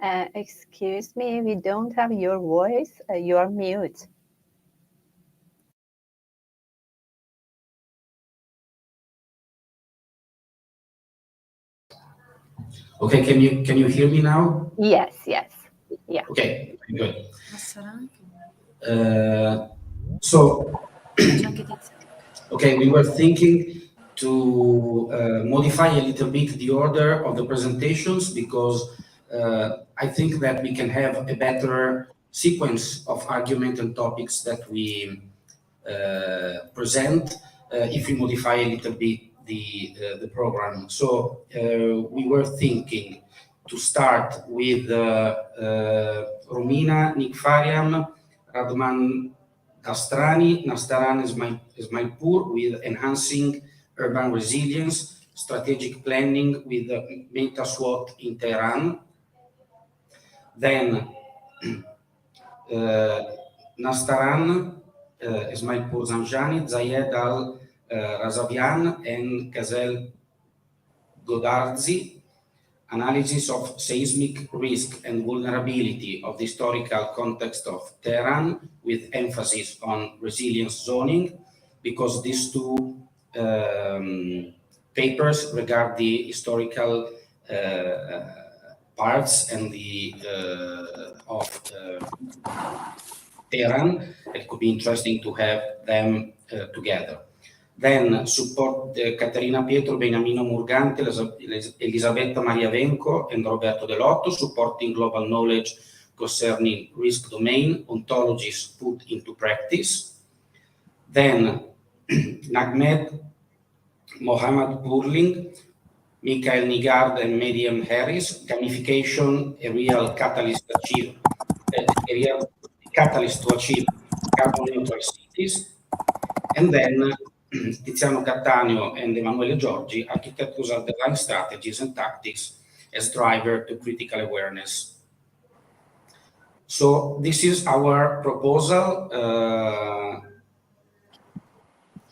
Excuse me, we don't have your voice. You are mute. Okay, can you hear me now? Yes, yes. Yeah. Okay, good. So, okay, we were thinking to modify a little bit the order of the presentations because I think that we can have a better sequence of argument and topics that we present if we modify a little bit the program. So we were thinking to start with Romina Nikfariam, Radman Kastrani, Nastaran Ismailpur with enhancing urban resilience, strategic planning with Meta SWOT in Tehran. Then Nastaran, Ismailpur Zanjani, Zayed Al Razavian, and Gazel Godarzi, analysis of seismic risk and vulnerability of the historical context of Tehran with emphasis on resilience zoning, because these two papers regard the historical parts and the of Tehran. It could be interesting to have them together. Then support Caterina Pietro, Beniamino Murgante, Elisabetta Maria Venco, and Roberto Delotto, supporting global knowledge concerning risk domain, ontologies put into practice. Then Nagmed Mohammad Burling, Michael Nigard, and Medium Harris, gamification, a real catalyst to achieve carbon neutral cities. And then Tiziano Cattaneo and Emanuele Giorgi, architectural design strategies and tactics as driver to critical awareness. So this is our proposal.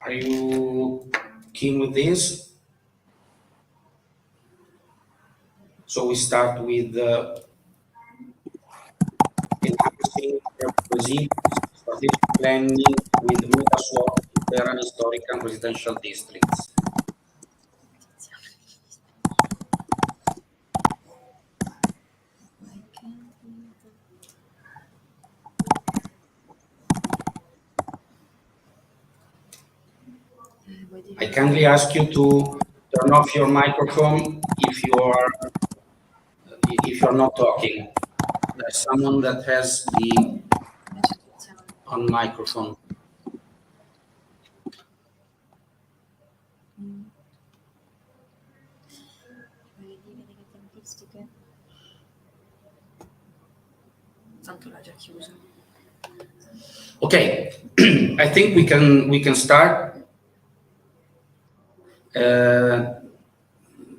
Are you keen with this? So we start with enhancing resilience, strategic planning with Meta SWOT, Tehran historic and residential districts. I kindly ask you to turn off your microphone if you're not talking. There's someone that has the on microphone. Okay, I think we can start.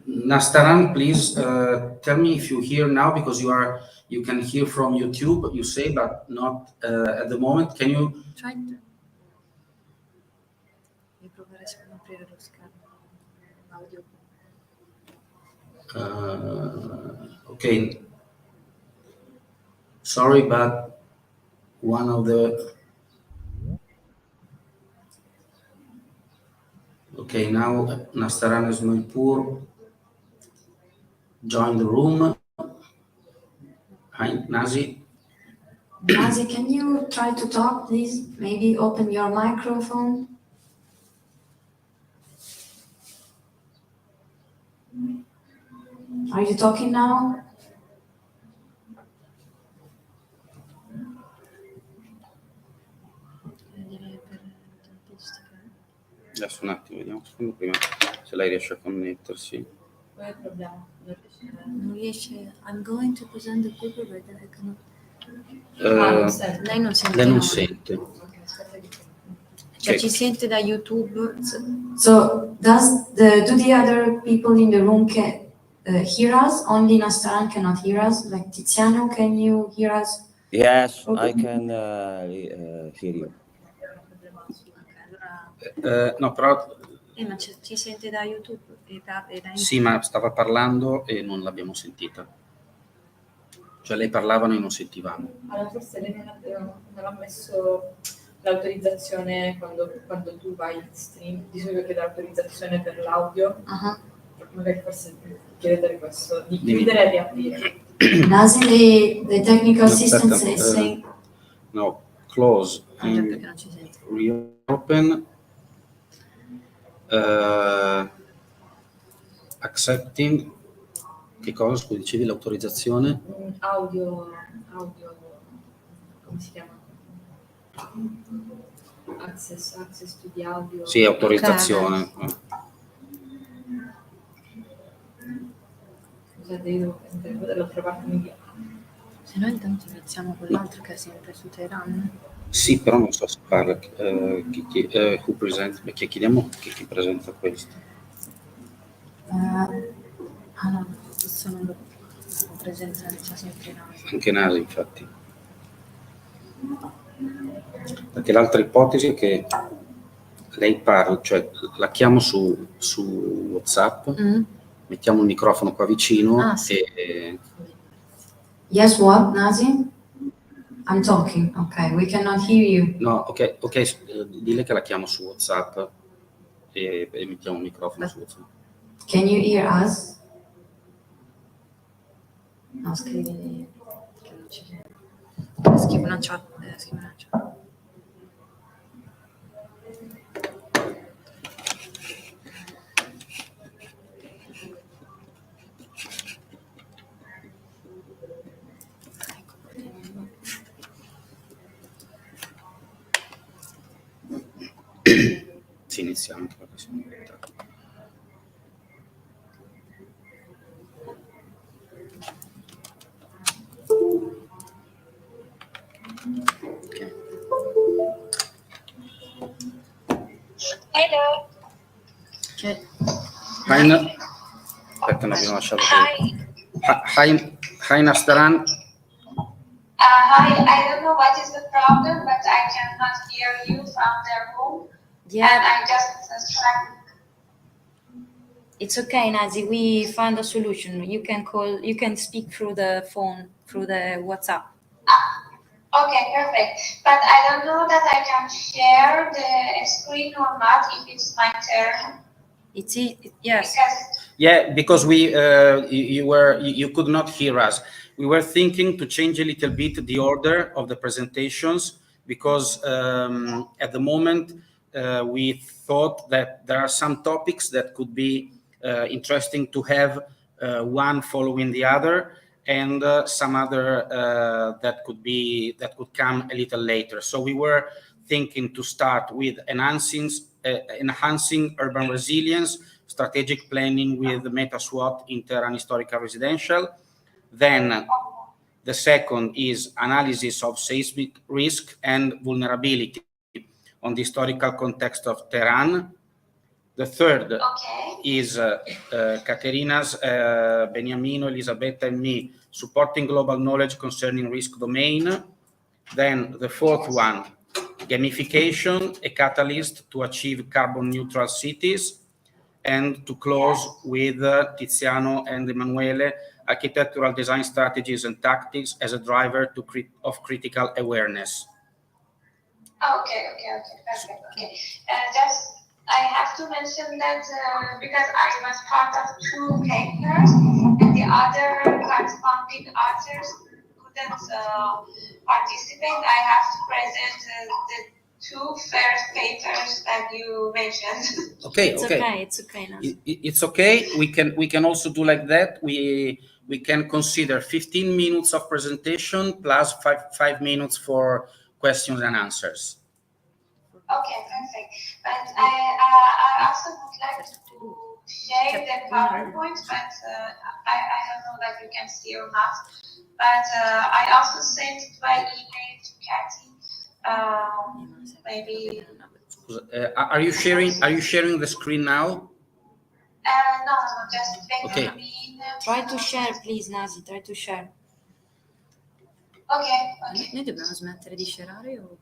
Nastaran, please tell me if you hear now, because you can hear from YouTube, you say, but not at the moment. Can you try to provare a aprire lo schermo audio? Okay. Sorry, but one of the okay, now Nastaran Ismailpur join the room. Hi, Nazi. Nazi, can you try to talk, please? Maybe open your microphone. Are you talking now? Adesso un attimo, vediamo un secondo prima se lei riesce a connettersi. Qual è il problema? Non riesce. I'm going to present the paper, but I cannot. Lei non sente. Lei non sente. Cioè ci sente da YouTube. So do the other people in the room hear us? Only Nastaran cannot hear us. Like Tiziano, can you hear us? Yes, okay. I can hear you. No, però Ma ci sente da YouTube? Sì, ma stava parlando e non l'abbiamo sentita. Cioè lei parlava, noi non sentivamo. Allora forse lei non ha messo l'autorizzazione quando tu vai in stream, di solito chiede l'autorizzazione per l'audio, magari forse chiedere questo, di chiudere e riaprire. Nazi, the technical No, assistant aspetta, is saying... No, close and perché non ci sente. reopen. Accepting. Che cosa? Scusi, dicevi l'autorizzazione? Audio, come si chiama? Access to the audio. Sì, autorizzazione. Scusate, io devo prendere dall'altra parte mi Se no intanto iniziamo con l'altro che è sempre su Teheran. Sì, però non so se parla who presents, perché chiediamo chi presenta questo. No, questo non lo presenta, c'è sempre Nasi. Anche Nasi, infatti. Perché l'altra ipotesi è che lei parla, cioè la chiamo su WhatsApp, mettiamo il microfono qua vicino sì. e... Yes, what, Nasi? I'm talking, ok, we cannot hear you. No, ok, dile che la chiamo su WhatsApp e mettiamo il microfono su WhatsApp. Can you hear us? No, scrivi che non ci sente. Scrivi una chat. Sì, iniziamo anche perché siamo in ritardo. Hello. Aspetta, non abbiamo lasciato. Hi, Nastaran. Hi, I don't know what is the problem, but I cannot hear you from the room. Yeah. And I just tried. It's okay, Nazi. We found a solution. You can speak through the phone, through the WhatsApp. Okay, perfect. But I don't know that I can share the screen or not if it's my turn. Yes. Because you could not hear us. We were thinking to change a little bit the order of the presentations because at the moment we thought that there are some topics that could be interesting to have one following the other, and some other that could come a little later. So we were thinking to start with enhancing urban resilience, strategic planning with meta SWOT in Tehran historical residential. Then the second is analysis of seismic risk and vulnerability on the historical context of Tehran. The third is Caterina's, Beniamino, Elisabetta, and me supporting global knowledge concerning risk domain. Then the fourth one, gamification, a catalyst to achieve carbon neutral cities. And to close with Tiziano and Emanuele, architectural design strategies and tactics as a driver of critical awareness. Okay, perfect. Okay, I have to mention that because I was part of two papers and the other corresponding authors couldn't participate, I have to present the two first papers that you mentioned. Okay. It's okay. No? It's okay. We can also do like that. We can consider 15 minutes of presentation plus five minutes for questions and answers. Okay, perfect. But I also would like to share the PowerPoint, but I don't know that you can see or not. But I also sent it by email to Kathy. Maybe. Are you sharing the screen now? No, just Okay. Try to share, please, Nazi. Try to share. Okay. Noi dobbiamo smettere di sharare o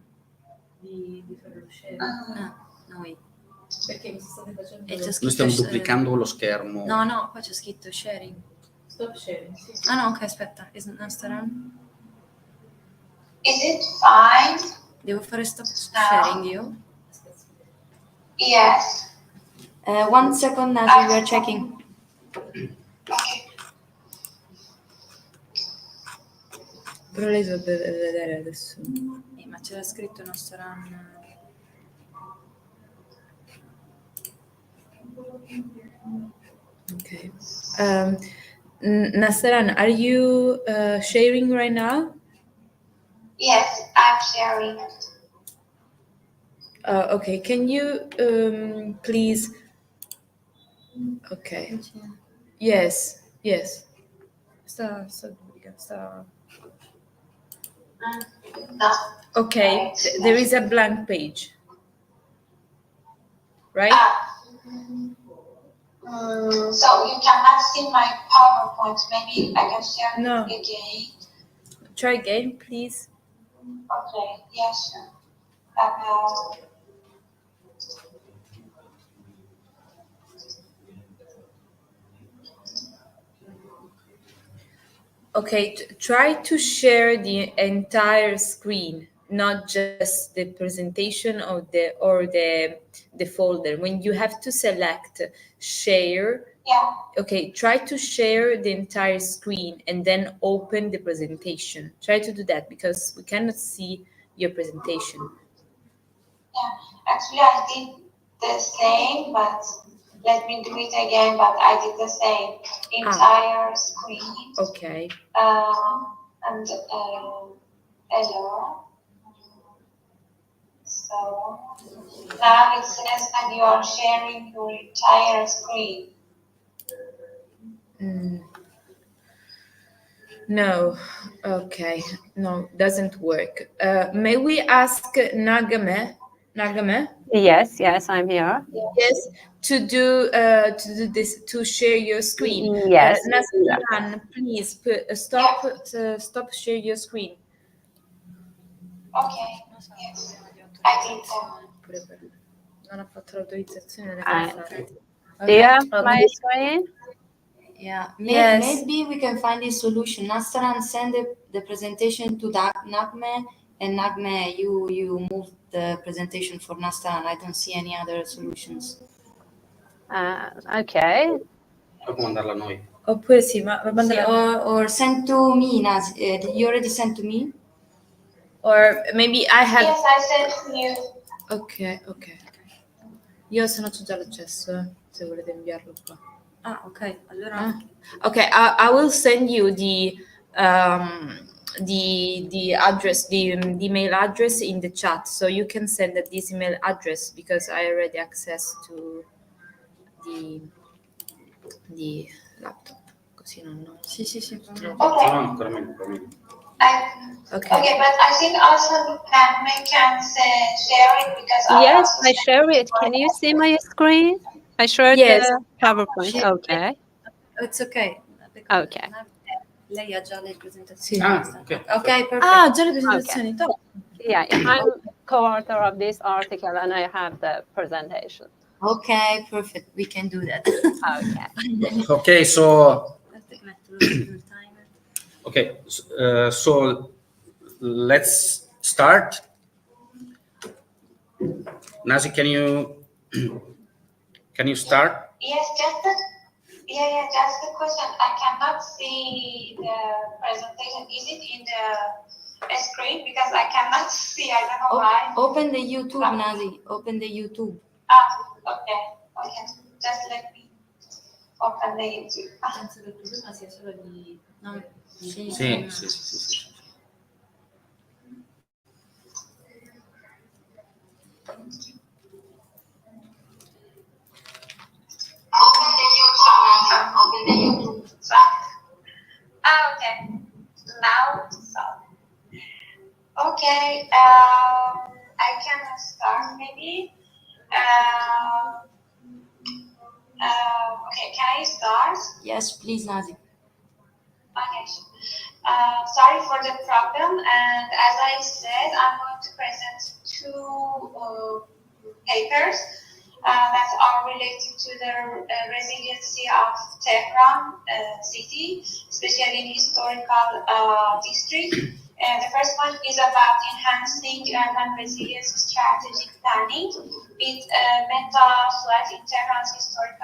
di fare lo share? Noi. Perché mi state facendo? Noi stiamo duplicando lo schermo. No, qua c'è scritto sharing. Stop sharing. Ah no, ok, aspetta. Isn't Nastaran? Is it fine? Devo fare stop sharing io? Yes. 1 second, Nasi, we are checking. Okay. Però lei dovrebbe vedere adesso. Ma c'era scritto Nastaran. Okay. Nastaran, are you sharing right now? Yes, I'm sharing. Okay, can you please? Okay. Yes, yes. Sta. No. Okay, there is a blank page, right? So you cannot see my PowerPoint. Maybe I can share No. it again. Try again, please. Okay. Yes. Sure. Okay, try to share the entire screen, not just the presentation of the folder. When you have to select share, Yeah. okay, try to share the entire screen and then open the presentation. Try to do that because we cannot see your presentation. Yeah. Actually, I did the same, but let me do it again. But I did the same entire screen. Okay. And hello. So now it says that you are sharing your entire screen. No, okay, no, doesn't work. May we ask Nagame? Yes, I'm here. Yes, to do this, to share your screen. Yes. Nastaran, please stop share your screen. Okay. Yes. I did that. Non ha fatto l'autorizzazione. Do you have my screen? Yeah. Yes. Maybe we can find a solution. Nastaran, send the presentation to Nagme, and Nagme, you move the presentation for Nastaran. I don't see any other solutions. Okay. Può mandarla a noi. Oppure sì, ma or send to me, Naz. You already sent to me? Or maybe I have... Yes, I sent to you. Ok. Io se no c'ho già l'accesso, se volete inviarlo qua. Ah, ok. Allora... Okay, I will send you the address, the email address in the chat, so you can send this email address because I already access to the laptop. Così non. Sì. Okay. Ancora meglio. Okay, but I think also Nagme can share it because Yes, I share it. Can you see my screen? I shared the PowerPoint. Okay. It's okay. Okay. Lei ha già le presentazioni. Ok, perfetto. Già le presentazioni. Okay. Yeah, I'm co-author of this article and I have the presentation. Okay, perfect. We can do that. Okay. Okay, so okay, so let's start. Nazi, can you start? Yes, just the question. I cannot see the presentation. Is it in the screen? Because I cannot see. I don't know why. Open the YouTube, Nazi. Open the YouTube. Okay. Just let me open the YouTube. Sì. Open the YouTube. Okay. Now, okay. I can start maybe. Okay, can I start? Yes, please, Nazi. Okay. Sorry for the problem. And as I said, I'm going to present two papers. that are related to the resiliency of Tehran city, especially in historical district. The first one is about enhancing urban resilience strategic planning with Meta Suat in Tehran's historic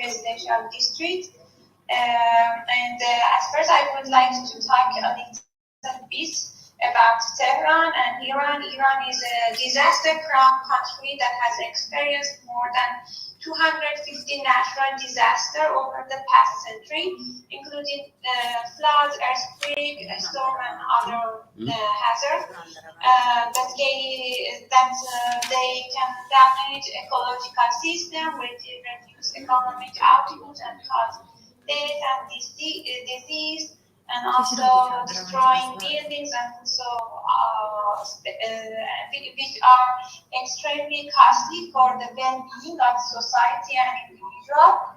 residential district. At first, I would like to talk a little bit about Tehran and Iran. Iran is a disaster-prone country that has experienced more than 250 natural disasters over the past century, including floods, earthquake, storm, and other hazards that they can damage ecological system, reduce economic output, and cause death and disease, and also destroying buildings and so which are extremely costly for the well-being of society and individual.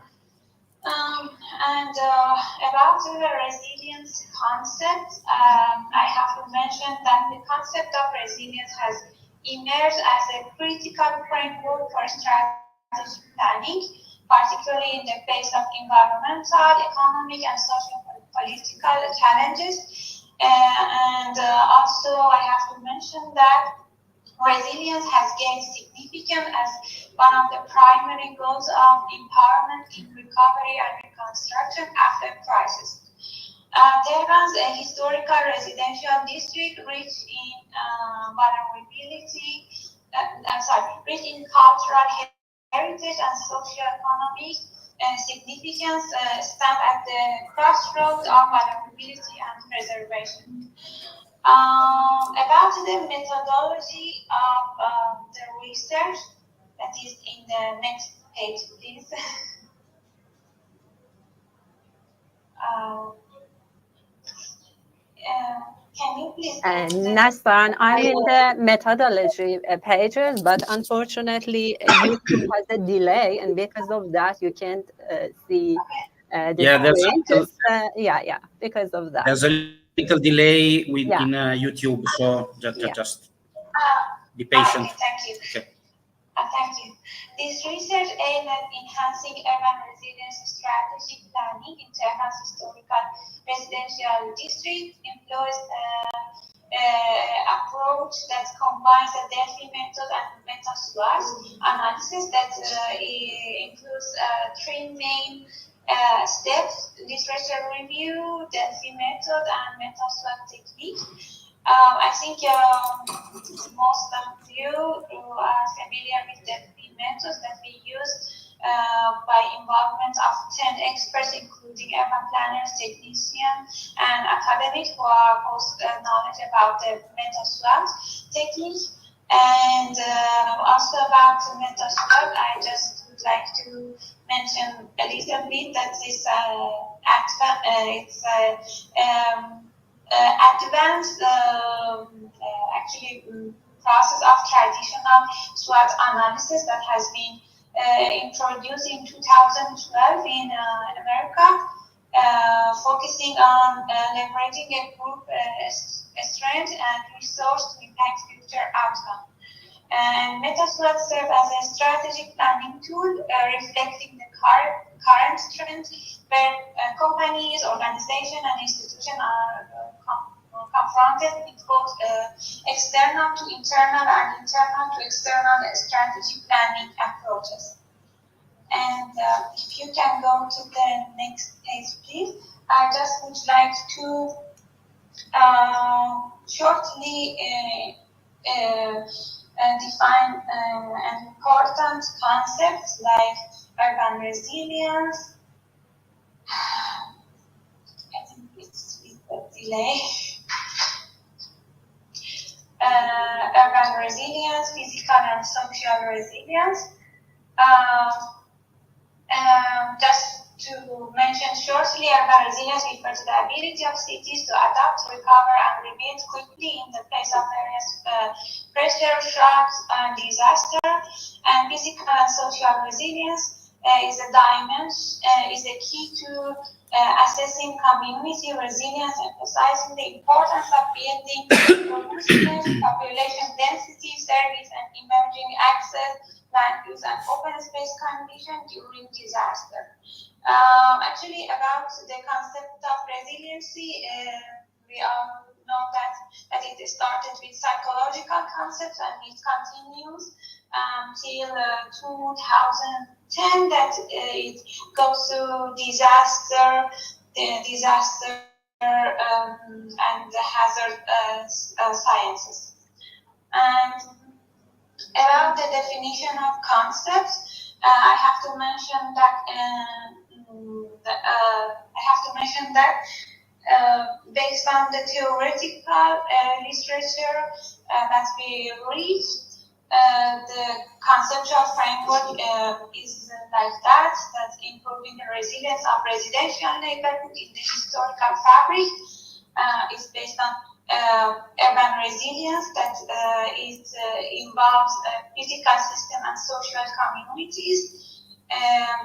About the resilience concept, I have to mention that the concept of resilience has emerged as a critical framework for strategic planning, particularly in the face of environmental, economic, and socio-political challenges. Also, I have to mention that resilience has gained significance as one of the primary goals of empowerment in recovery and reconstruction after crisis. Tehran's historical residential district rich in rich in cultural heritage and socio-economic significance, stand at the crossroads of vulnerability and preservation. About the methodology of the research, that is in the next page, please. Can you please? Nasran, I'm in the methodology pages, but unfortunately, YouTube has a delay, and because of that, you can't see the screen. Because of that. There's a little delay in YouTube, so just be patient. Okay, thank you. Okay. Thank you. This research aimed at enhancing urban resilience strategic planning in Tehran's historical residential district, employs approach that combines the Delphi method and Meta SWOT analysis that includes three main steps: literature review, Delphi method, and Meta SWOT technique. I think most of you are familiar with the methods that we use by involvement of 10 experts, including urban planners, technicians, and academics who are most knowledge about the Meta SWOT technique. And also about Meta SWOT, I just would like to mention a little bit that this advanced process of traditional SWOT analysis that has been introduced in 2012 in America, focusing on leveraging a group strength and resource to impact future outcome. And Meta SWOT serves as a strategic planning tool reflecting the current trend where companies, organizations, and institutions are confronted with both external to internal and internal to external strategic planning approaches. And if you can go to the next page, please. I just would like to shortly define important concepts like urban resilience. I think it's with the delay. Urban resilience, physical and social resilience. Just to mention shortly, urban resilience refers to the ability of cities to adapt, recover, and rebuild quickly in the face of various pressure, shocks, and disaster. And physical and social resilience is a key to assessing community resilience, emphasizing the importance of building robustness, population density, service and emerging access, land use and open space conditions during disaster. Actually, about the concept of resiliency, we all know that it started with psychological concepts and it continues till 2010 that it goes to disaster and the hazard sciences. And about the definition of concepts, I have to mention that based on the theoretical literature that we read, the conceptual framework is like that improving the resilience of residential neighborhood in the historical fabric is based on urban resilience that it involves physical system and social communities.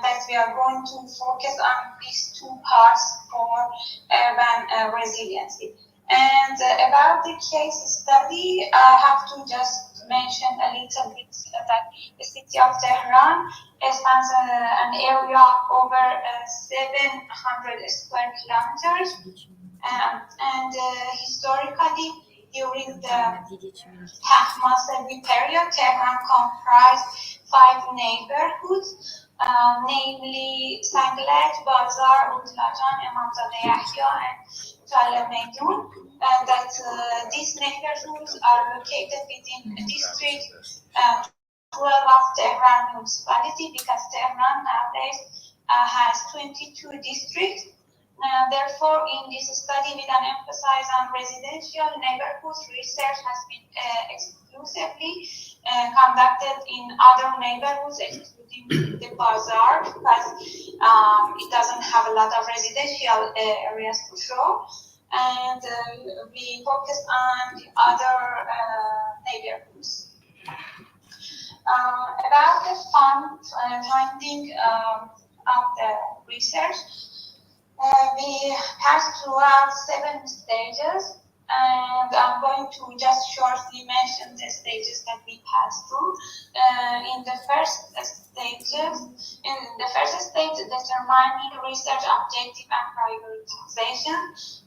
That we are going to focus on these two parts for urban resiliency. And about the case study, I have to just mention a little bit that the city of Tehran spans an area of over 700 square kilometers. And historically, during the Half-Masavi period, Tehran comprised 5 neighborhoods, namely Sanglet, Bazar, Utlajan, Imamzadeh Yahya, and Talameydun. That these neighborhoods are located within District 12 of Tehran municipality, because Tehran nowadays has 22 districts. Therefore, in this study, with an emphasis on residential neighborhoods, research has been exclusively conducted in other neighborhoods, excluding the Bazar, because it doesn't have a lot of residential areas to show. And we focus on the other neighborhoods. About the finding of the research, we passed throughout 7 stages, and I'm going to just shortly mention the stages that we passed through. In the first stage, determining research objective and prioritization.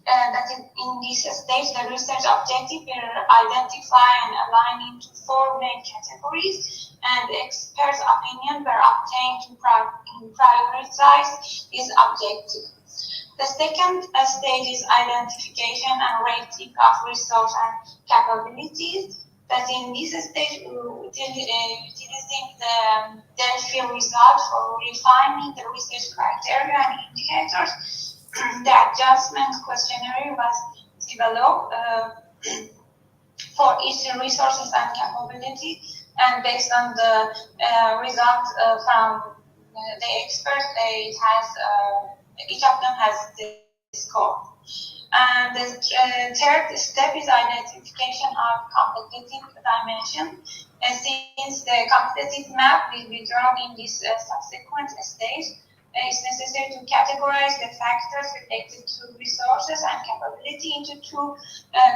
That in this stage, the research objective will identify and align into 4 main categories, and experts' opinion were obtained to prioritize this objective. The second stage is identification and rating of resource and capabilities. That in this stage, utilizing the Delphi result for refining the research criteria and indicators, the adjustment questionnaire was developed for each resources and capability, and based on the results from the experts, each of them has this score. And the third step is identification of competitive dimension. Since the competitive map will be drawn in this subsequent stage, it's necessary to categorize the factors related to resources and capability into 2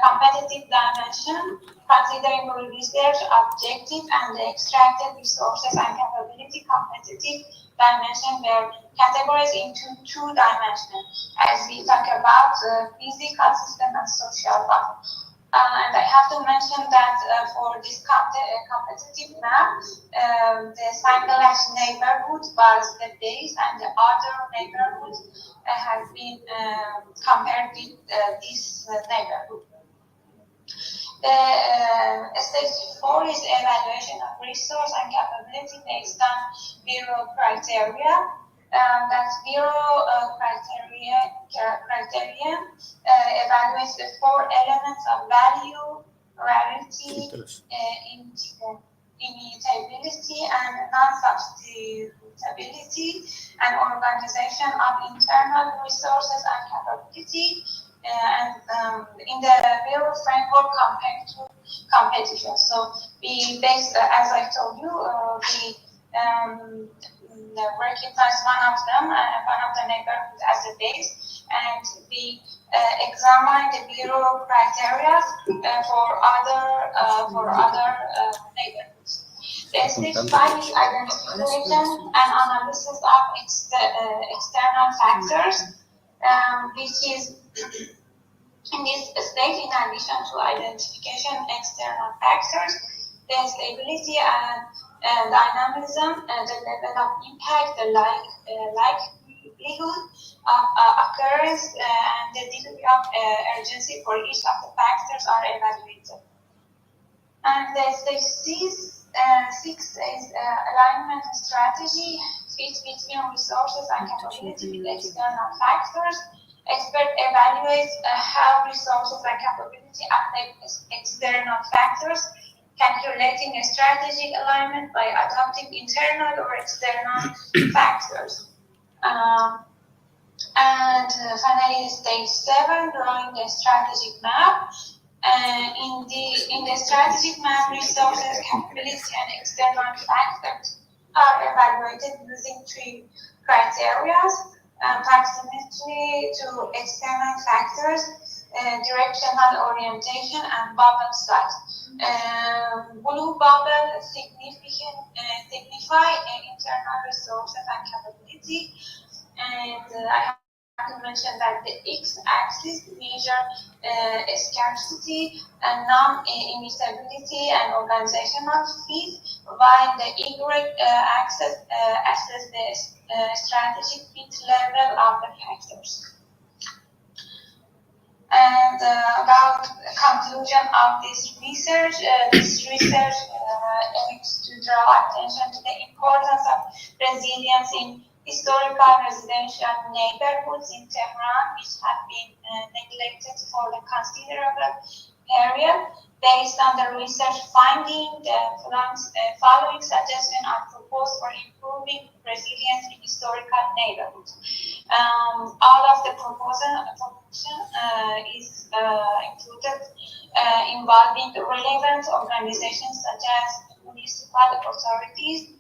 competitive dimensions, considering the research objective and the extracted resources and capability competitive dimension were categorized into 2 dimensions, as we talk about physical system and social one. And I have to mention that for this competitive map, the Sangalash neighborhood was the base, and the other neighborhoods have been compared with this neighborhood. The stage 4 is evaluation of resource and capability based on Bureau criteria. That Bureau criterion evaluates the 4 elements of value, rarity, immutability, and non-substitutability, and organization of internal resources and capability. And in the Bureau framework compared to competition. So we base, as I told you, we recognize one of them, one of the neighborhoods as a base, and we examine the bureau criteria for other neighborhoods. The stage 5 is identification and analysis of external factors, which is in this stage, in addition to identification external factors, the stability and dynamism, the level of impact, the likelihood of occurrence, and the degree of urgency for each of the factors are evaluated. And the stage 6 is alignment strategy, fit between resources and capability with external factors. Expert evaluates how resources and capability affect external factors, calculating a strategic alignment by adopting internal or external factors. And finally, stage 7, drawing the strategic map. In the strategic map, resources, capability, and external factors are evaluated using 3 criteria: proximity to external factors, directional orientation, and bubble size. Blue bubble signify internal resources and capability, and I have to mention that the x-axis measure scarcity and non-immutability and organizational fit, while the y-axis assess the strategic fit level of the factors. And about the conclusion of this research aims to draw attention to the importance of resilience in historical residential neighborhoods in Tehran, which have been neglected for a considerable period. Based on the research finding, the following suggestions are proposed for improving resilience in historical neighborhoods. All of the proposition is included involving relevant organizations such as municipal authorities,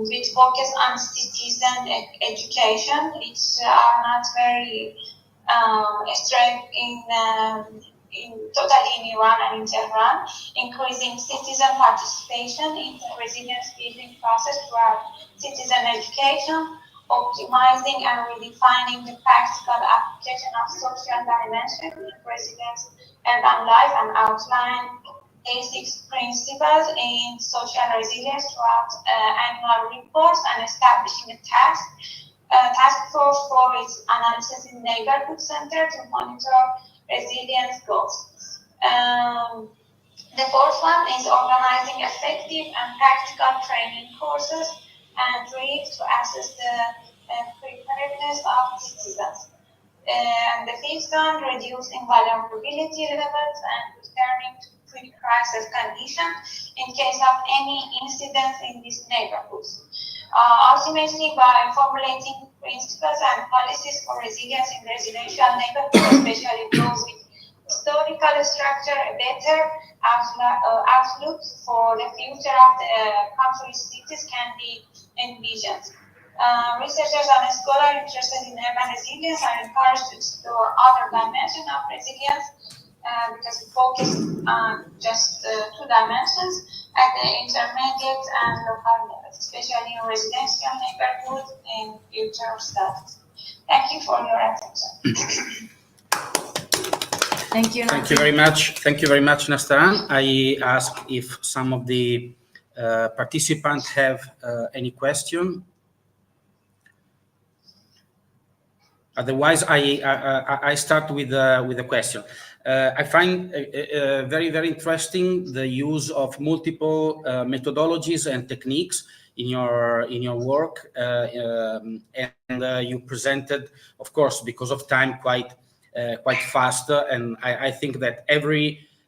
which focus on citizen education, which are not very strict totally in Iran and in Tehran, increasing citizen participation in the resilience building process throughout citizen education, optimizing and redefining the practical application of social dimension in resilience urban life, and outline basic principles in social resilience throughout annual reports, and establishing a task force for its analysis in neighborhood center to monitor resilience goals. The fourth one is organizing effective and practical training courses and drills to assess the preparedness of citizens. And the fifth one, reducing vulnerability levels and returning to pre-crisis conditions in case of any incidents in these neighborhoods. Ultimately, by formulating principles and policies for resilience in residential neighborhoods, especially those with historical structure, a better outlook for the future of the country's cities can be envisioned. Researchers and scholars interested in urban resilience are encouraged to explore other dimensions of resilience because we focus on just 2 dimensions at the intermediate and local levels, especially in residential neighborhoods and future studies. Thank you for your attention. Thank you. Thank you very much. Thank you very much, Nastaran. I ask if some of the participants have any question. Otherwise, I start with a question. I find very, very interesting the use of multiple methodologies and techniques in your work, and you presented, of course, because of time, quite fast. And I think that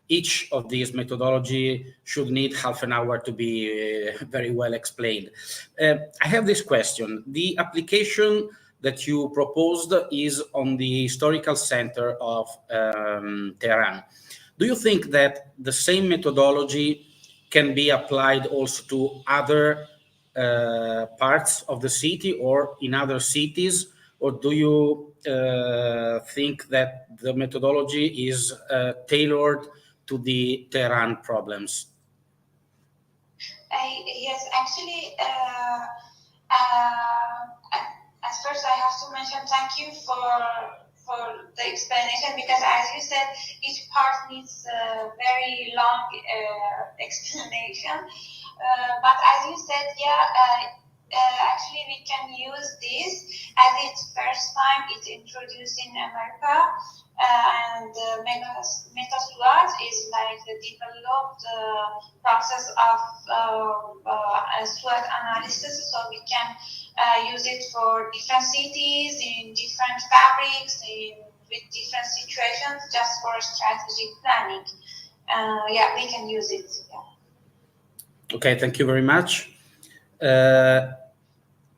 each of these methodology should need half an hour to be very well explained. I have this question: the application that you proposed is on the historical center of Tehran. Do you think that the same methodology can be applied also to other parts of the city or in other cities, or do you think that the methodology is tailored to the Tehran problems? Yes, actually, at first I have to mention thank you for the explanation, because as you said, each part needs a very long explanation. But as you said, actually we can use this as it's first time it's introduced in America, and MetaSWOT is like the developed process of SWOT analysis, so we can use it for different cities, in different fabrics, with different situations, just for strategic planning. Yeah, we can use it. Yeah. Okay, thank you very much.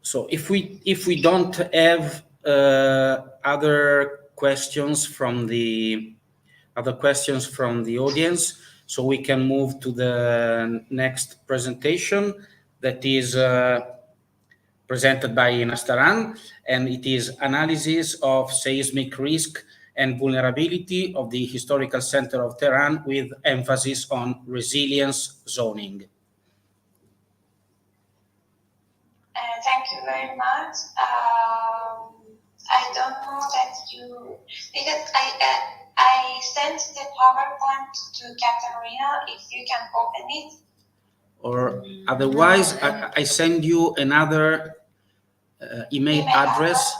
So if we don't have other questions from the audience, so we can move to the next presentation that is presented by Nastaran, and it is analysis of seismic risk and vulnerability of the historical center of Tehran with emphasis on resilience zoning. Thank you very much. I don't know that because I sent the PowerPoint to Katerina, if you can open it. Or otherwise, I send you another email address.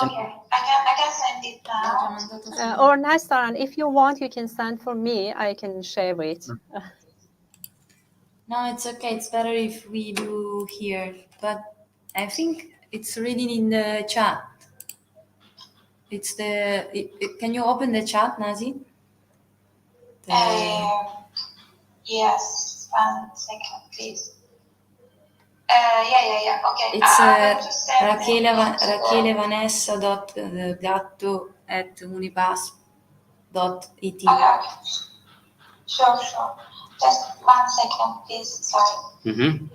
Okay, I can send it now. Or Nastaran, if you want, you can send for me. I can share it. No, it's okay. It's better if we do here. But I think it's reading in the chat. It's can you open the chat, Nazi? Yes, 1 second, please. Yeah. Okay. It's Rachele Vanessa.gatto@unipass.it. Okay. Sure. Just 1 second, please. Sorry. Mm-hmm.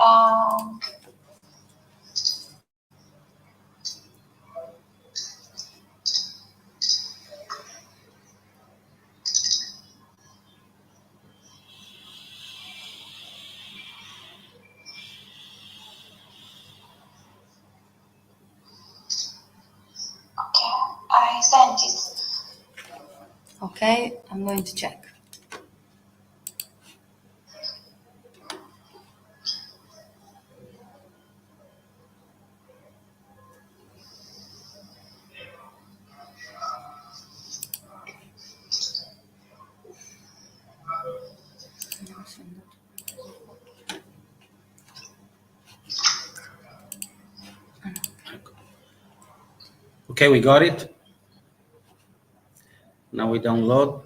Okay, I sent it. Okay, I'm going to check. Okay, we got it. Now we download.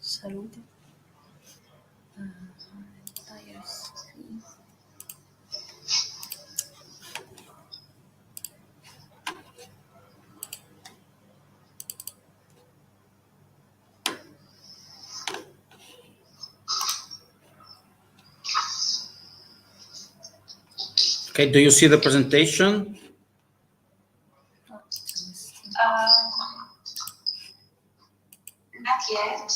Salute. Entire screen. Okay, do you see the presentation? Not yet.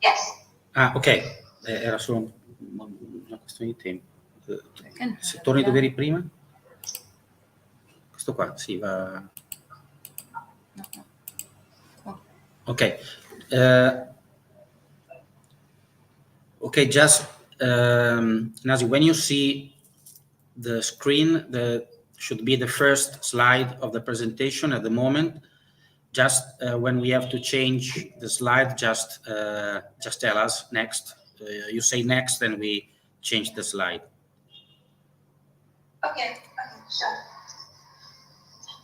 Yes. Ok, era solo una questione di tempo. Se torni dove eri prima? Questo qua, sì, va... Ok. Okay, just, Nazi, when you see the screen, should be the first slide of the presentation at the moment. Just when we have to change the slide, just tell us next. You say next, and we change the slide. Okay, sure.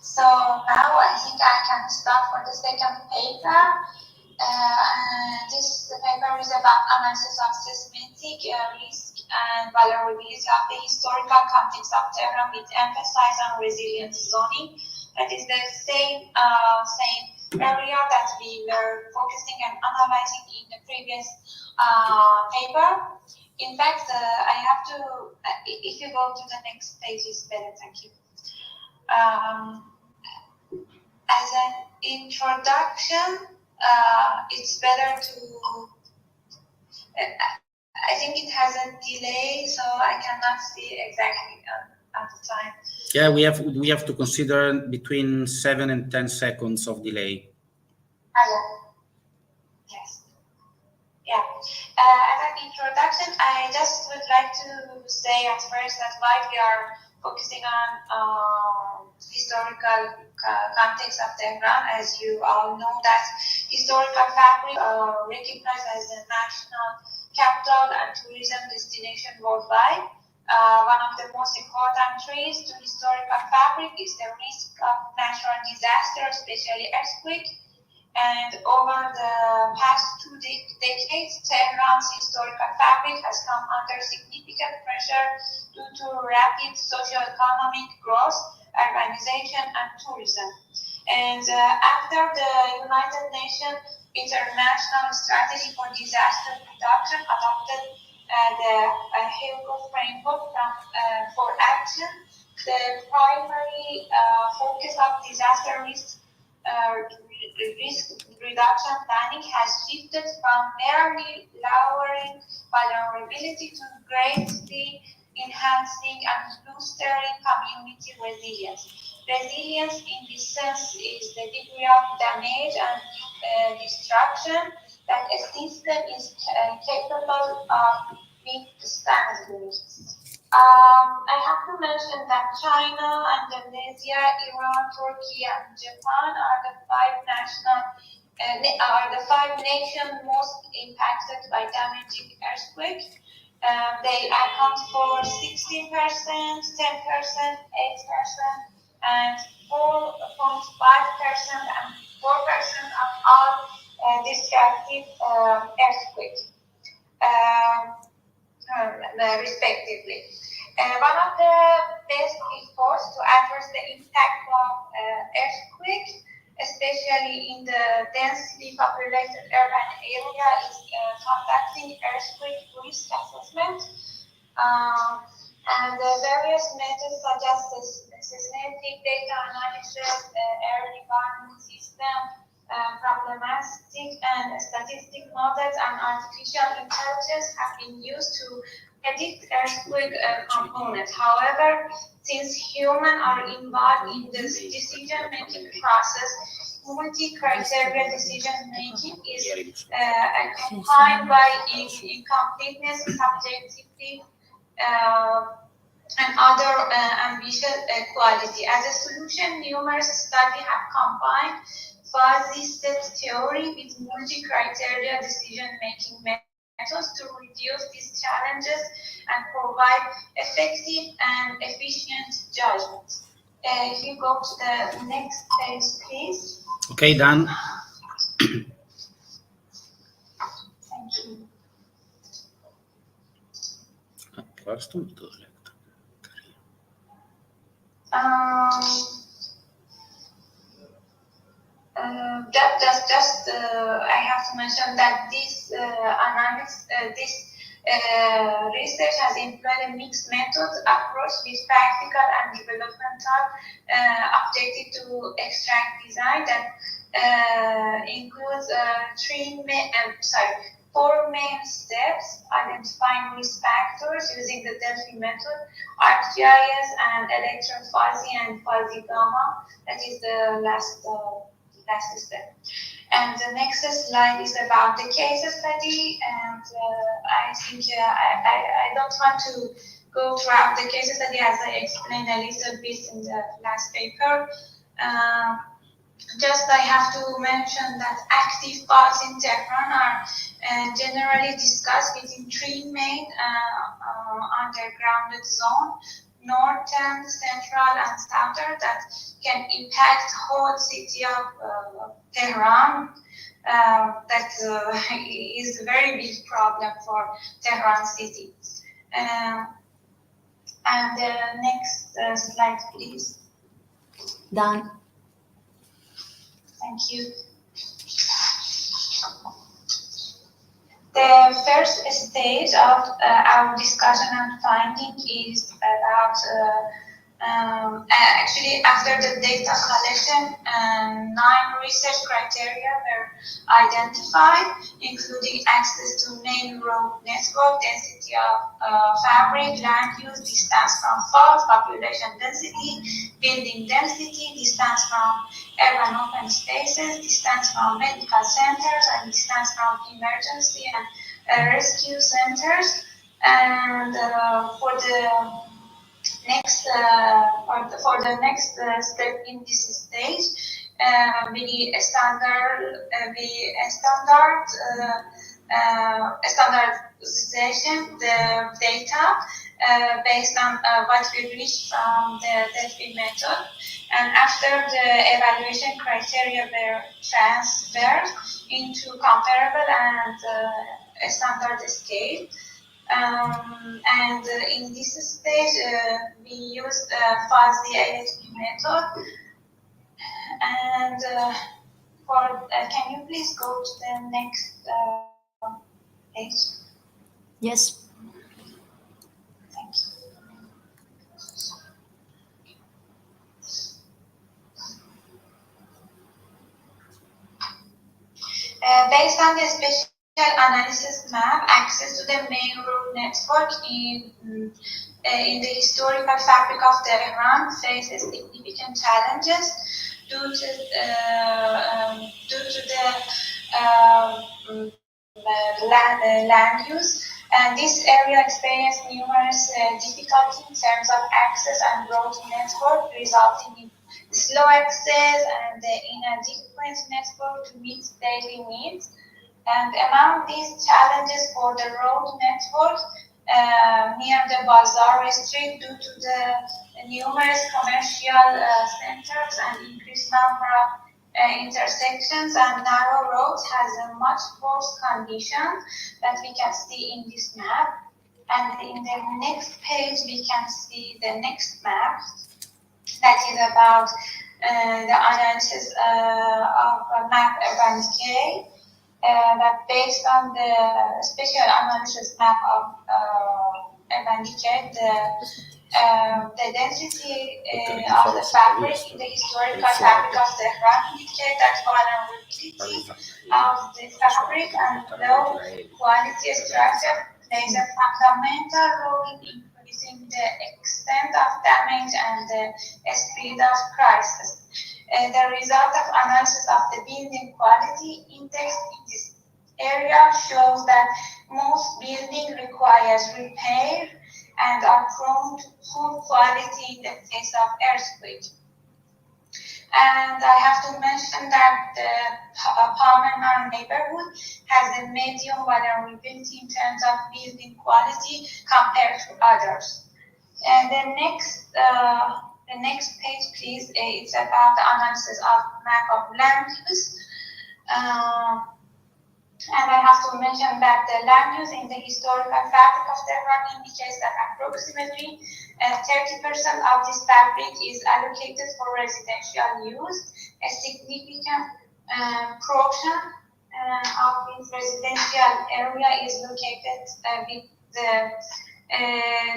So now I think I can start for the second paper. This paper is about analysis of seismic risk and vulnerability of the historical context of Tehran with emphasis on resilient zoning. That is the same area that we were focusing and analyzing in the previous paper. In fact, I have to, if you go to the next page, is better, thank you. As an introduction, it's better to, I think it has a delay, so I cannot see exactly at the time. Yeah, we have to consider between 7 and 10 seconds of delay. Yes. Yeah. As an introduction, I just would like to say at first that why we are focusing on historical context of Tehran. As you all know, that historical fabric recognized as a national capital and tourism destination worldwide. One of the most important traits to historical fabric is the risk of natural disaster, especially earthquake. And over the past 2 decades, Tehran's historical fabric has come under significant pressure due to rapid socio-economic growth, urbanization, and tourism. And after the United Nations International Strategy for Disaster Reduction adopted the HELCO framework for action, the primary focus of disaster risk reduction planning has shifted from merely lowering vulnerability to greatly enhancing and boosting community resilience. Resilience in this sense is the degree of damage and destruction that a system is capable of withstanding. I have to mention that China, Indonesia, Iran, Turkey, and Japan are the five nations most impacted by damaging earthquakes. They account for 16%, 10%, 8%, and 4.5% and 4% of all destructive earthquakes. Respectively. One of the best efforts to address the impact of earthquakes, especially in the densely populated urban area, is conducting earthquake risk assessment. And various methods such as seismic data analysis, early warning system, problematic and statistic models, and artificial intelligence have been used to predict earthquake components. However, since humans are involved in this decision-making process, multi-criteria decision-making is confined by incompleteness, subjectivity, and other ambitious quality. As a solution, numerous studies have combined fuzzy set theory with multi-criteria decision-making methods to reduce these challenges and provide effective and efficient judgments. If you go to the next page, please. Okay, done. Thank you. I have to mention that this analysis, research has employed a mixed method approach with practical and developmental objective to extract design that includes four main steps: identifying risk factors using the Delphi method, ArcGIS, and electron fuzzy and fuzzy gamma. That is the last step. And the next slide is about the case study, and I think I don't want to go throughout the case study as I explained a little bit in the last paper. Just I have to mention that active faults in Tehran are generally discussed within three main undergrounded zones: northern, central, and southern, that can impact whole city of Tehran. that is a very big problem for Tehran city. And next slide, please. Done. Thank you. The first stage of our discussion and finding is about actually after the data collection, 9 research criteria were identified, including access to main road network, density of fabric, land use, distance from fault, population density, building density, distance from urban open spaces, distance from medical centers, and distance from emergency and rescue centers. And for the next step in this stage, we standardization the data based on what we reached from the Delphi method, and after the evaluation criteria were transferred into comparable and standard scale. And in this stage, we used fuzzy ASP method. And can you please go to the next page? Yes. Thank you. Based on the special analysis map, access to the main road network in the historical fabric of Tehran faces significant challenges due to the land use. And this area experienced numerous difficulties in terms of access and road network, resulting in slow access and inadequate network to meet daily needs. And among these challenges for the road network near the Bazaar Street, due to the numerous commercial centers and increased number of intersections and narrow roads, has a much worse condition that we can see in this map. And in the next page, we can see the next map that is about the analysis of map urban decay. That based on the special analysis map of urban decay, the density of the fabric in the historical fabric of Tehran indicate that vulnerability of the fabric and low quality structure plays a fundamental role in increasing the extent of damage and the speed of crisis. The result of analysis of the building quality index in this area shows that most buildings requires repair and are prone to poor quality in the case of earthquake. And I have to mention that the Palmer neighborhood has a medium vulnerability in terms of building quality compared to others. And the next page, please. It's about the analysis of map of land use. And I have to mention that the land use in the historical fabric of Tehran indicates that approximately 30% of this fabric is allocated for residential use. A significant portion of this residential area is located with the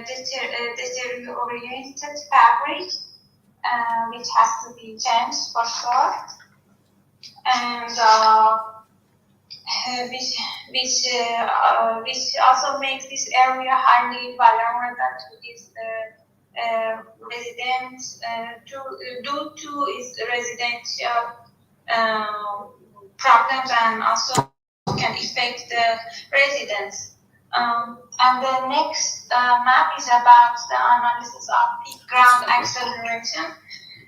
deteriorated fabric, which has to be changed for sure, and which also makes this area highly vulnerable to its residents due to its residential problems, and also can affect the residents. And the next map is about the analysis of peak ground acceleration.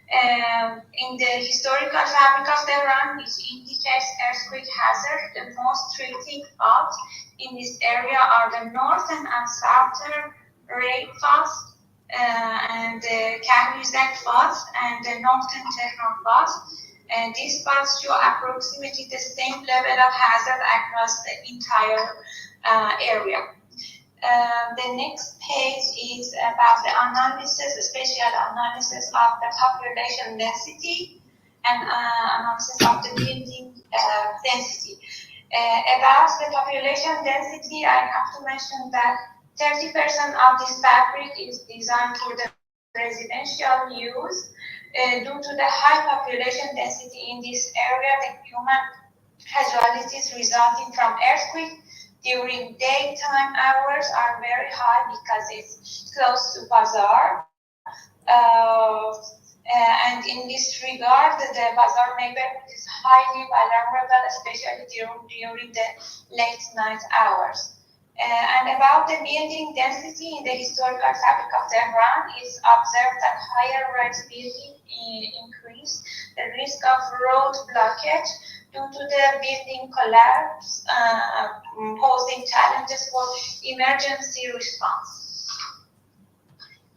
In the historical fabric of Tehran, which indicates earthquake hazard, the most critical faults in this area are the northern and southern Ray faults, and the Kamizak faults, and the northern Tehran faults. And these spots show approximately the same level of hazard across the entire area. The next page is about the analysis, spatial analysis of the population density and analysis of the building density. About the population density, I have to mention that 30% of this fabric is designed for the residential use. Due to the high population density in this area, the human casualties resulting from earthquake during daytime hours are very high because it's close to bazaar. And in this regard, the bazaar neighborhood is highly vulnerable, especially during the late night hours. And about the building density in the historical fabric of Tehran, it's observed that higher rise building increase the risk of road blockage due to the building collapse, posing challenges for emergency response.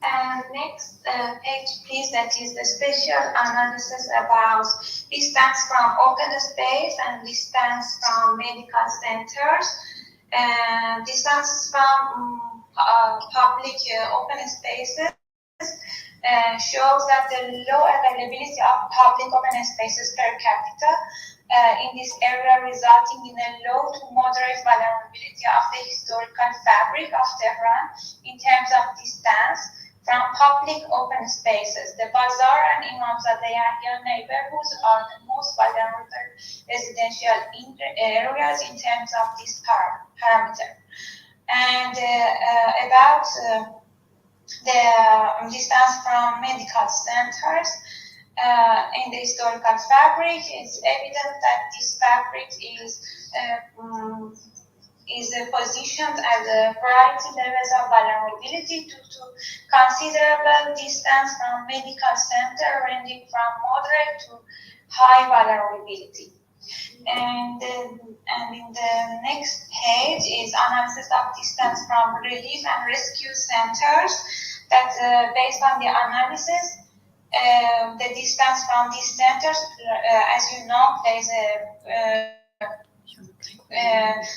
And next page, please, that is the spatial analysis about distance from open space and distance from medical centers. Distance from public open spaces shows that the low availability of public open spaces per capita in this area, resulting in a low to moderate vulnerability of the historical fabric of Tehran in terms of distance from public open spaces. The Bazaar and Imamzadeh Yahya neighborhoods are the most vulnerable residential areas in terms of this parameter. And about the distance from medical centers in the historical fabric, it's evident that this fabric is positioned at a variety levels of vulnerability due to considerable distance from medical center, ranging from moderate to high vulnerability. And in the next page is analysis of distance from relief and rescue centers. That based on the analysis, the distance from these centers, as you know, plays a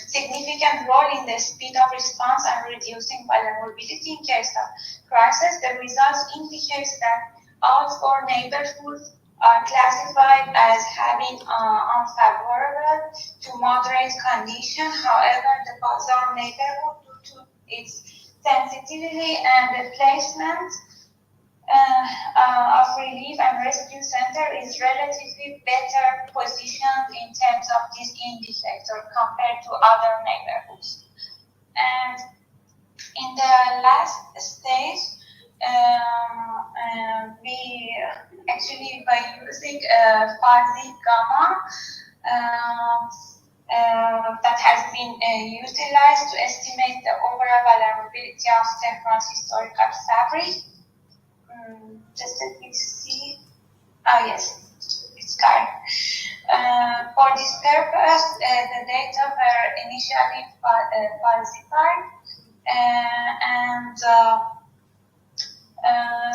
significant role in the speed of response and reducing vulnerability in case of crisis. The results indicate that all four neighborhoods are classified as having unfavorable to moderate condition. However, the Bazaar neighborhood, due to its sensitivity and the placement of relief and rescue center, is relatively better positioned in terms of this indicator compared to other neighborhoods. And in the last stage, we actually, by using fuzzy gamma that has been utilized to estimate the overall vulnerability of Tehran's historical fabric. Just let me see. Oh yes, it's correct. For this purpose, the data were initially falsified and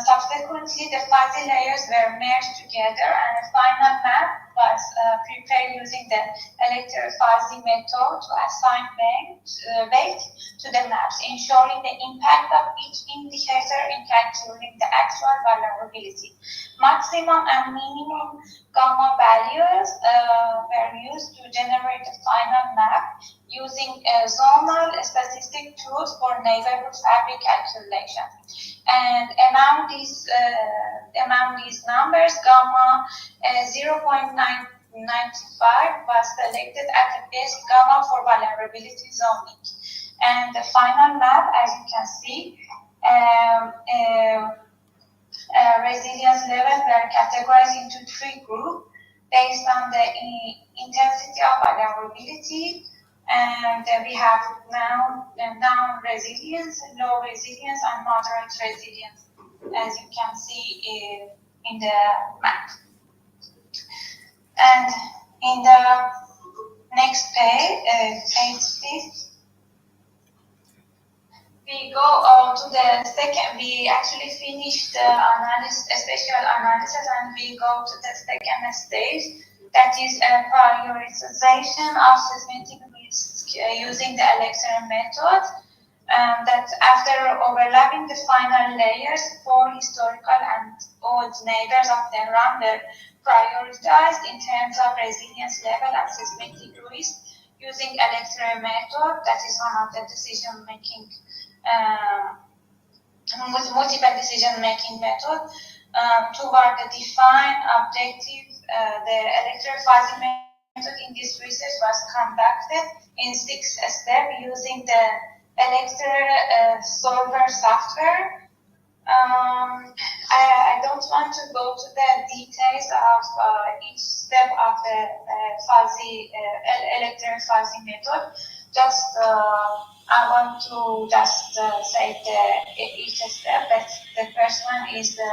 subsequently the fuzzy layers were merged together, and a final map was prepared using the electrofuzzy method to assign weight to the maps, ensuring the impact of each indicator in capturing the actual vulnerability. Maximum and minimum gamma values were used to generate the final map using zonal statistic tools for neighborhood fabric calculation. And among these numbers, gamma 0.995 was selected as the best gamma for vulnerability zoning. And the final map, as you can see, resilience levels were categorized into three groups based on the intensity of vulnerability. And we have now non-resilience, low resilience, and moderate resilience, as you can see in the map. And in the next page, please, we go to the second, we actually finished the analysis, spatial analysis, and we go to the second stage, that is prioritization of seismic risk using the electron method. That after overlapping the final layers, 4 historical and old neighbors of Tehran were prioritized in terms of resilience level and seismic risk using electron method. That is one of the decision-making, multiple decision-making method toward the defined objective. The electrophysics method in this research was conducted in 6 steps using the Electron solver software. I don't want to go to the details of each step of the electron fuzzy method. Just I want to just say each step. That the first one is the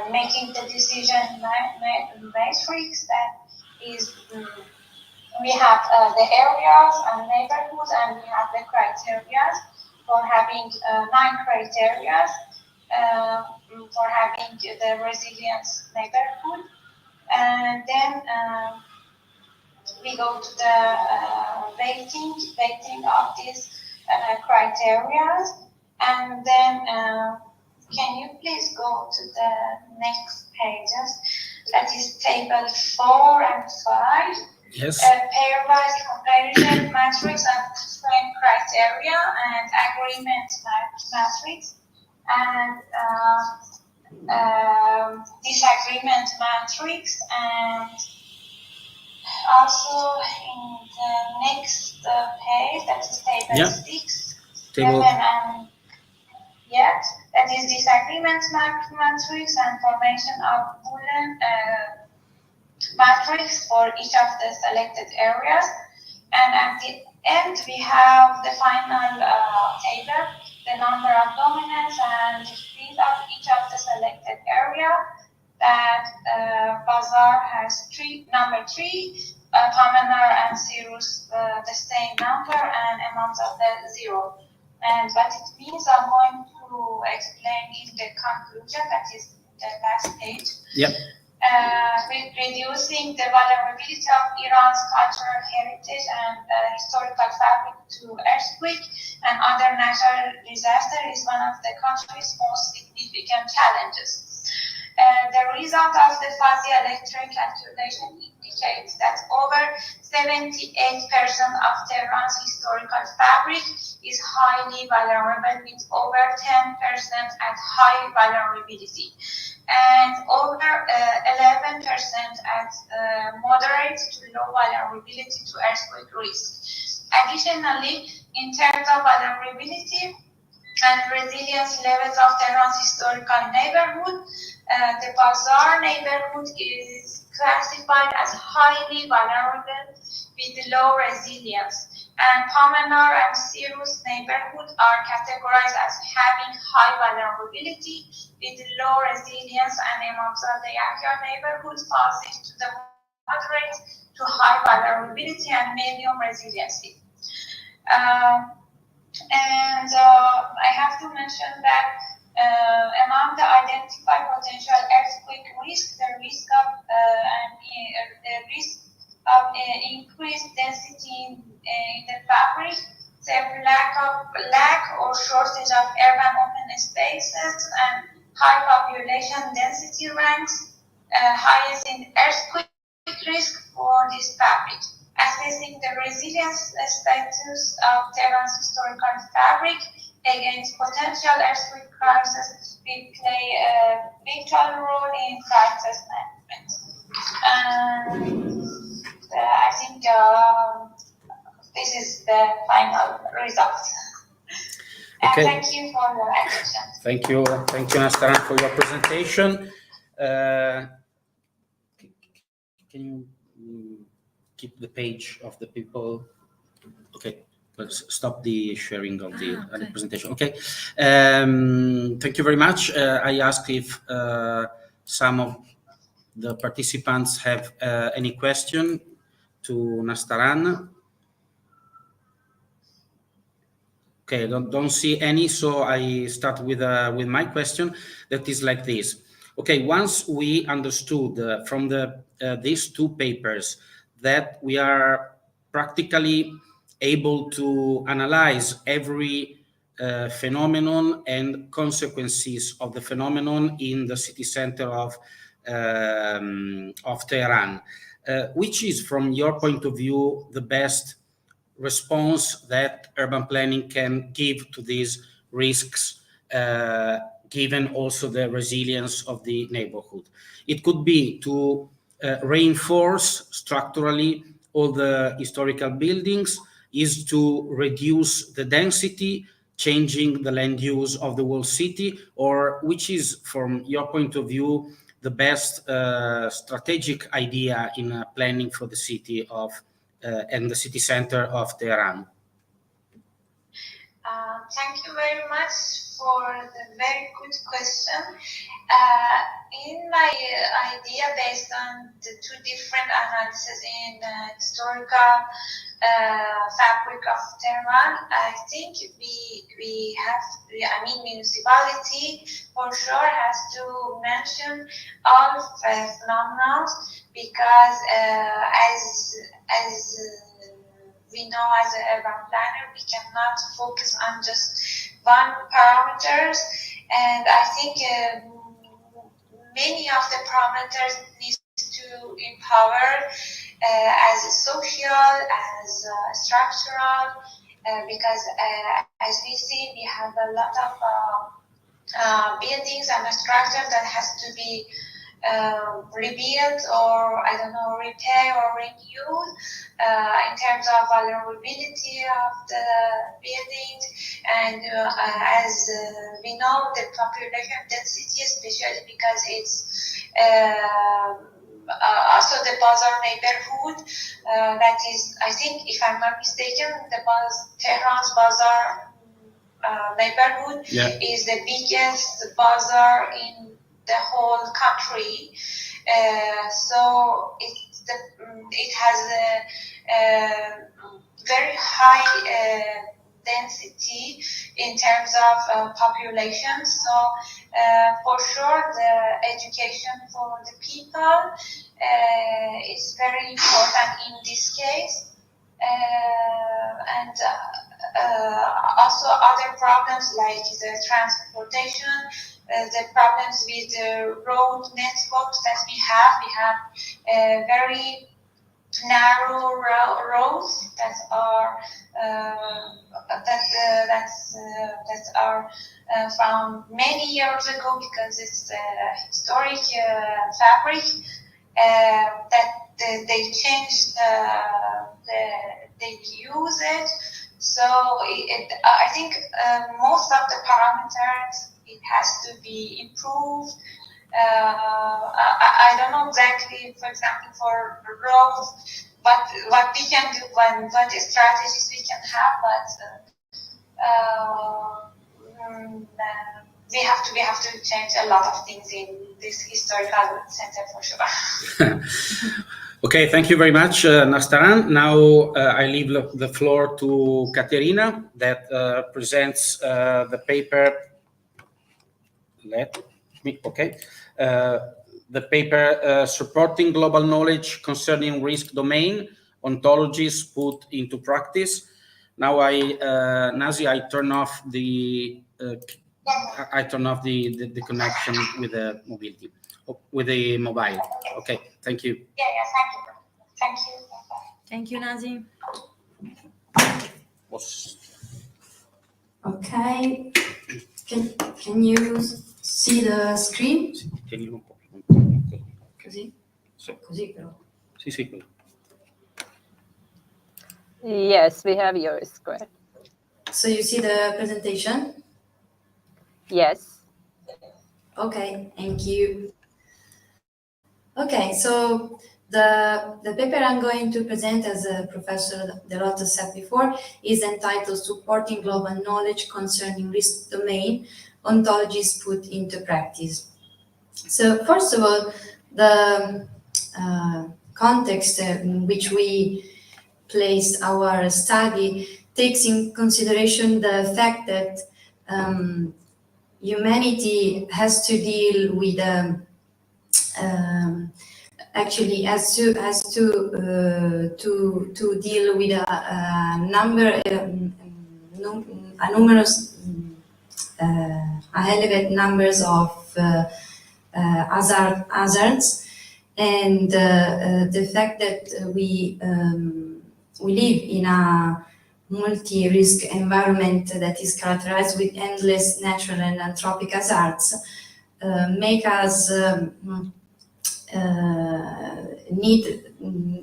making the decision matrix. That is. We have the areas and neighborhoods, and we have the criteria for having 9 criteria for having the resilience neighborhood. And then we go to the weighting of these criteria. And then can you please go to the next pages? That is table 4 and 5. Yes. Pairwise comparison matrix and frame criteria and agreement matrix and disagreement matrix, and also in the next page, that is table 6, 7 and that is disagreement matrix and formation of Boolean matrix for each of the selected areas. And at the end, we have the final table, the number of dominants and the field of each of the selected area. That Bazar has number 3, Pamenar and Cirrus the same number, and Imamzadeh the 0. And what it means, I'm going to explain in the conclusion, that is the last page. Yep. Reducing the vulnerability of Iran's cultural heritage and historical fabric to earthquake and other natural disaster is one of the country's most significant challenges. The result of the fuzzy electric calculation indicates that over 78% of Tehran's historical fabric is highly vulnerable, with over 10% at high vulnerability, and over 11% at moderate to low vulnerability to earthquake risk. Additionally, in terms of vulnerability and resilience levels of Tehran's historical neighborhood, the Bazar neighborhood is classified as highly vulnerable with low resilience, and Pamenar and Cirrus neighborhood are categorized as having high vulnerability with low resilience, and Imamzadeh neighborhood falls into the moderate to high vulnerability and medium resiliency. I have to mention that among the identified potential earthquake risk, the risk of increased density in the fabric, the lack or shortage of urban open spaces, and high population density ranks highest in earthquake risk for this fabric. Assessing the resilience status of Tehran's historical fabric against potential earthquake crisis will play a vital role in crisis management. I think this is the final result. Okay. Thank you for your attention. Thank you, Nastaran, for your presentation. Can you keep the page of the people? Okay, let's stop the sharing of the presentation. Okay, thank you very much. I ask if some of the participants have any question to Nastaran. Okay, don't see any, so I start with my question that is like this. Okay, once we understood from these two papers that we are practically able to analyze every phenomenon and consequences of the phenomenon in the city center of Tehran, which is, from your point of view, the best response that urban planning can give to these risks, given also the resilience of the neighborhood? It could be to reinforce structurally all the historical buildings, is to reduce the density, changing the land use of the whole city, or which is, from your point of view, the best strategic idea in planning for the city of and the city center of Tehran? Thank you very much for the very good question. In my idea, based on the two different analyses in historical fabric of Tehran, I think we have, I mean, municipality for sure has to mention all phenomena, because as we know, as an urban planner, we cannot focus on just one parameters, and I think many of the parameters need to empower as social, as structural, because as we see, we have a lot of buildings and structures that has to be rebuilt, or I don't know, repair or renewed in terms of vulnerability of the buildings. And as we know, the population density, especially because it's also the Bazar neighborhood, that is, I think, if I'm not mistaken, Tehran's Bazar neighborhood is the biggest bazaar in the whole country. So it has a very high density in terms of population. So for sure, the education for the people is very important in this case. And also other problems like the transportation, the problems with the road networks that we have very narrow roads that are from many years ago, because it's historic fabric that they changed they use it. So I think most of the parameters, it has to be improved. I don't know exactly, for example, for roads, what we can do, what strategies we can have, but we have to change a lot of things in this historical center for sure. Okay, thank you very much, Nastaran. Now I leave the floor to Katerina that presents the paper. The paper supporting global knowledge concerning risk domain ontologies put into practice. Now, Nazi, I turn off the connection with the mobility, with the mobile. Okay, thank you. Yeah, thank you. Thank you, Nazi. Okay. Can you see the screen? Così? Così però. Sì. Yes, we have your screen. So you see the presentation? Yes. Okay, thank you. Okay, so the paper I'm going to present, as Professor De Rotto said before, is entitled Supporting Global Knowledge Concerning Risk Domain Ontologies Put into Practice. So first of all, the context in which we placed our study takes in consideration the fact that humanity has to deal with actually has to deal with a numerous elevated numbers of hazards, and the fact that we live in a multi-risk environment that is characterized with endless natural and anthropic hazards make us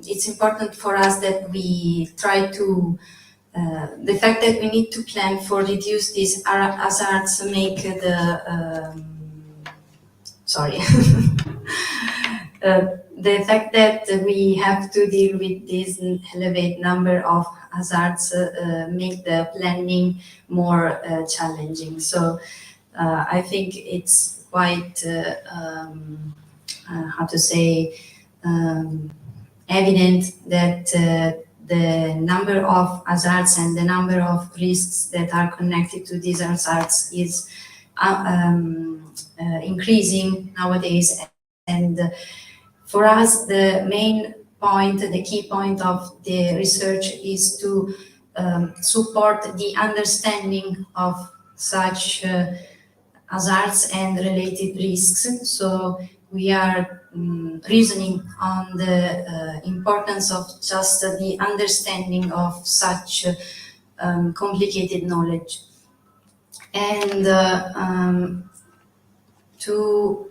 it's important for us that we try to the fact that we need to plan for reduce these hazards make the the fact that we have to deal with this elevated number of hazards make the planning more challenging. So I think it's quite how to say evident that the number of hazards and the number of risks that are connected to these hazards is increasing nowadays. And for us, the main point, the key point of the research is to support the understanding of such hazards and related risks. So we are reasoning on the importance of just the understanding of such complicated knowledge. And to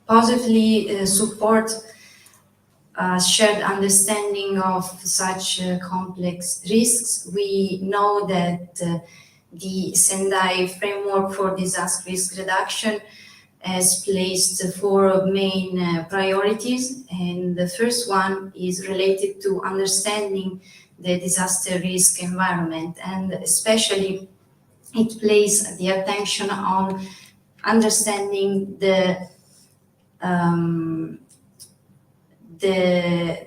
positively support shared understanding of such complex risks, we know that the Sendai framework for disaster risk reduction has placed four main priorities, and the first one is related to understanding the disaster risk environment, and especially it places the attention on understanding the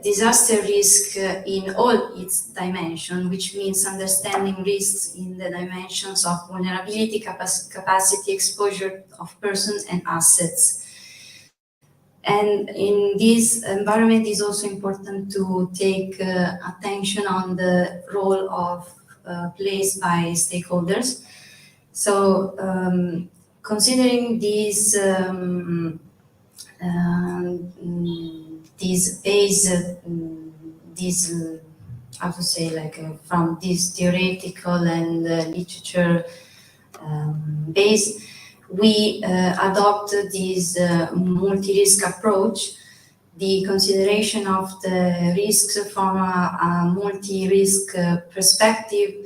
disaster risk in all its dimensions, which means understanding risks in the dimensions of vulnerability, capacity, exposure of persons and assets. And in this environment, it's also important to take attention on the role of placed by stakeholders. So considering these how to say, like from this theoretical and literature base, we adopt this multi-risk approach, the consideration of the risks from a multi-risk perspective.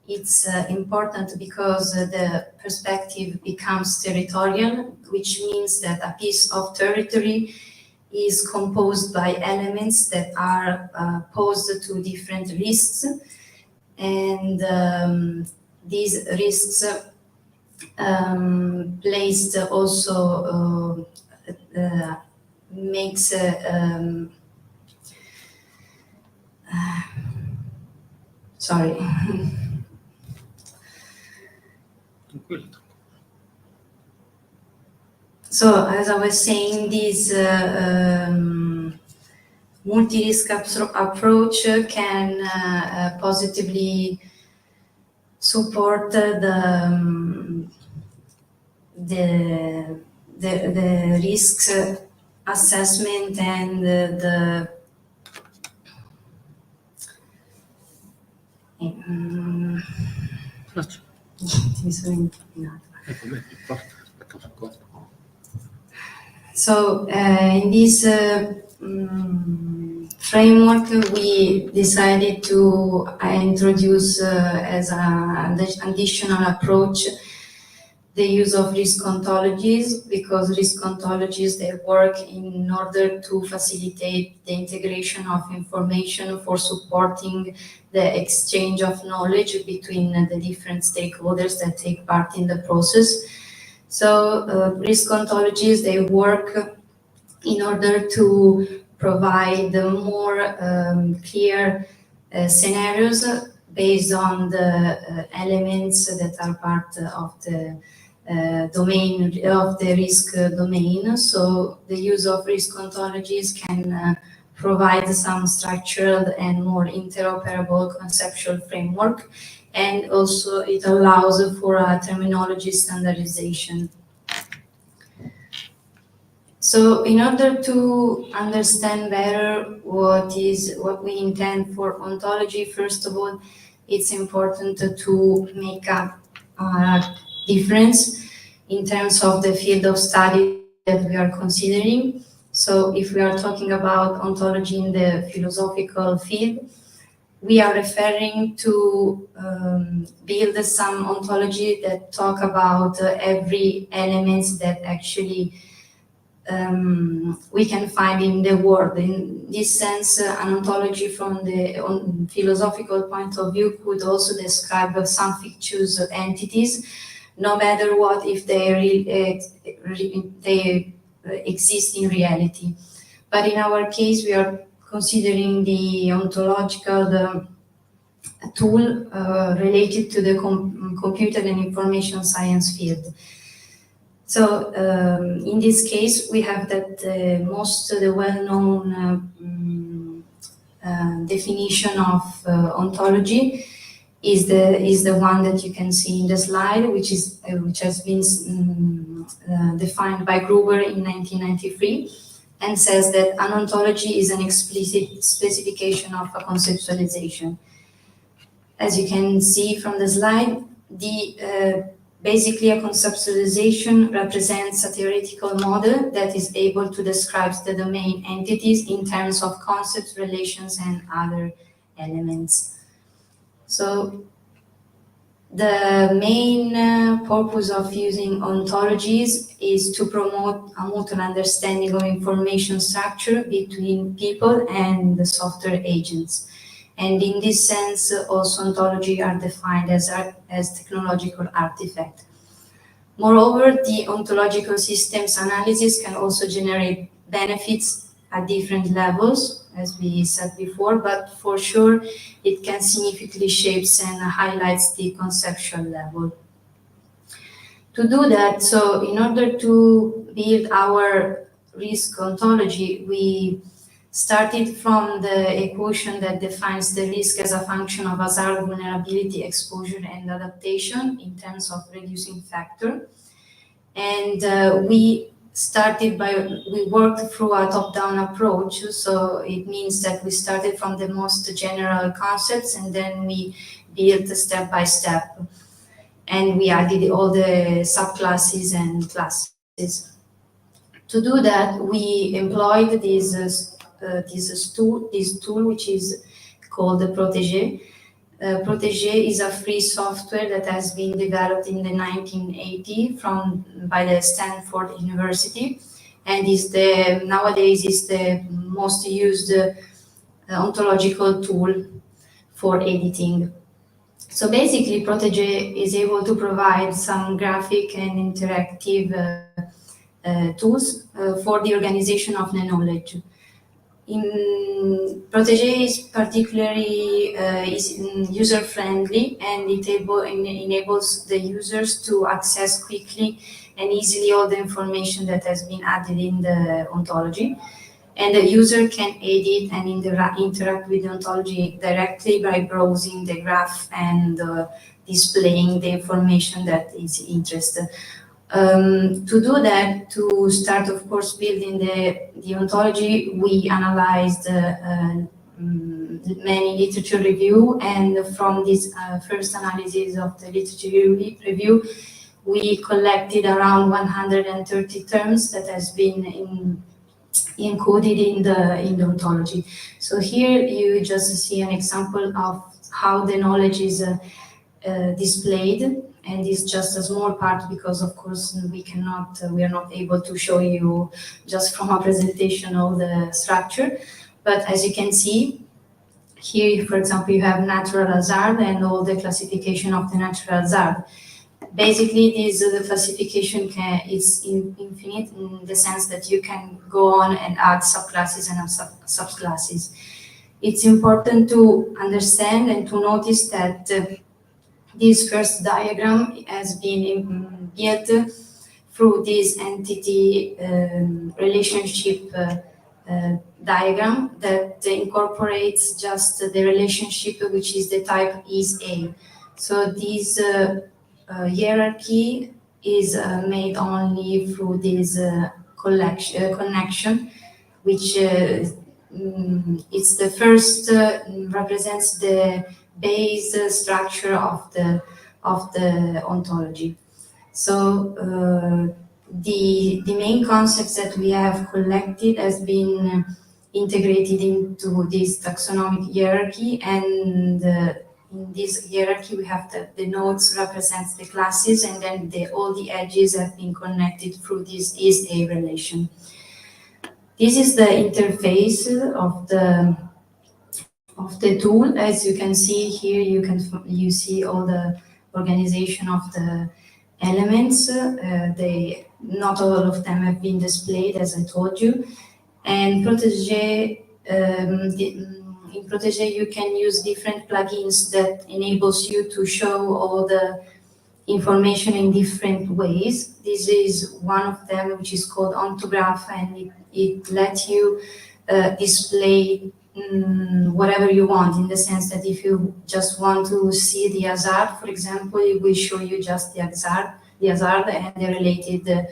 It's important because the perspective becomes territorial, which means that a piece of territory is composed by elements that are posed to different risks, and these risks placed also makes sorry. So, as I was saying, this multi-risk approach can positively support the risks assessment and the So in this framework, we decided to introduce as an additional approach the use of risk ontologies, because risk ontologies, they work in order to facilitate the integration of information for supporting the exchange of knowledge between the different stakeholders that take part in the process. So risk ontologies, they work in order to provide more clear scenarios based on the elements that are part of the domain of the risk domain. So the use of risk ontologies can provide some structured and more interoperable conceptual framework, and also it allows for a terminology standardization. So in order to understand better what we intend for ontology, first of all, it's important to make a difference in terms of the field of study that we are considering. So if we are talking about ontology in the philosophical field, we are referring to build some ontology that talk about every element that actually we can find in the world. In this sense, an ontology from the philosophical point of view could also describe some fictitious entities, no matter what if they exist in reality. But in our case, we are considering the ontological tool related to the computer and information science field. So in this case, we have that the well-known definition of ontology is the one that you can see in the slide, which has been defined by Gruber in 1993, and says that an ontology is an explicit specification of a conceptualization. As you can see from the slide, basically, a conceptualization represents a theoretical model that is able to describe the domain entities in terms of concepts, relations, and other elements. So the main purpose of using ontologies is to promote a mutual understanding of information structure between people and the software agents. And in this sense, also ontology are defined as technological artifact. Moreover, the ontological systems analysis can also generate benefits at different levels, as we said before, but for sure, it can significantly shape and highlights the conceptual level. To do that, so in order to build our risk ontology, we started from the equation that defines the risk as a function of hazard, vulnerability, exposure, and adaptation in terms of reducing factor. And we worked through a top-down approach. So it means that we started from the most general concepts, and then we built step by step. And we added all the subclasses and classes. To do that, we employed this tool, which is called the Protégé. Protégé is a free software that has been developed in the 1980s by the Stanford University, and nowadays is the most used ontological tool for editing. So basically, Protégé is able to provide some graphic and interactive tools for the organization of the knowledge. Protégé is particularly user-friendly, and it enables the users to access quickly and easily all the information that has been added in the ontology. And the user can edit and interact with the ontology directly by browsing the graph and displaying the information that is interested. To do that, to start, of course, building the ontology, we analyzed many literature review, and from this first analysis of the literature review, we collected around 130 terms that has been encoded in the ontology. So here you just see an example of how the knowledge is displayed. And it's just a small part because, of course, we are not able to show you just from a presentation all the structure. But as you can see, here, for example, you have natural hazard and all the classification of the natural hazard. Basically, the classification is infinite in the sense that you can go on and add subclasses and subclasses. it's important to understand and to notice that this first diagram has been built through this entity relationship diagram that incorporates just the relationship which is the type is A. So this hierarchy is made only through this connection, which it's the first represents the base structure of the ontology. So the main concepts that we have collected has been integrated into this taxonomic hierarchy, and in this hierarchy we have the nodes represents the classes, and then all the edges have been connected through this is a relation. This is the interface of the tool. As you can see here, you see all the organization of the elements. Not all of them have been displayed, as I told you. And Protégé, in Protégé, you can use different plugins that enables you to show all the information in different ways. This is one of them, which is called Ontograph, and it lets you display whatever you want, in the sense that if you just want to see the hazard, for example, it will show you just the hazard and the related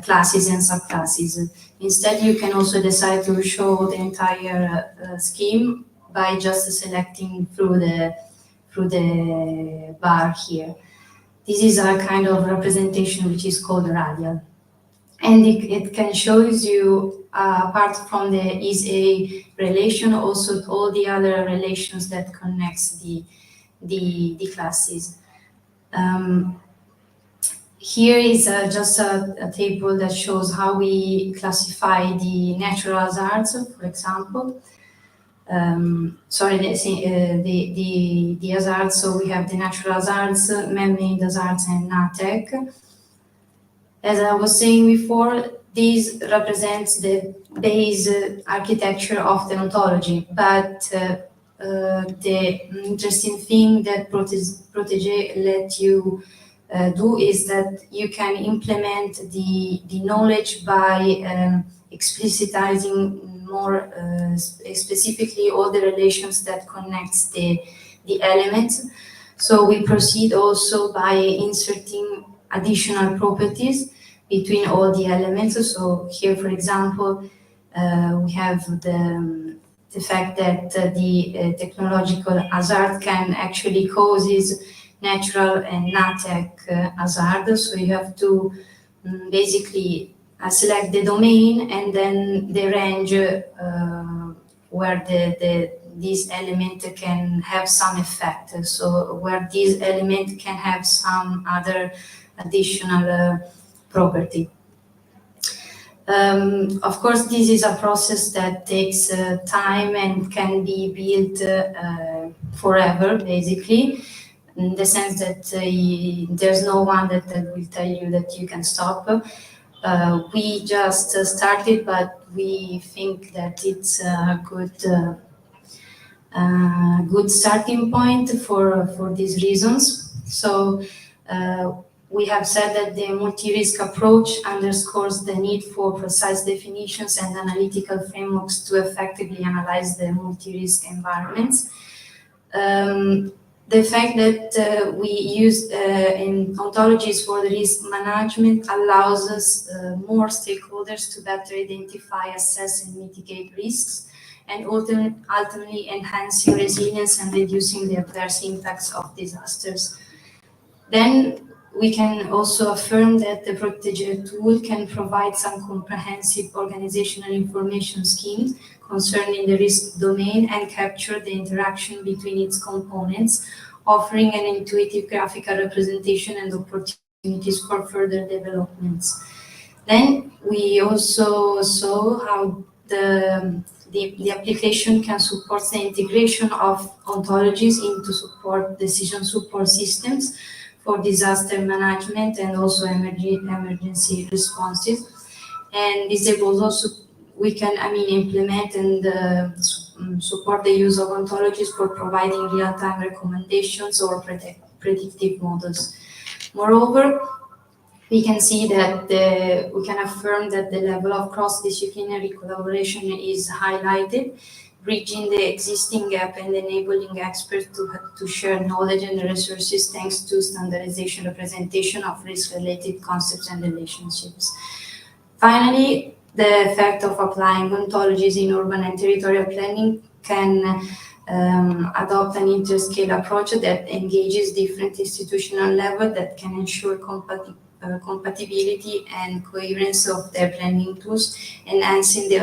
classes and subclasses. Instead, you can also decide to show the entire scheme by just selecting through the bar here. This is a kind of representation which is called radial. And it can show you, apart from the is a relation, also all the other relations that connects the classes. Here is just a table that shows how we classify the natural hazards, for example. The hazards, so we have the natural hazards, man-made hazards, and NATEC. As I was saying before, this represents the base architecture of the ontology, but the interesting thing that Protégé let you do is that you can implement the knowledge by explicitizing more specifically all the relations that connects the elements. So we proceed also by inserting additional properties between all the elements. So here, for example, we have the fact that the technological hazard can actually causes natural and NATEC hazard. So you have to basically select the domain and then the range where this element can have some effect. So where this element can have some other additional property. Of course, this is a process that takes time and can be built forever, basically, in the sense that there's no one that will tell you that you can stop. We just started, but we think that it's a good starting point for these reasons. So we have said that the multi-risk approach underscores the need for precise definitions and analytical frameworks to effectively analyze the multi-risk environments. The fact that we use in ontologies for the risk management allows us more stakeholders to better identify, assess, and mitigate risks, and ultimately enhancing resilience and reducing the adverse impacts of disasters. Then we can also affirm that the Protégé tool can provide some comprehensive organizational information schemes concerning the risk domain and capture the interaction between its components, offering an intuitive graphical representation and opportunities for further developments. Then we also saw how the application can support the integration of ontologies into support decision support systems for disaster management and also emergency responses. And this was also, we can, implement and support the use of ontologies for providing real-time recommendations or predictive models. Moreover, we can see that we can affirm that the level of cross-disciplinary collaboration is highlighted, bridging the existing gap and enabling experts to share knowledge and resources thanks to standardization representation of risk-related concepts and relationships. Finally, the effect of applying ontologies in urban and territorial planning can adopt an interscale approach that engages different institutional levels that can ensure compatibility and coherence of their planning tools, enhancing the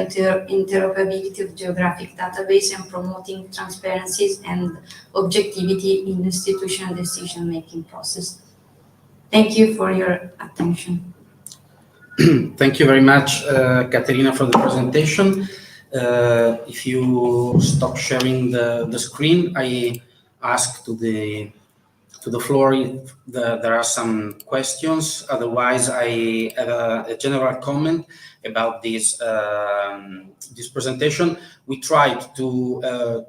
interoperability of geographic database and promoting transparencies and objectivity in institutional decision-making process. Thank you for your attention. Thank you very much, Caterina, for the presentation. If you stop sharing the screen, I ask to the floor if there are some questions. Otherwise, I have a general comment about this presentation. We tried to,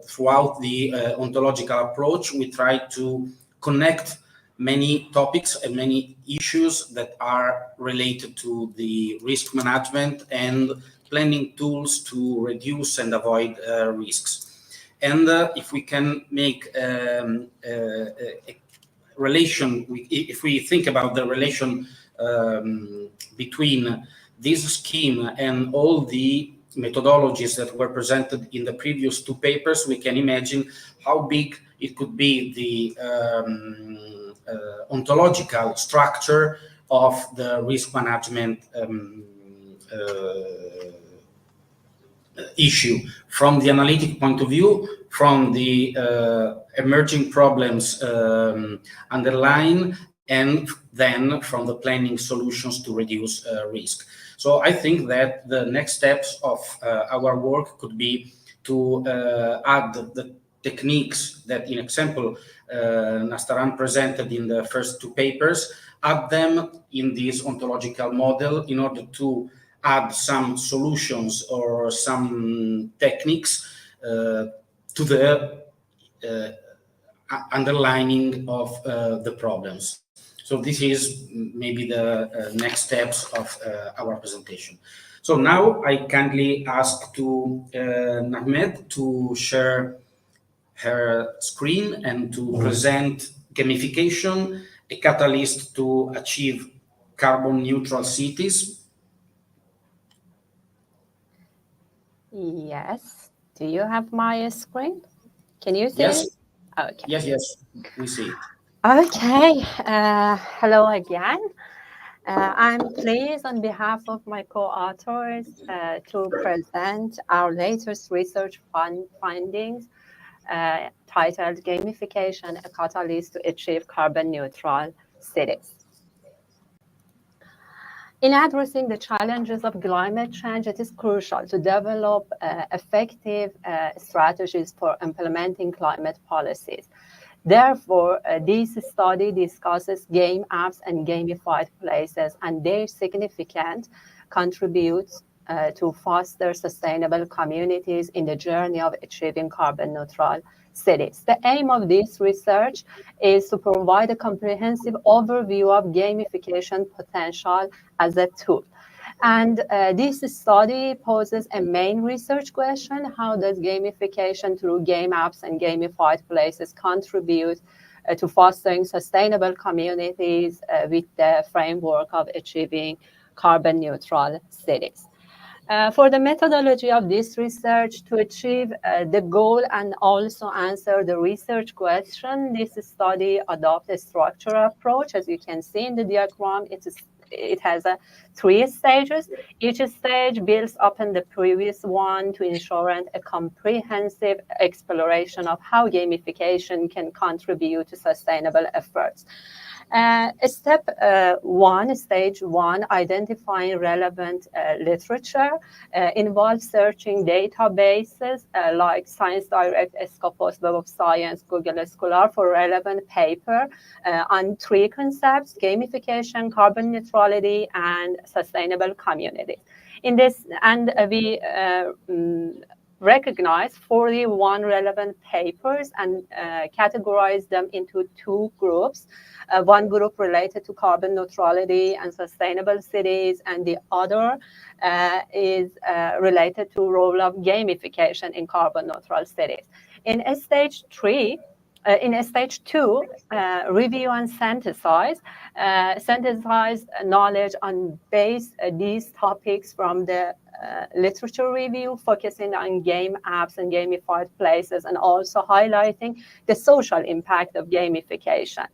throughout the ontological approach, we tried to connect many topics and many issues that are related to the risk management and planning tools to reduce and avoid risks. And if we can make a relation, if we think about the relation between this scheme and all the methodologies that were presented in the previous two papers, we can imagine how big it could be the ontological structure of the risk management issue from the analytic point of view, from the emerging problems underlying, and then from the planning solutions to reduce risk. So I think that the next steps of our work could be to add the techniques that, in example, Nastaran presented in the first two papers, add them in this ontological model in order to add some solutions or some techniques to the underlining of the problems. So this is maybe the next steps of our presentation. So now I kindly ask to Nahmed to share her screen and to present gamification, a catalyst to achieve carbon neutral cities. Yes. Do you have my screen? Can you see yes. it? Okay. Yes, we see it. Okay. Hello again. I'm pleased on behalf of my co-authors to present our latest research findings titled Gamification, a Catalyst to Achieve Carbon Neutral Cities. In addressing the challenges of climate change, it is crucial to develop effective strategies for implementing climate policies. Therefore, this study discusses game apps and gamified places and their significant contributes to foster sustainable communities in the journey of achieving carbon neutral cities. The aim of this research is to provide a comprehensive overview of gamification potential as a tool. And this study poses a main research question: how does gamification through game apps and gamified places contribute to fostering sustainable communities with the framework of achieving carbon neutral cities? For the methodology of this research, to achieve the goal and also answer the research question, this study adopts a structural approach. As you can see in the diagram, it has 3 stages. Each stage builds upon the previous one to ensure a comprehensive exploration of how gamification can contribute to sustainable efforts. Step 1, stage 1, identifying relevant literature, involves searching databases like Science Direct, Scopus, Web of Science, Google Scholar for relevant paper on 3 concepts: gamification, carbon neutrality, and sustainable community. In this, and we recognized 41 relevant papers and categorized them into two groups. One group related to carbon neutrality and sustainable cities, and the other is related to role of gamification in carbon neutral cities. In stage 3, in stage 2, review and synthesize knowledge on base these topics from the literature review, focusing on game apps and gamified places, and also highlighting the social impact of gamification.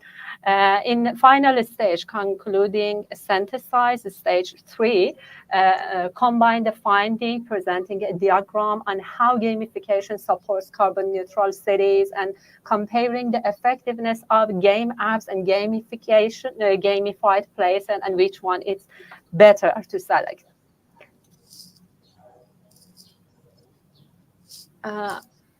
In final stage, concluding synthesize, stage 3, combine the finding, presenting a diagram on how gamification supports carbon neutral cities, and comparing the effectiveness of game apps and gamification, gamified places, and which one is better to select.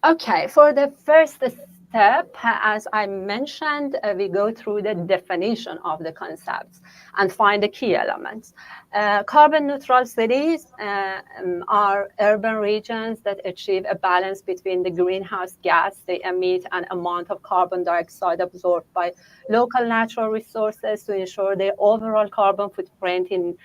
Okay, for the first step, as I mentioned, we go through the definition of the concepts and find the key elements. Carbon neutral cities are urban regions that achieve a balance between the greenhouse gas they emit and amount of carbon dioxide absorbed by local natural resources to ensure their overall carbon footprint in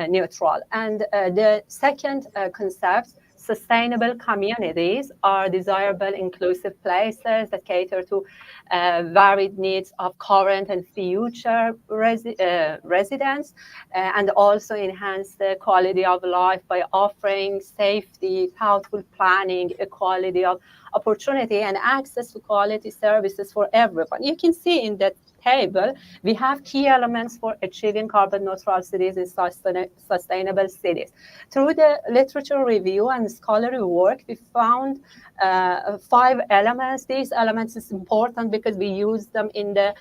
neutral. And the second concept, sustainable communities, are desirable, inclusive places that cater to varied needs of current and future residents, and also enhance the quality of life by offering safety, thoughtful planning, equality of opportunity, and access to quality services for everyone. You can see in that table, we have key elements for achieving carbon neutral cities in sustainable cities. Through the literature review and scholarly work, we found 5 elements. These elements is important because we use them in the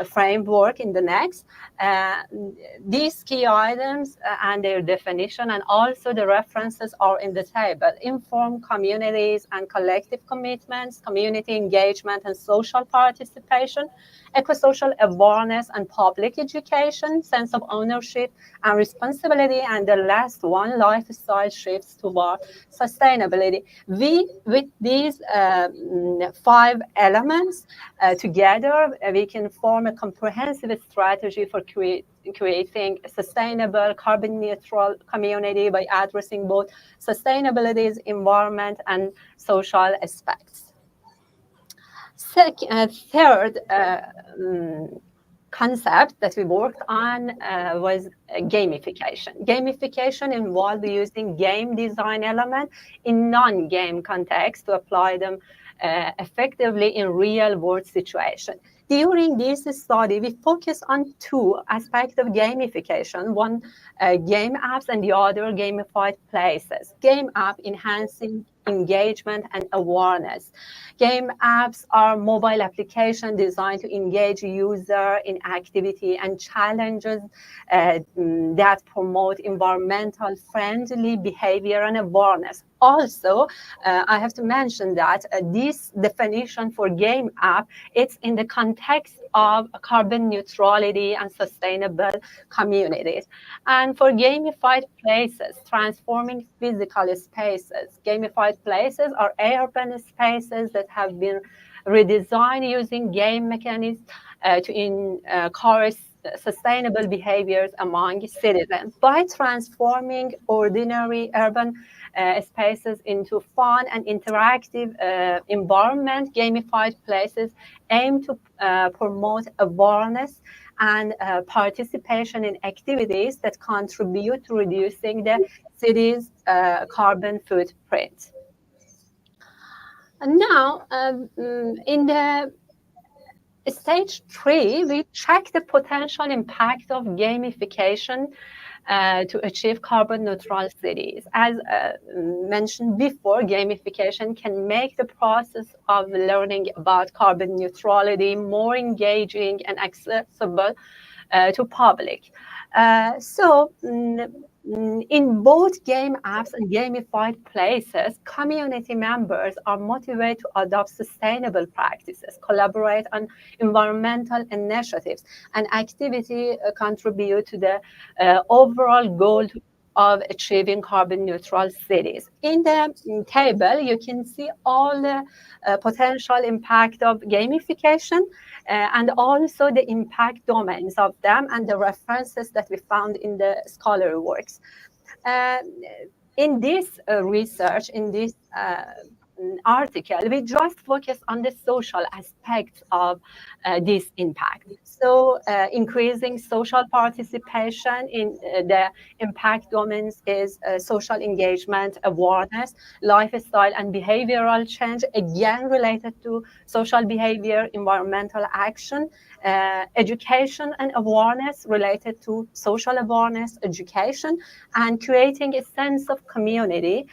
framework in the next. These key items and their definition and also the references are in the table. Informed communities and collective commitments, community engagement and social participation, eco-social awareness and public education, sense of ownership and responsibility, and the last one, lifestyle shifts toward sustainability. With these 5 elements together, we can form a comprehensive strategy for creating a sustainable, carbon neutral community by addressing both sustainability's environment and social aspects. Third concept that we worked on was gamification. Gamification involved using game design elements in non-game context to apply them effectively in real-world situations. During this study, we focused on 2 aspects of gamification, one game apps and the other gamified places. Game app enhancing engagement and awareness. Game apps are mobile applications designed to engage user in activity and challenges that promote environmental friendly behavior and awareness. Also, I have to mention that this definition for game app, it's in the context of carbon neutrality and sustainable communities. And for gamified places, transforming physical spaces. Gamified places are urban spaces that have been redesigned using game mechanisms to encourage sustainable behaviors among citizens. By transforming ordinary urban spaces into fun and interactive environment, gamified places aim to promote awareness and participation in activities that contribute to reducing the city's carbon footprint. And now, in the stage 3, we check the potential impact of gamification to achieve carbon neutral cities. As mentioned before, gamification can make the process of learning about carbon neutrality more engaging and accessible to public. In both game apps and gamified places, community members are motivated to adopt sustainable practices, collaborate on environmental initiatives, and activity contribute to the overall goal of achieving carbon neutral cities. In the table, you can see all the potential impact of gamification and also the impact domains of them and the references that we found in the scholarly works. In this research, in this article, we just focus on the social aspects of this impact. So increasing social participation in the impact domains is social engagement, awareness, lifestyle and behavioral change, again related to social behavior, environmental action, education and awareness related to social awareness, education, and creating a sense of community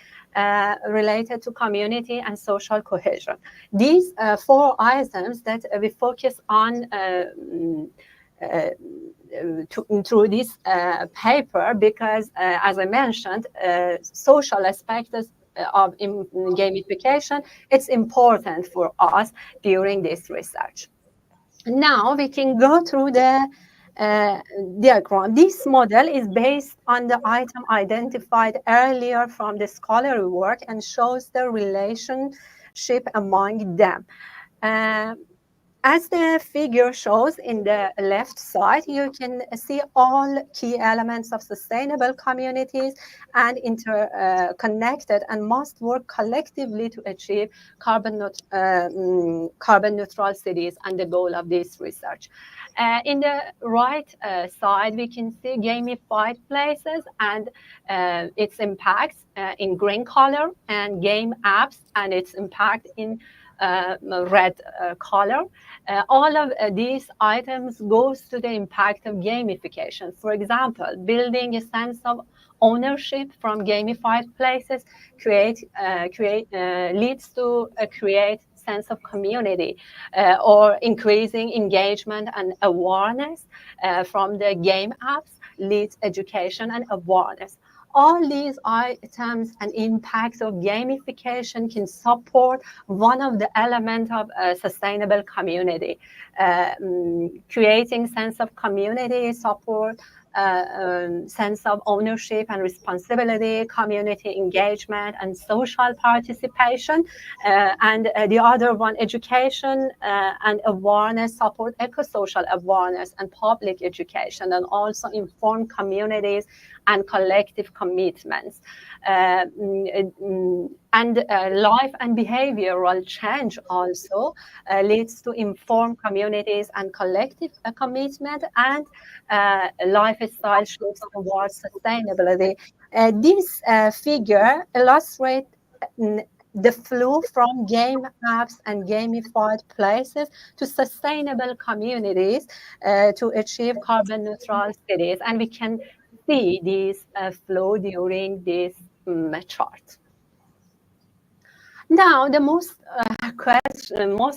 related to community and social cohesion. These 4 items that we focus on through this paper, because as I mentioned, social aspects of gamification, it's important for us during this research. Now we can go through the diagram. This model is based on the item identified earlier from the scholarly work and shows the relationship among them. As the figure shows in the left side, you can see all key elements of sustainable communities and interconnected and must work collectively to achieve carbon neutral cities and the goal of this research. In the right side, we can see gamified places and its impacts in green color, and game apps and its impact in red color. All of these items goes to the impact of gamification. For example, building a sense of ownership from gamified places leads to a create sense of community, or increasing engagement and awareness from the game apps leads education and awareness. All these items and impacts of gamification can support one of the elements of a sustainable community, creating sense of community, support, sense of ownership and responsibility, community engagement, and social participation. And the other one, education and awareness, support eco-social awareness and public education, and also inform communities and collective commitments. And life and behavioral change also leads to informed communities and collective commitment, and lifestyle shifts towards sustainability. This figure illustrates the flow from game apps and gamified places to sustainable communities to achieve carbon neutral cities. And we can see this flow during this chart. Now, the most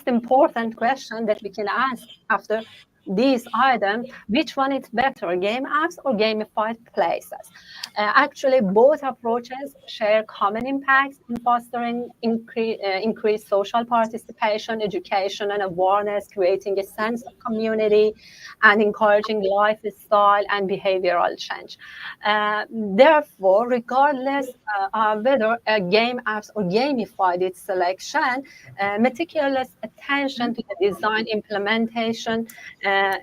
important question that we can ask after these items, which one is better, game apps or gamified places? Actually, both approaches share common impacts in fostering increased social participation, education, and awareness, creating a sense of community, and encouraging lifestyle and behavioral change. Therefore, regardless of whether a game apps or gamified its selection, meticulous attention to the design implementation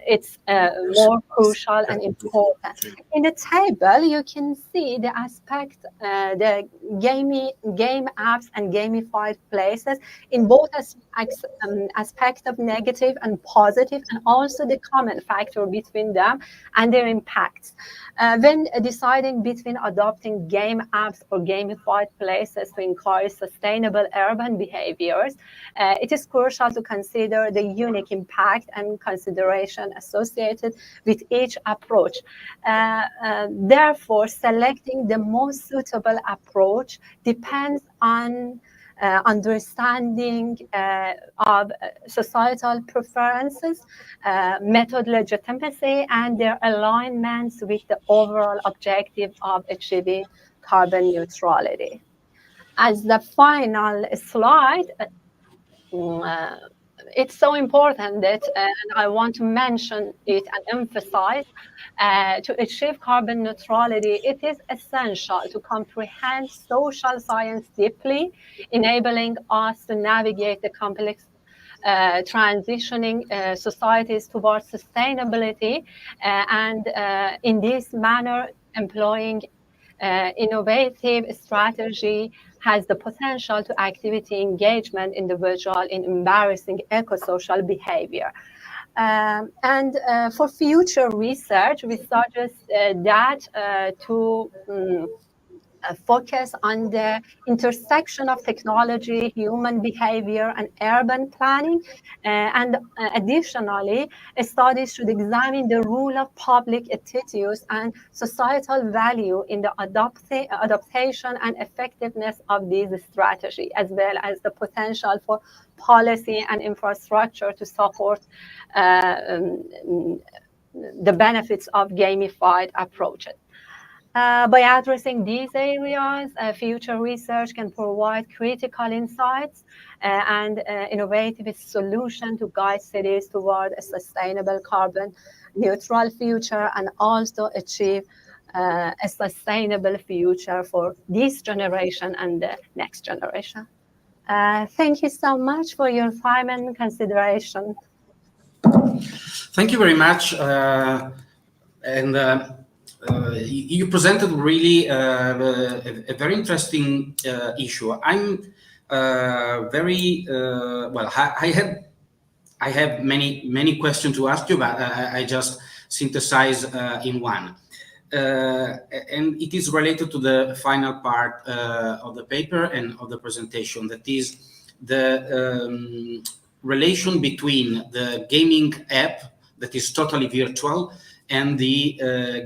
it's more crucial and important. In the table, you can see the aspect, the game apps and gamified places in both aspects of negative and positive, and also the common factor between them and their impacts. When deciding between adopting game apps or gamified places to encourage sustainable urban behaviors, it is crucial to consider the unique impact and consideration associated with each approach. Therefore, selecting the most suitable approach depends on understanding of societal preferences, method legitimacy, and their alignments with the overall objective of achieving carbon neutrality. As the final slide, it's so important that, and I want to mention it and emphasize, to achieve carbon neutrality, it is essential to comprehend social science deeply, enabling us to navigate the complex transitioning societies towards sustainability, and in this manner, employing innovative strategy has the potential to activity engagement individual in embarrassing eco-social behavior. And for future research, we suggest that to focus on the intersection of technology, human behavior, and urban planning. And additionally, studies should examine the role of public attitudes and societal value in the adaptation and effectiveness of these strategies, as well as the potential for policy and infrastructure to support the benefits of gamified approaches. By addressing these areas, future research can provide critical insights and innovative solutions to guide cities toward a sustainable carbon neutral future, and also achieve a sustainable future for this generation and the next generation. Thank you so much for your time and consideration. Thank you very much. You presented really a very interesting issue. I'm very well. I have many questions to ask you, but I just synthesize in one, and it is related to the final part of the paper and of the presentation. That is the relation between the gaming app that is totally virtual and the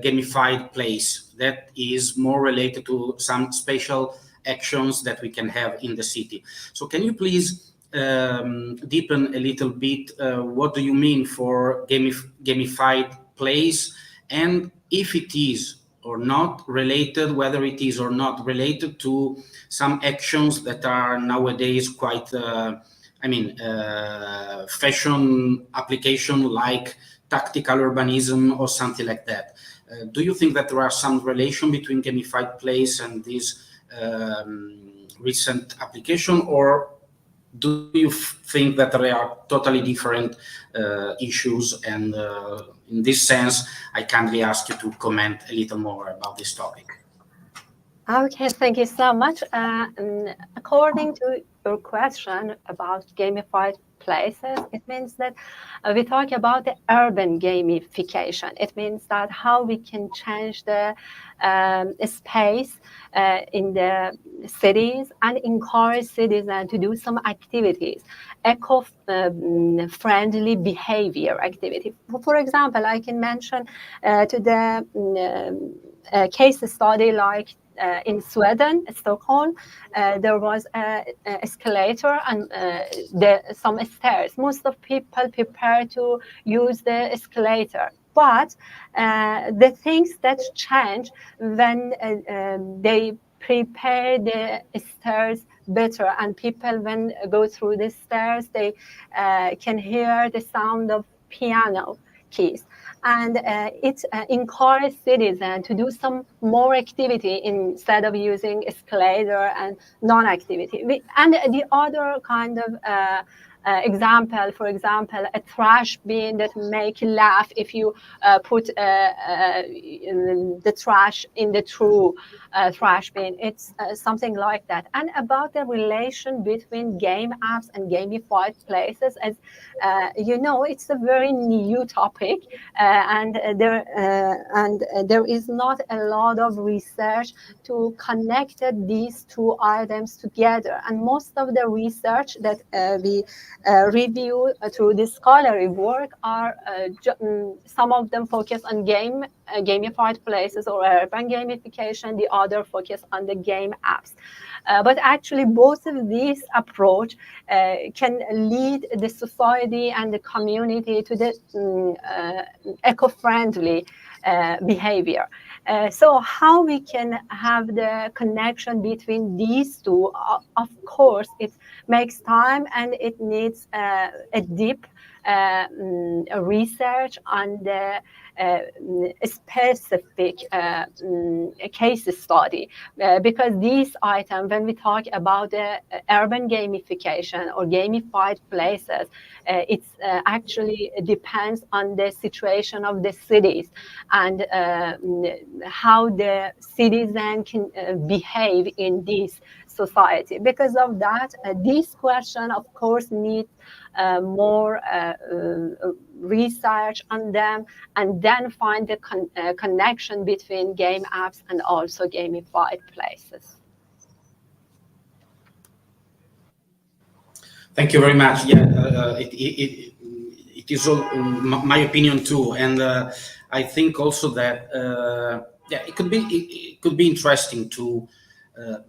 gamified place that is more related to some special actions that we can have in the city. So can you please deepen a little bit what do you mean for gamified place, and if it is or not related, whether it is or not related to some actions that are nowadays quite fashion application, like tactical urbanism or something like that. Do you think that there are some relation between gamified place and this recent application, or do you think that they are totally different issues? And in this sense, I kindly ask you to comment a little more about this topic. Okay, thank you so much. According to your question about gamified places, it means that we talk about the urban gamification. It means that how we can change the space in the cities and encourage citizens to do some activities, eco-friendly behavior activity. For example, I can mention to the case study like in Sweden, Stockholm, there was an escalator and some stairs. Most of people prepare to use the escalator, but the things that change when they prepare the stairs better, and people when go through the stairs, they can hear the sound of piano keys. And it encourages citizens to do some more activity instead of using escalator and non-activity. And the other kind of example, for example, a trash bin that make you laugh if you put the trash in the true trash bin. It's something like that. And about the relation between game apps and gamified places, as you know, it's a very new topic, and there is not a lot of research to connect these two items together. And most of the research that we review through this scholarly work are some of them focus on gamified places or urban gamification, the other focus on the game apps. But actually both of these approach can lead the society and the community to the eco-friendly behavior. So how we can have the connection between these two? Of course, it makes time and it needs a deep research on the specific case study, because these items, when we talk about urban gamification or gamified places, it's actually depends on the situation of the cities and how the citizen can behave in this society. Because of that, this question, of course, needs more research on them, and then find the connection between game apps and also gamified places. Thank you very much. Yeah, it is all, my opinion too, and I think also that yeah, it could be interesting to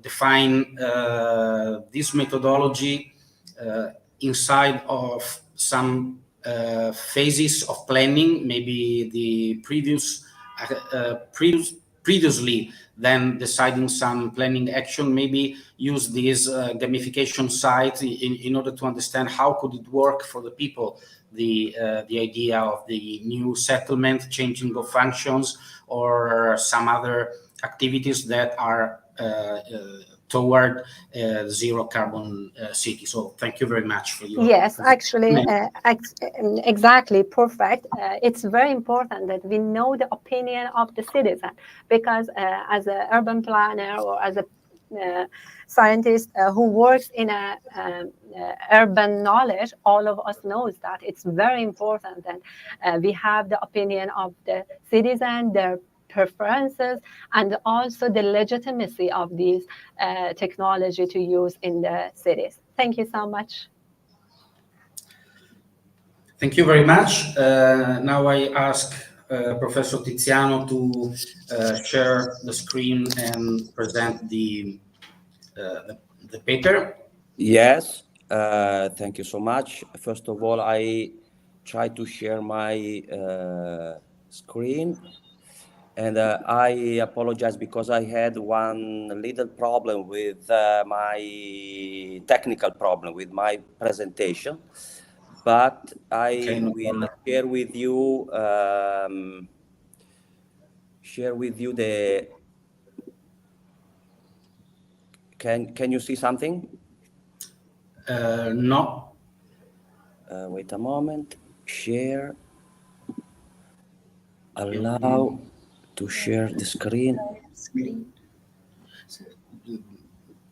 define this methodology inside of some phases of planning, maybe the previously then deciding some planning action, maybe use this gamification site in order to understand how could it work for the people, the idea of the new settlement, changing of functions, or some other activities that are toward zero carbon city. So thank you very much for your yes, actually, exactly, perfect. It's very important that we know the opinion of the citizen, because as an urban planner or as a scientist who works in a urban knowledge, all of us knows that it's very important that we have the opinion of the citizen, their preferences, and also the legitimacy of these technology to use in the cities. Thank you so much. Thank you very much. Now I ask Professor Tiziano to share the screen and present the paper. Yes, thank you so much. First of all, I try to share my screen, and I apologize because I had one little problem with my technical problem with my presentation, but I will share with you the. Can you see something? No. Wait a moment. Share. Allow to share the screen.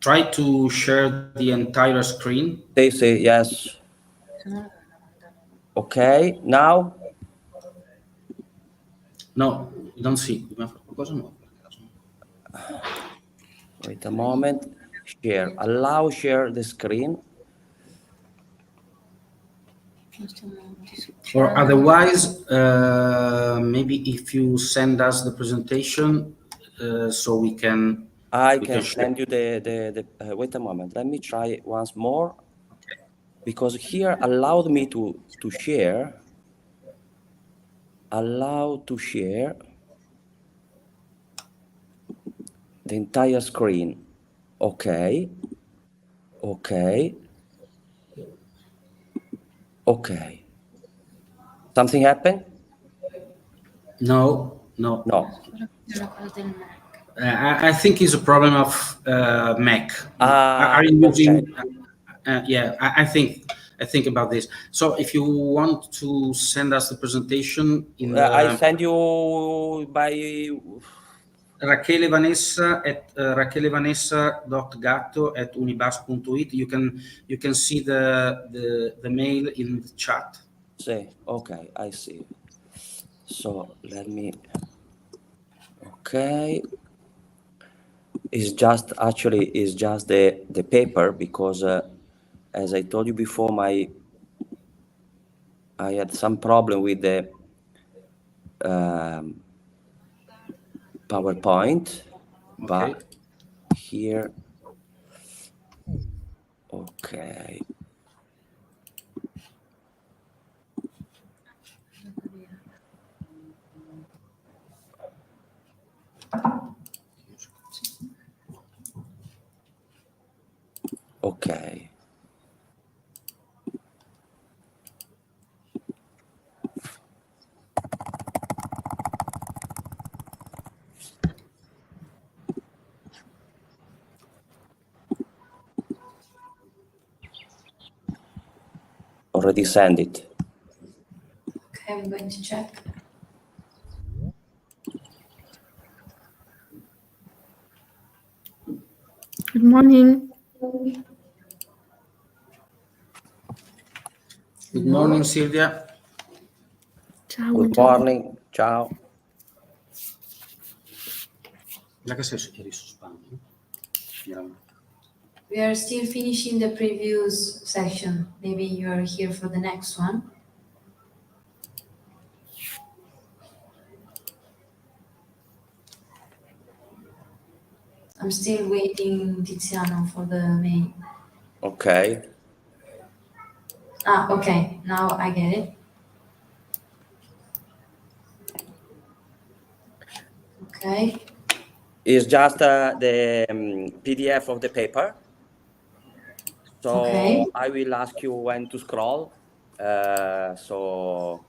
Try to share the entire screen. They say yes. Okay, now? No, you don't see. Wait a moment. Share. Allow share the screen. Or otherwise, maybe if you send us the presentation, so we can. I can send you the wait a moment. Let me try once more. Okay. Because here allowed me to share. Allow to share the entire screen. Okay. Okay. Okay. Something happened? No. I think it's a problem of Mac. Are you using? Okay. Yeah, I think about this. So if you want to send us the presentation in I send you by Rachele Vanessa.gatto@unibas.it. You can see the mail in the chat. See, okay, I see. So let me. Okay. It's just the paper, because as I told you before, I had some problem with the PowerPoint, but Okay. here, okay. already sent it. Okay, I'm going to check. Good morning. Good morning, Silvia. Ciao. Good morning. Ciao. Like I said, eri su spam. We are still finishing the previous section. Maybe you are here for the next one. I'm still waiting, Tiziano, for the mail. Okay. Okay. Now I get it. Okay. It's just the PDF of the paper. So okay. I will ask you when to scroll. So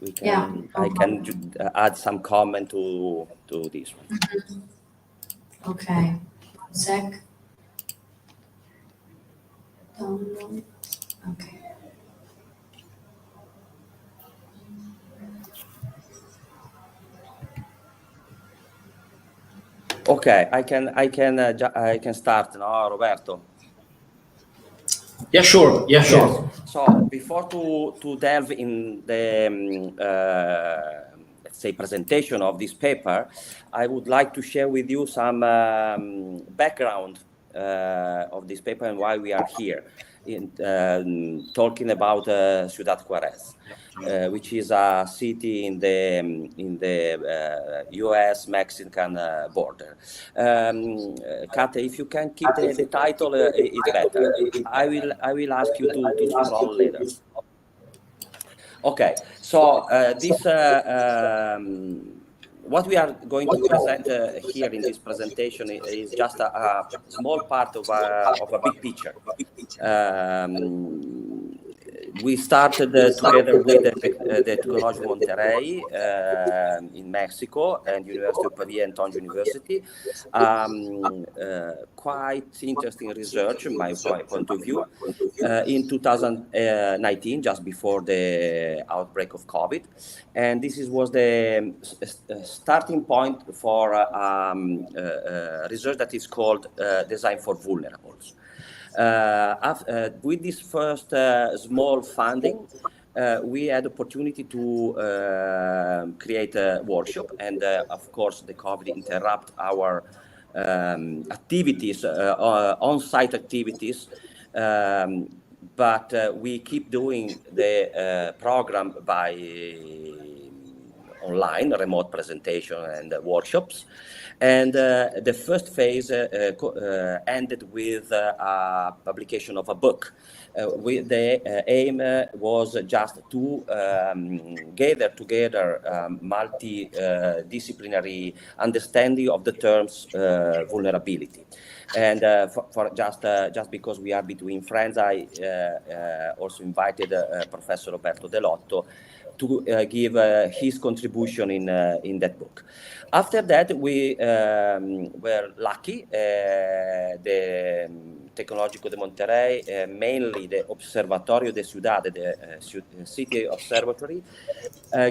we can. Yeah, I can add some comment to this one. Mm-hmm. Okay. 1 sec. Download. Okay. Okay, I can start now, Roberto. Yeah, sure. Yeah, sure. Yes. So before to delve in the let's say presentation of this paper, I would like to share with you some background of this paper and why we are here in talking about Ciudad Juarez. Which is a city in the U.S.-Mexican border. Kate, if you can keep the title, it's better. I will ask you to scroll later. Okay, so this what we are going to present here in this presentation is just a small part of a big picture. We started together with the Tecnológico Monterrey in Mexico and University of Padilla and Tonjo University. Quite interesting research, in my point of view, in 2019, just before the outbreak of COVID. And this was the starting point for research that is called Design for Vulnerables. With this first small funding, we had opportunity to create a workshop, and of course the COVID interrupt our activities, on-site activities, but we keep doing the program by online, remote presentation and workshops. And the first phase ended with publication of a book. With the aim was just to gather together multidisciplinary understanding of the terms vulnerability. And for just because we are between friends, I also invited Professor Roberto Delotto to give his contribution in that book. After that, we were lucky. The Tecnológico de Monterrey, mainly the Observatorio de Ciudad, the city observatory,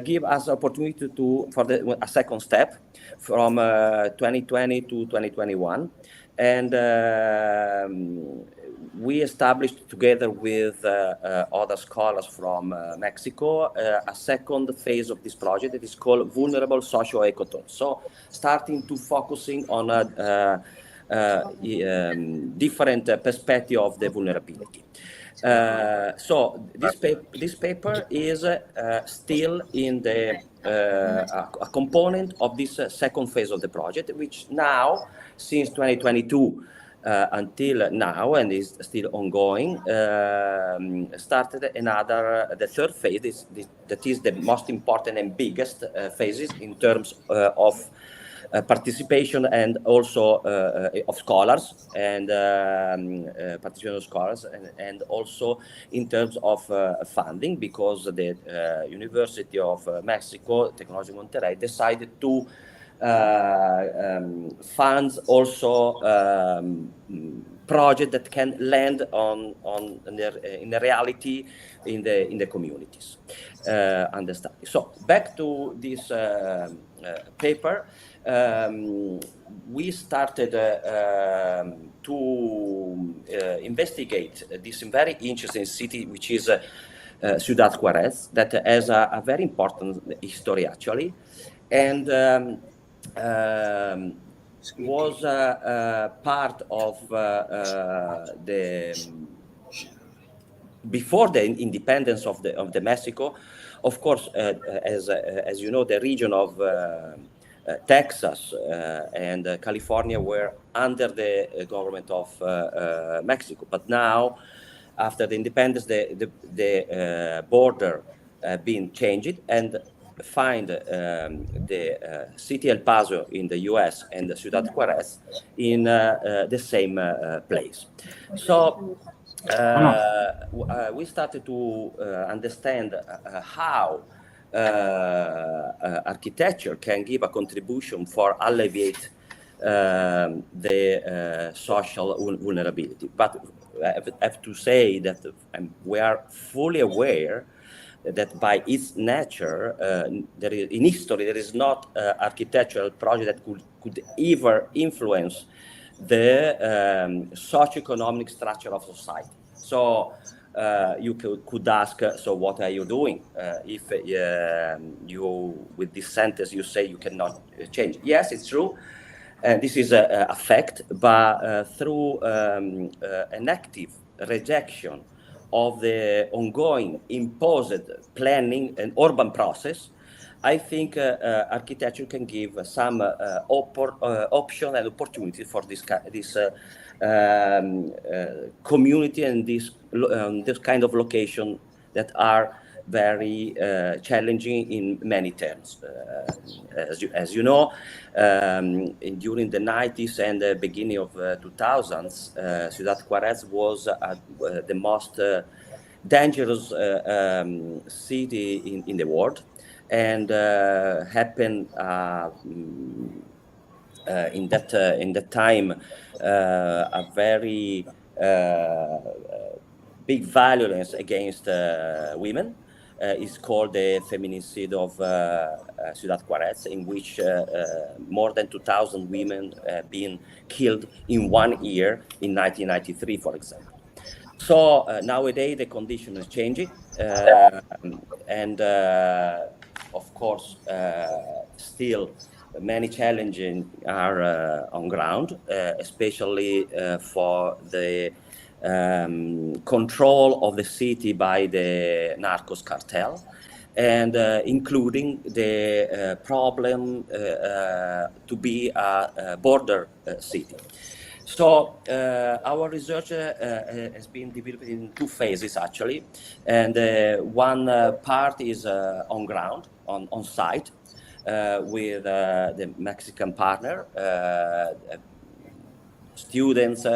give us opportunity for a second step from 2020 to 2021. And we established together with other scholars from Mexico a second phase of this project that is called Vulnerable Social Ecotones. So starting to focusing on a different perspective of the vulnerability. So this paper is still in the a component of this second phase of the project, which now, since 2022 until now, and is still ongoing, started the third phase. That is the most important and biggest phases in terms of participation and also of scholars and participation of scholars and also in terms of funding, because the University of Mexico, Tecnológico Monterrey, decided to fund also project that can land in the reality in the communities. Understand. So back to this paper. We started to investigate this very interesting city, which is Ciudad Juarez, that has a very important history actually, and was part of before the independence of the Mexico. Of course, as you know, the region of Texas and California were under the government of Mexico, but now, after the independence, the border being changed, and find the city El Paso in the US and the Ciudad Juarez in the same place. So we started to understand how architecture can give a contribution for alleviate the social vulnerability. But I have to say that we are fully aware that by its nature, in history, there is not an architectural project that could ever influence the socioeconomic structure of society. So you could ask, so what are you doing? If you, with this sentence, you say you cannot change. Yes, it's true. This is a fact, but through an active rejection of the ongoing imposed planning and urban process, I think architecture can give some option and opportunity for this community and this kind of location that are very challenging in many terms. As you know, during the 90s and the beginning of 2000s, Ciudad Juarez was the most dangerous city in the world, and happened in that time a very big violence against women. Is called the feminicide of Ciudad Juarez, in which more than 2,000 women been killed in 1 year in 1993, for example. So nowadays the condition is changing, and of course still many challenges are on ground, especially for the control of the city by the narcos cartel, and including the problem to be a border city. So our research has been developed in 2 phases actually, and one part is on ground, on site, with the Mexican partner, students,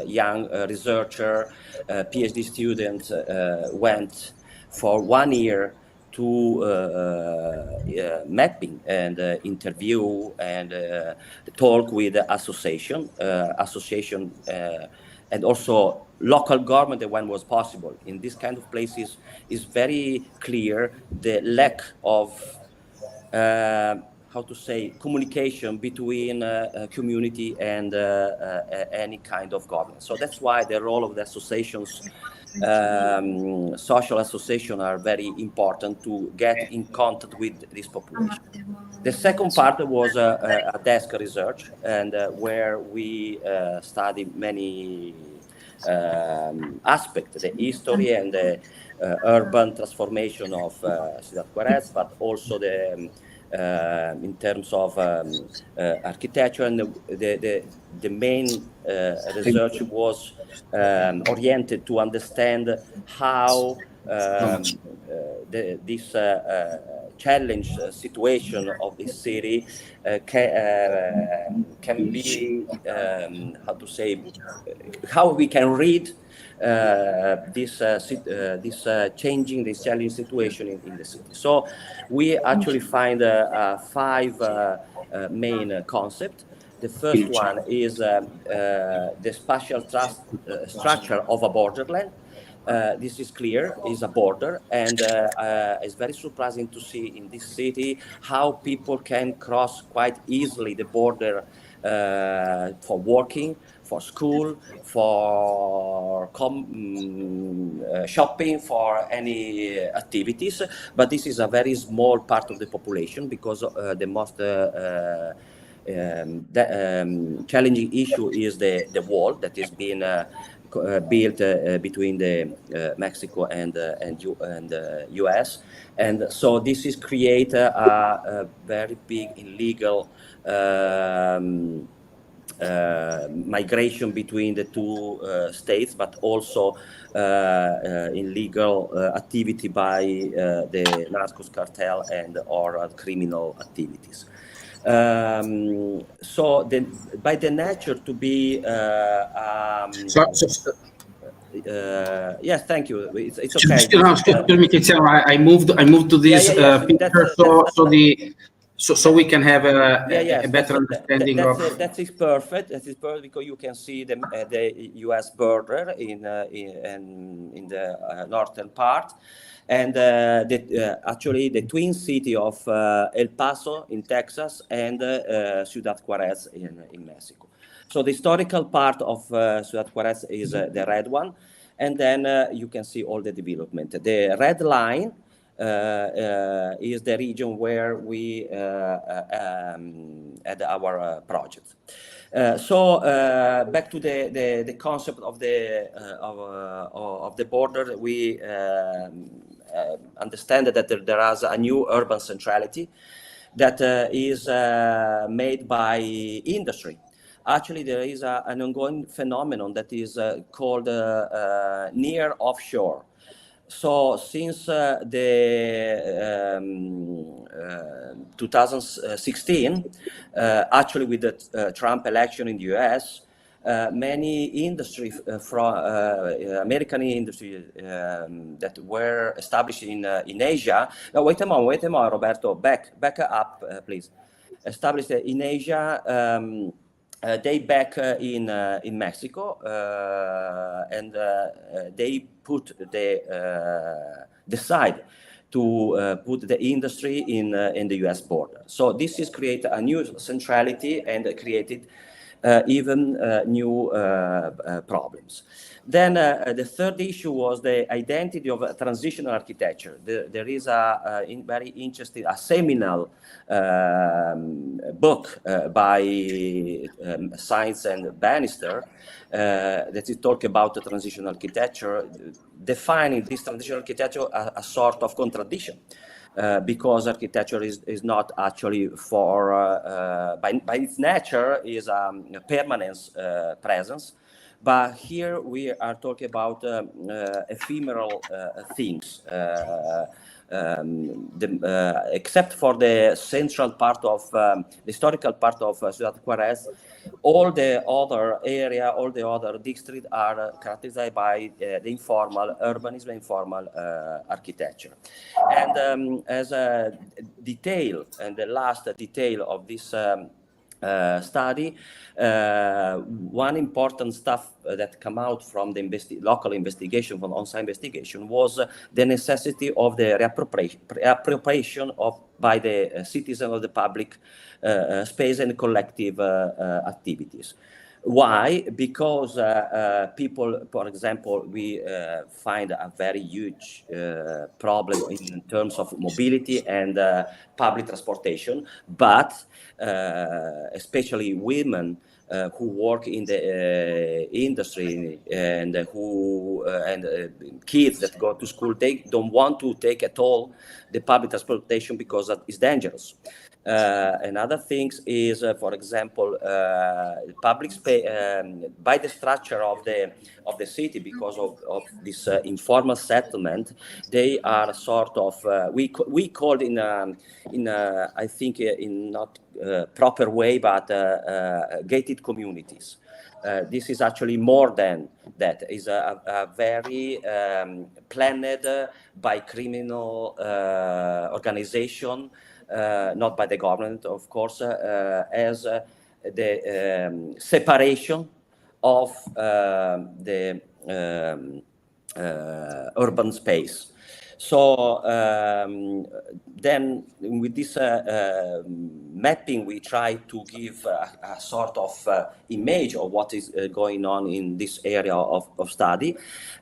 young researcher, PhD students went for 1 year to mapping and interview and talk with the association, and also local government when was possible. In this kind of places is very clear the lack of how to say, communication between community and any kind of government. So that's why the role of the associations, social associations, are very important to get in contact with this population. The second part was a desk research, and where we study many aspects, the history and the urban transformation of Ciudad Juarez, but also the in terms of architecture, and the main research was oriented to understand how this challenge situation of this city can be, how to say, how we can read this changing, this challenging situation in the city. So we actually find 5 main concepts. The first one is the spatial structure of a borderland. This is clear, is a border, and it's very surprising to see in this city how people can cross quite easily the border for working, for school, for shopping, for any activities. But this is a very small part of the population, because the most challenging issue is the wall that is being built between the Mexico and US, and so this is create a very big illegal migration between the two states, but also illegal activity by the narcos cartel and or criminal activities. So by the nature to be yes, thank you. It's okay. Excuse me, Tiziano. I moved to this picture so we can have a better understanding of. That is perfect. That is perfect, because you can see the U.S. border in the northern part, and actually the twin city of El Paso in Texas and Ciudad Juarez in Mexico. So the historical part of Ciudad Juarez is the red one, and then you can see all the development. The red line is the region where we had our project. So back to the concept of the border, we understand that there is a new urban centrality that is made by industry. Actually, there is an ongoing phenomenon that is called near offshore. So since the 2016, actually with the Trump election in the US, many industry from American industry that were established in Asia. No, wait a moment, Roberto. Back up, please. Established in Asia. They back in Mexico, and they put decide to put the industry in the U.S. border. So this is create a new centrality and created even new problems. Then the third issue was the identity of transitional architecture. There is a very interesting, a seminal book by Science and Bannister that is talk about the transitional architecture, defining this transitional architecture a sort of contradiction. Because architecture is not actually for, by its nature, is a permanent presence. But here we are talking about ephemeral things. Except for the central part of the historical part of Ciudad Juarez, all the other area, all the other districts are characterized by the informal urbanism, informal architecture. And as a detail, and the last detail of this study, one important stuff that come out from the local investigation, from on-site investigation, was the necessity of the reappropriation of by the citizens of the public space and collective activities. Why? Because people, for example, we find a very huge problem in terms of mobility and public transportation, but especially women who work in the industry and kids that go to school, they don't want to take at all the public transportation because it's dangerous. Another thing is, for example, public space by the structure of the city, because of this informal settlement, they are sort of we called in I think in not proper way, but gated communities. This is actually more than that. Is a very planned by criminal organization. Not by the government, of course, as separation of the urban space. So then with this mapping, we try to give a sort of image of what is going on in this area of study.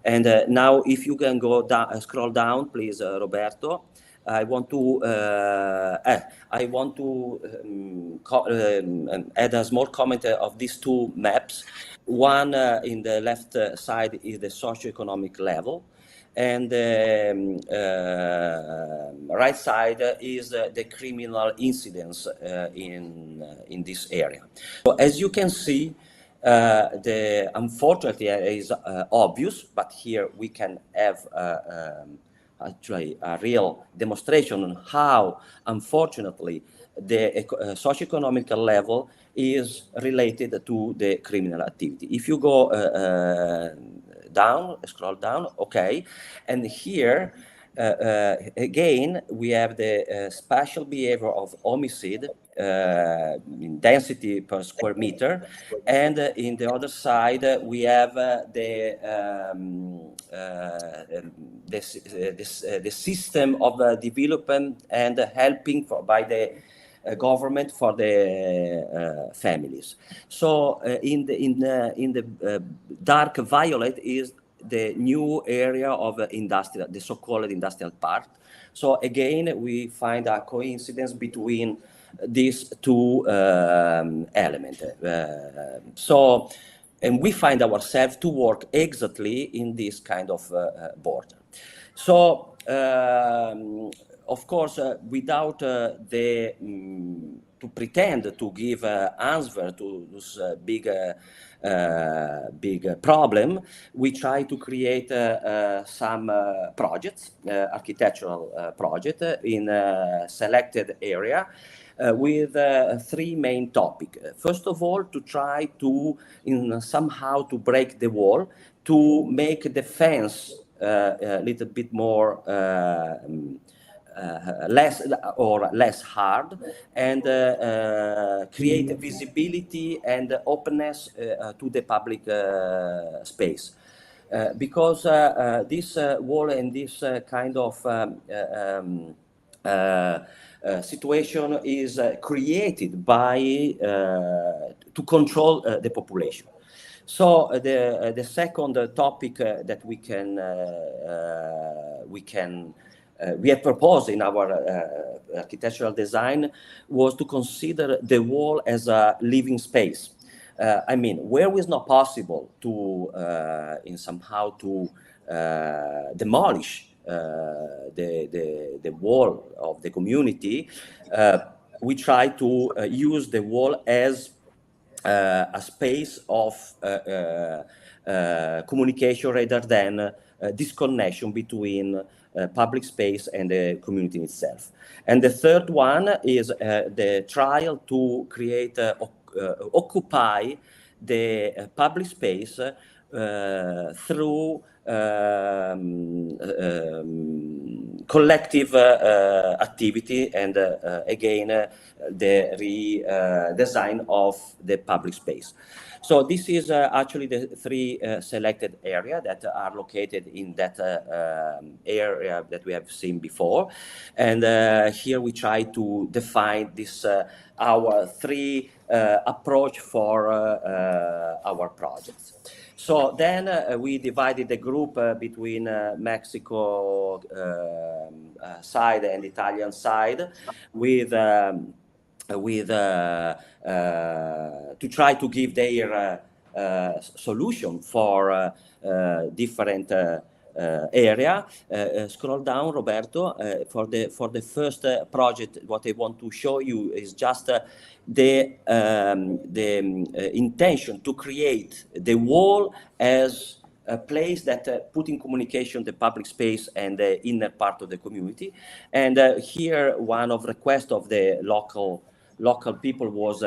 And now if you can go down, scroll down, please, Roberto. I want to add a small comment of these two maps. One in the left side is the socioeconomic level, and the right side is the criminal incidence in this area. So as you can see, unfortunately is obvious, but here we can have actually a real demonstration on how, unfortunately, the socioeconomic level is related to the criminal activity. If you go down, scroll down, okay, and here again we have the spatial behavior of homicide in density per square meter, and in the other side we have the system of development and helping by the government for the families. So in the dark violet is the new area of industrial, the so-called industrial park. So again, we find a coincidence between these two elements. And we find ourselves to work exactly in this kind of border. So, of course, without to pretend to give answer to this big problem, we try to create some projects, architectural projects in a selected area with three main topics. First of all, to try to somehow to break the wall, to make the fence a little bit more less hard, and create visibility and openness to the public space. Because this wall and this kind of situation is created by to control the population. So the second topic that we have proposed in our architectural design was to consider the wall as a living space. I mean, where it was not possible to somehow to demolish the wall of the community, we try to use the wall as a space of communication rather than disconnection between public space and the community itself. And the third one is the trial to create, occupy the public space through collective activity and again the redesign of the public space. So this is actually the three selected areas that are located in that area that we have seen before. And here we try to define this our three approach for our projects. So then we divided the group between Mexico side and Italian side with to try to give their solution for different area. Scroll down, Roberto. For the first project, what I want to show you is just the intention to create the wall as a place that put in communication the public space and the inner part of the community. And here, one of requests of the local people was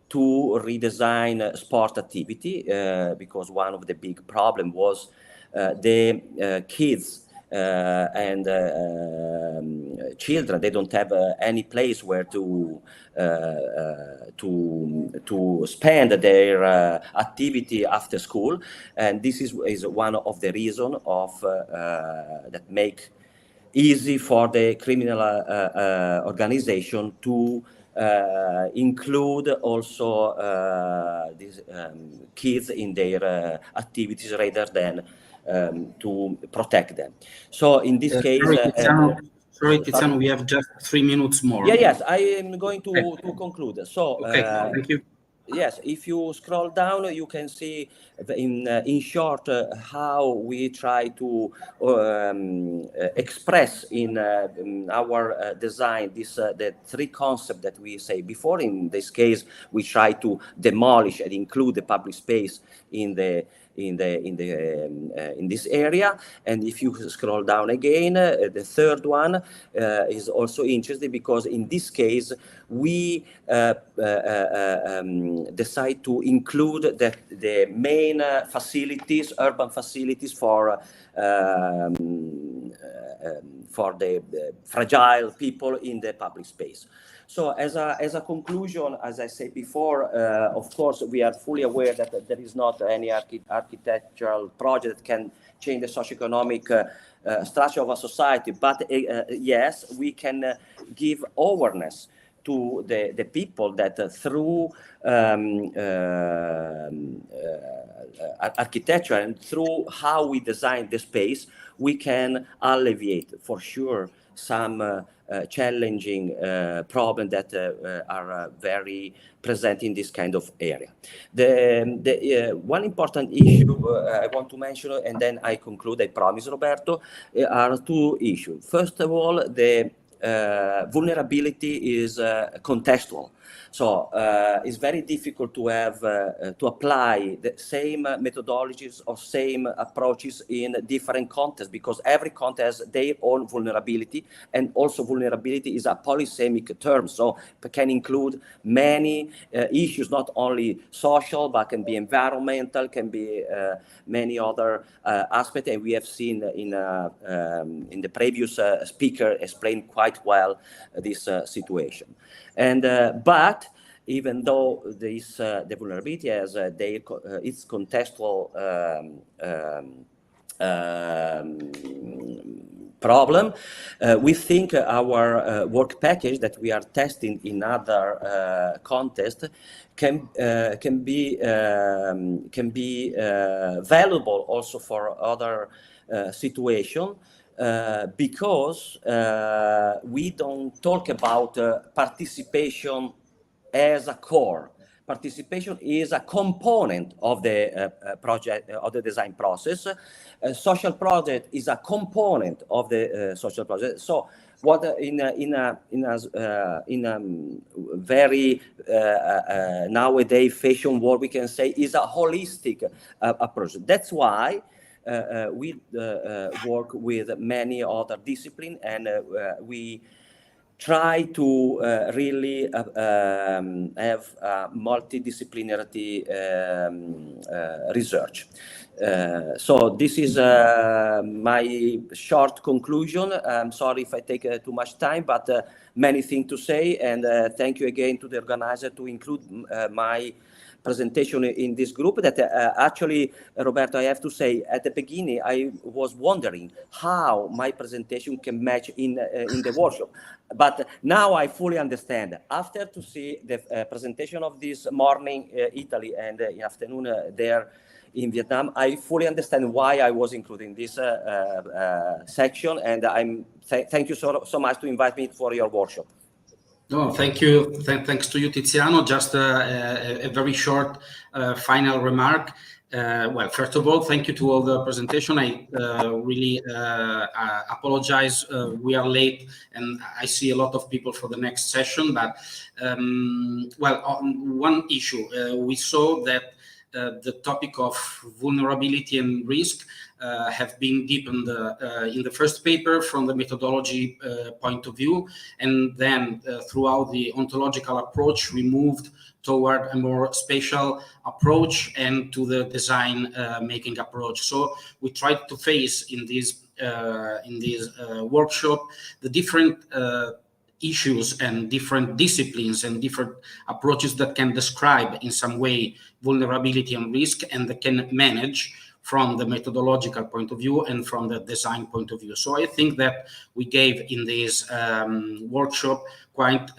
to redesign sport activity because one of the big problem was the kids and children, they don't have any place where to spend their activity after school, and this is one of the reasons of that make easy for the criminal organization to include also these kids in their activities rather than to protect them. So in this case, sorry, Tiziano, we have just 3 minutes more. Yes, I am going to conclude. So thank you. Yes, if you scroll down, you can see in short how we try to express in our design the three concepts that we say before. In this case, we try to demolish and include the public space in this area. And if you scroll down again, the third one is also interesting, because in this case we decide to include the main facilities, urban facilities for the fragile people in the public space. So as a conclusion, as I said before, of course, we are fully aware that there is not any architectural project that can change the socioeconomic structure of a society. But yes, we can give awareness to the people that through architecture and through how we design the space, we can alleviate for sure some challenging problems that are very present in this kind of area. The one important issue I want to mention, and then I conclude, I promise, Roberto, are two issues. First of all, the vulnerability is contextual. So it's very difficult to have to apply the same methodologies or same approaches in different contexts, because every context has their own vulnerability, and also vulnerability is a polysemic term, so it can include many issues, not only social, but can be environmental, can be many other aspects, and we have seen in the previous speaker explained quite well this situation. And but even though this the vulnerability has its contextual problem, we think our work package that we are testing in other contests can be valuable also for other situations. Because we don't talk about participation as a core. Participation is a component of the project, of the design process. A social project is a component of the social project. So, what in a very nowadays fashion world we can say is a holistic approach. That's why we work with many other disciplines, and we try to really have multidisciplinarity research. So this is my short conclusion. I'm sorry if I take too much time, but many things to say, and thank you again to the organizer to include my presentation in this group. That actually, Roberto, I have to say, at the beginning, I was wondering how my presentation can match in the workshop. But now I fully understand. After to see the presentation of this morning, Italy, and in afternoon there in Vietnam, I fully understand why I was including this section. And thank you so much to invite me for your workshop. No, thank you. Thanks to you, Tiziano. Just a very short final remark. Well, first of all, thank you to all the presentation. I really apologize. We are late, and I see a lot of people for the next session. But well, on one issue, we saw that the topic of vulnerability and risk have been deepened in the first paper from the methodology point of view, and then throughout the ontological approach, we moved toward a more spatial approach and to the design making approach. So we tried to face in this workshop the different issues and different disciplines and different approaches that can describe in some way vulnerability and risk, and that can manage from the methodological point of view and from the design point of view. So I think that we gave in this workshop quite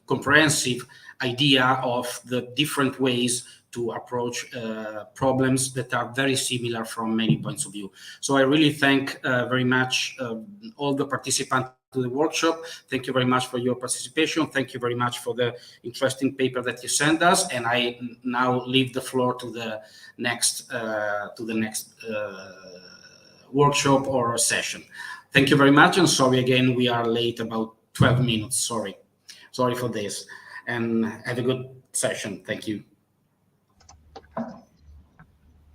comprehensive idea of the different ways to approach problems that are very similar from many points of view. So I really thank very much all the participants to the workshop. Thank you very much for your participation. Thank you very much for the interesting paper that you sent us. And I now leave the floor to the next workshop or session. Thank you very much. And sorry again, we are late about 12 minutes. Sorry for this. And have a good session. Thank you.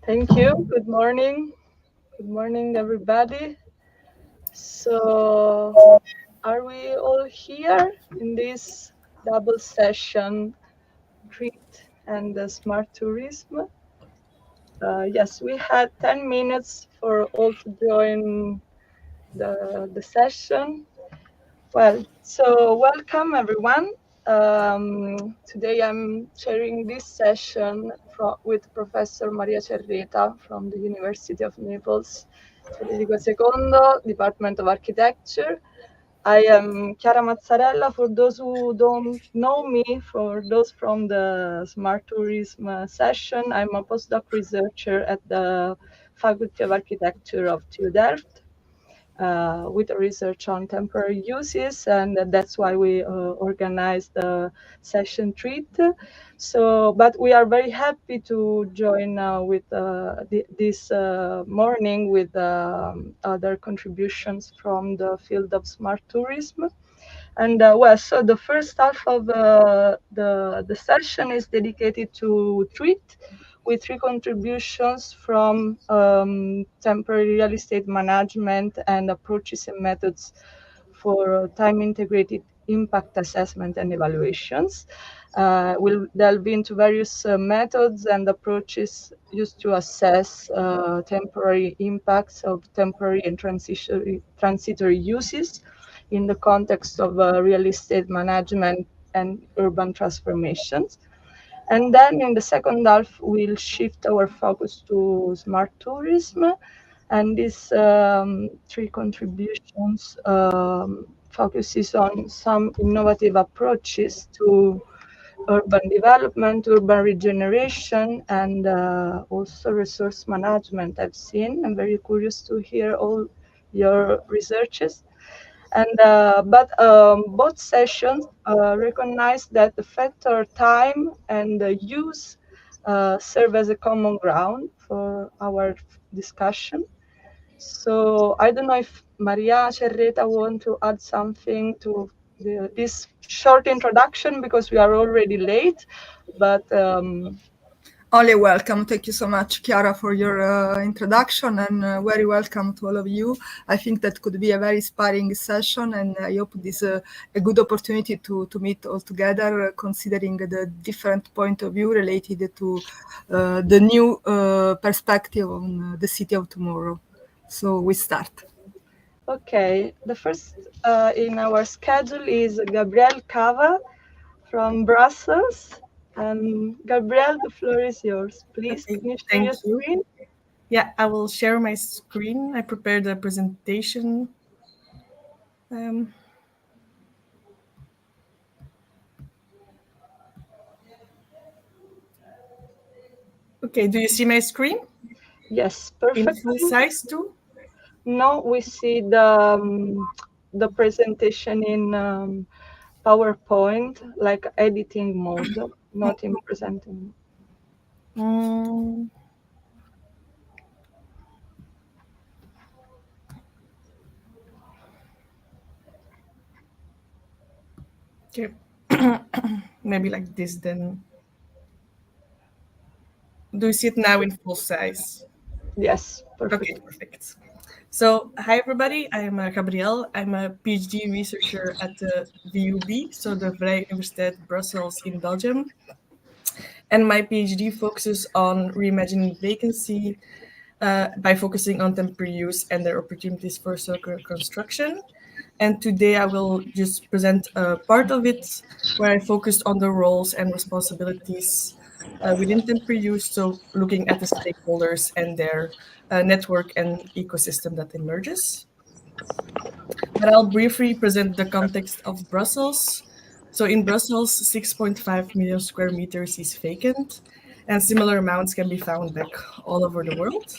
Thank you. Good morning. Good morning, everybody. So, are we all here in this double session, treat and smart tourism? Yes, we had 10 minutes for all to join the session. Well, so welcome everyone. Today I'm sharing this session with Professor Maria Cerreta from the University of Naples, Federico II, Department of Architecture. I am Chiara Mazzarella, for those who don't know me, for those from the Smart Tourism session. I'm a postdoc researcher at the Faculty of Architecture of TU Delft. With research on temporary uses, and that's why we organized the session treat. So, but we are very happy to join with this morning with other contributions from the field of smart tourism. And well, so the first half of the session is dedicated to treat, with 3 contributions from temporary real estate management and approaches and methods for time-integrated impact assessment and evaluations. We'll delve into various methods and approaches used to assess temporary impacts of temporary and transitory uses in the context of real estate management and urban transformations. And then in the second half, we'll shift our focus to smart tourism. And these 3 contributions focuses on some innovative approaches to urban development, urban regeneration, and also resource management. I'm very curious to hear all your researches. And but both sessions recognize that the factor time and the use serve as a common ground for our discussion. So I don't know if Maria Cerreta want to add something to this short introduction, because we are already late, but only welcome. Thank you so much, Chiara, for your introduction, and very welcome to all of you. I think that could be a very inspiring session, and I hope this is a good opportunity to meet all together, considering the different point of view related to the new perspective on the city of tomorrow. So we start. Okay, the first in our schedule is Gabriel Cava from Brussels. And Gabriel, the floor is yours. Please, okay, can you share your screen? Yeah, I will share my screen. I prepared a presentation. Okay, do you see my screen? Yes, perfect. In full size too? No, we see the presentation in PowerPoint, like editing mode, not in presenting. Okay, maybe like this then. Do you see it now in full size? Yes, perfect. Okay, perfect. So, hi everybody, I'm Gabrielle. I'm a PhD researcher at the VUB, so the Vrije Universiteit Brussels in Belgium. And my PhD focuses on reimagining vacancy by focusing on temporary use and their opportunities for circular construction. And today I will just present a part of it where I focused on the roles and responsibilities within temporary use, so looking at the stakeholders and their network and ecosystem that emerges. But I'll briefly present the context of Brussels. So in Brussels, 6.5 million square meters is vacant, and similar amounts can be found back all over the world.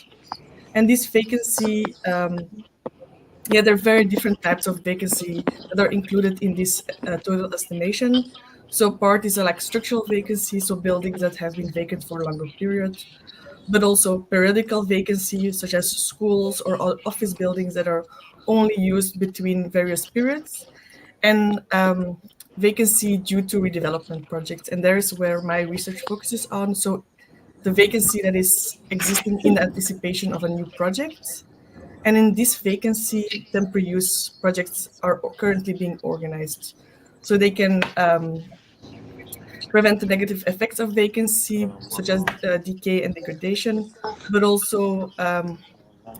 And this vacancy, there are very different types of vacancy that are included in this total estimation. So part is like structural vacancy, so buildings that have been vacant for a longer period, but also periodical vacancy, such as schools or office buildings that are only used between various periods, and vacancy due to redevelopment projects. And there is where my research focuses on. So the vacancy that is existing in anticipation of a new project. And in this vacancy, temporary use projects are currently being organized. So they can prevent the negative effects of vacancy, such as decay and degradation, but also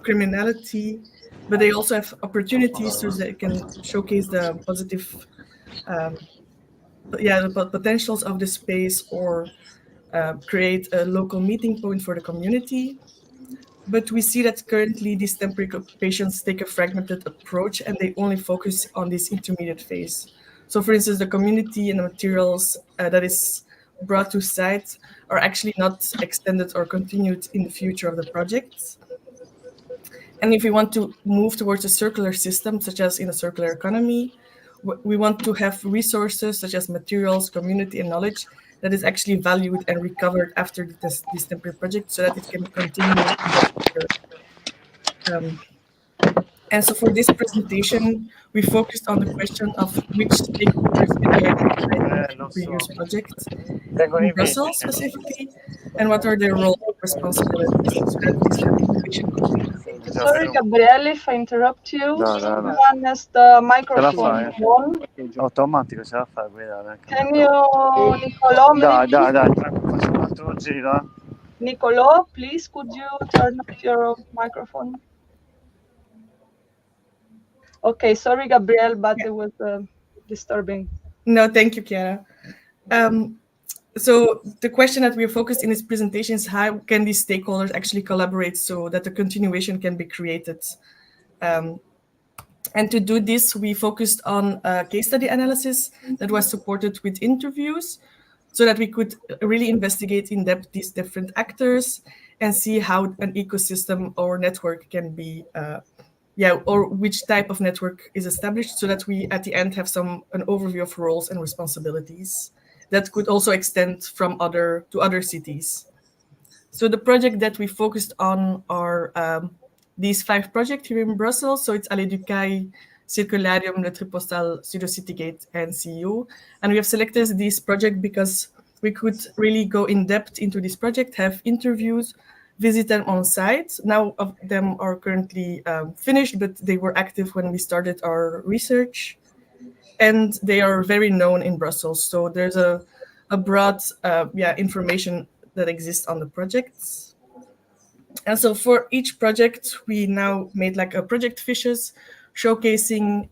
criminality. But they also have opportunities so that they can showcase the positive, the potentials of the space, or create a local meeting point for the community. But we see that currently these temporary occupations take a fragmented approach and they only focus on this intermediate phase. So for instance, the community and the materials that is brought to site are actually not extended or continued in the future of the project. And if we want to move towards a circular system, such as in a circular economy, we want to have resources such as materials, community, and knowledge that is actually valued and recovered after this temporary project so that it can continue in the future. And so for this presentation, we focused on the question of which stakeholders can be identified in the temporary use project in Brussels specifically, and what are their roles and responsibilities so that this continuation could be created. Sorry, Gabriele, if I interrupt you. Someone has the microphone on. Automatico ce la fa guidare. Can you, Nicolò, Nicolò, please, could you turn off your microphone? Okay, sorry, Gabrielle, but it was disturbing. No, thank you, Chiara. So the question that we're focused in this presentation is how can these stakeholders actually collaborate so that the continuation can be created? And to do this, we focused on a case study analysis that was supported with interviews so that we could really investigate in depth these different actors and see how an ecosystem or network can be, or which type of network is established so that we at the end have an overview of roles and responsibilities that could also extend from to other cities. So the project that we focused on are these 5 projects here in Brussels. So it's Allée du Caille, Circularium, Le Tripostal, Studio Citygate, and CU. And we have selected this project because we could really go in depth into this project, have interviews, visit them on site. Now of them are currently finished, but they were active when we started our research. And they are very known in Brussels. So there's a broad information that exists on the projects. And so for each project, we now made like a project fishes showcasing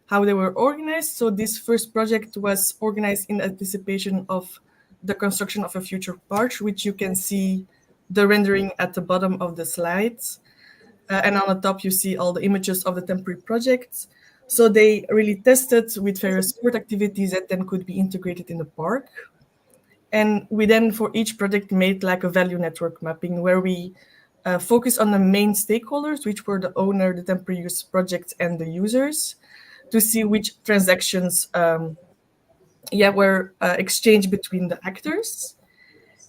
how they were organized. So this first project was organized in anticipation of the construction of a future park, which you can see the rendering at the bottom of the slides. And on the top, you see all the images of the temporary projects. So they really tested with various sport activities that then could be integrated in the park. And we then, for each project, made like a value network mapping where we focus on the main stakeholders, which were the owner, the temporary use project, and the users, to see which transactions were exchanged between the actors.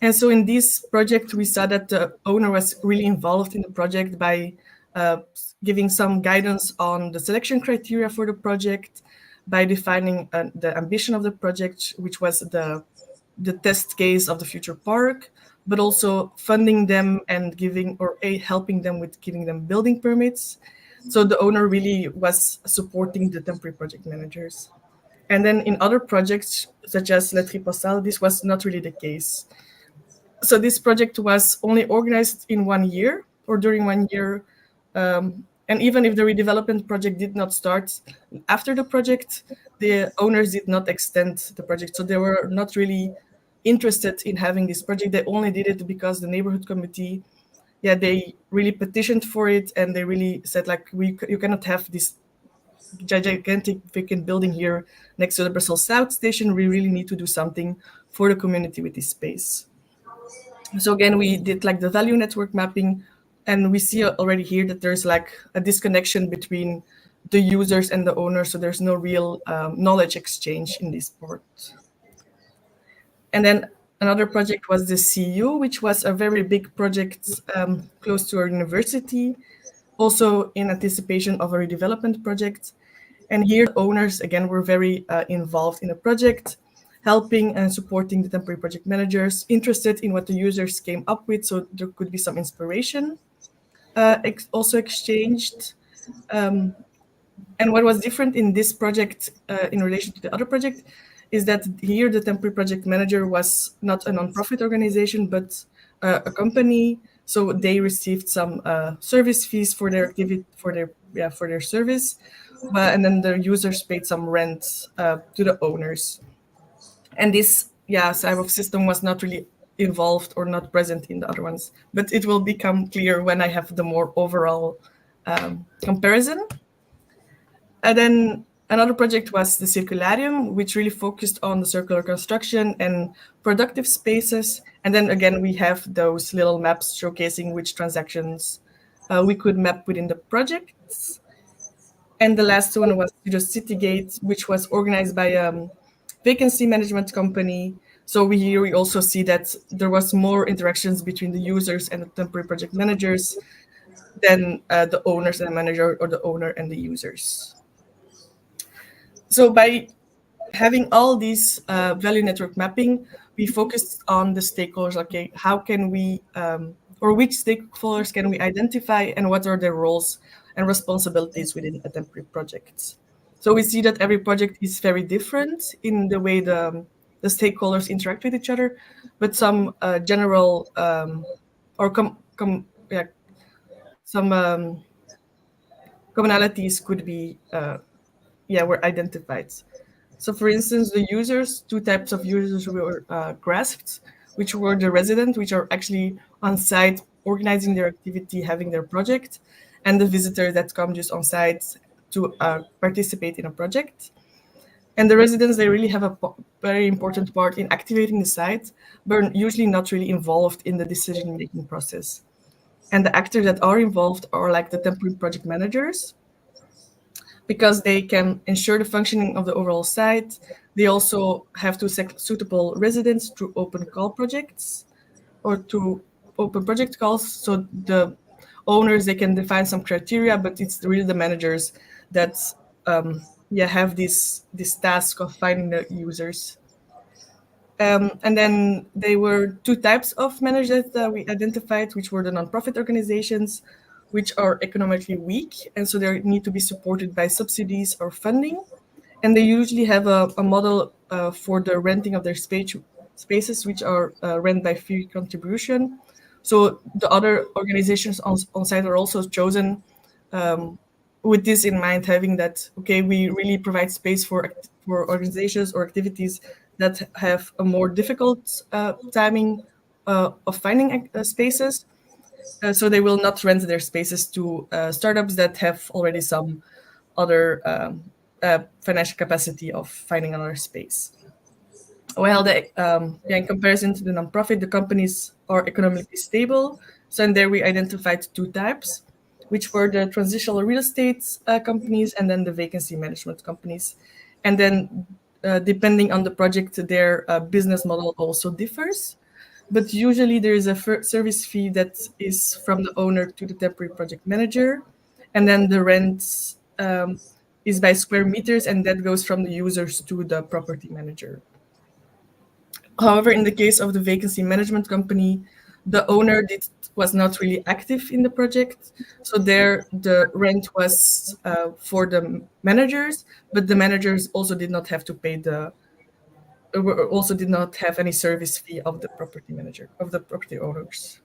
And so in this project, we saw that the owner was really involved in the project by giving some guidance on the selection criteria for the project, by defining the ambition of the project, which was the test case of the future park, but also funding them and helping them with giving them building permits. So the owner really was supporting the temporary project managers. And then in other projects, such as Le Tripostal, this was not really the case. So this project was only organized in 1 year, or during 1 year. And even if the redevelopment project did not start after the project, the owners did not extend the project. So they were not really interested in having this project. They only did it because the neighborhood committee, they really petitioned for it, and they really said, like, you cannot have this gigantic vacant building here next to the Brussels South station. We really need to do something for the community with this space. So again, we did like the value network mapping, and we see already here that there's like a disconnection between the users and the owners. So there's no real knowledge exchange in this part. And then another project was the CU, which was a very big project close to our university, also in anticipation of a redevelopment project. And here the owners, again, were very involved in the project, helping and supporting the temporary project managers, interested in what the users came up with, so there could be some inspiration also exchanged. And what was different in this project in relation to the other project is that here the temporary project manager was not a non-profit organization, but a company. So they received some service fees for their activity, for their service, and then the users paid some rent to the owners. And this type of system was not really involved or not present in the other ones, but it will become clear when I have the more overall comparison. And then another project was the Circularium, which really focused on the circular construction and productive spaces. And then again, we have those little maps showcasing which transactions we could map within the projects. And the last one was the Citygate, which was organized by a vacancy management company. So we also see that there was more interactions between the users and the temporary project managers than the owners and the manager, or the owner and the users. So by having all these value network mapping, we focused on the stakeholders. Okay, how can we, or which stakeholders can we identify, and what are their roles and responsibilities within a temporary project? So we see that every project is very different in the way the stakeholders interact with each other, but some general some commonalities could be were identified. So for instance, the users, two types of users were grasped, which were the residents, which are actually on site organizing their activity, having their project, and the visitors that come just on site to participate in a project. And the residents, they really have a very important part in activating the site, but usually not really involved in the decision-making process. And the actors that are involved are like the temporary project managers, because they can ensure the functioning of the overall site. They also have to select suitable residents to open call projects or to open project calls. So the owners, they can define some criteria, but it's really the managers that have this task of finding the users. And then there were two types of managers that we identified, which were the nonprofit organizations, which are economically weak, and so they need to be supported by subsidies or funding. And they usually have a model for the renting of their spaces, which are rent by fee contribution. So the other organizations on site are also chosen with this in mind, having that, okay, we really provide space for organizations or activities that have a more difficult timing of finding spaces. So they will not rent their spaces to startups that have already some other financial capacity of finding another space. While in comparison to the nonprofit, the companies are economically stable. So in there we identified two types, which were the transitional real estate companies and then the vacancy management companies. And then depending on the project, their business model also differs. But usually there is a service fee that is from the owner to the temporary project manager. And then the rent is by square meters, and that goes from the users to the property manager. However, in the case of the vacancy management company, the owner was not really active in the project. So there the rent was for the managers, but the managers also did not have to pay also did not have any service fee of the property manager, of the property owners.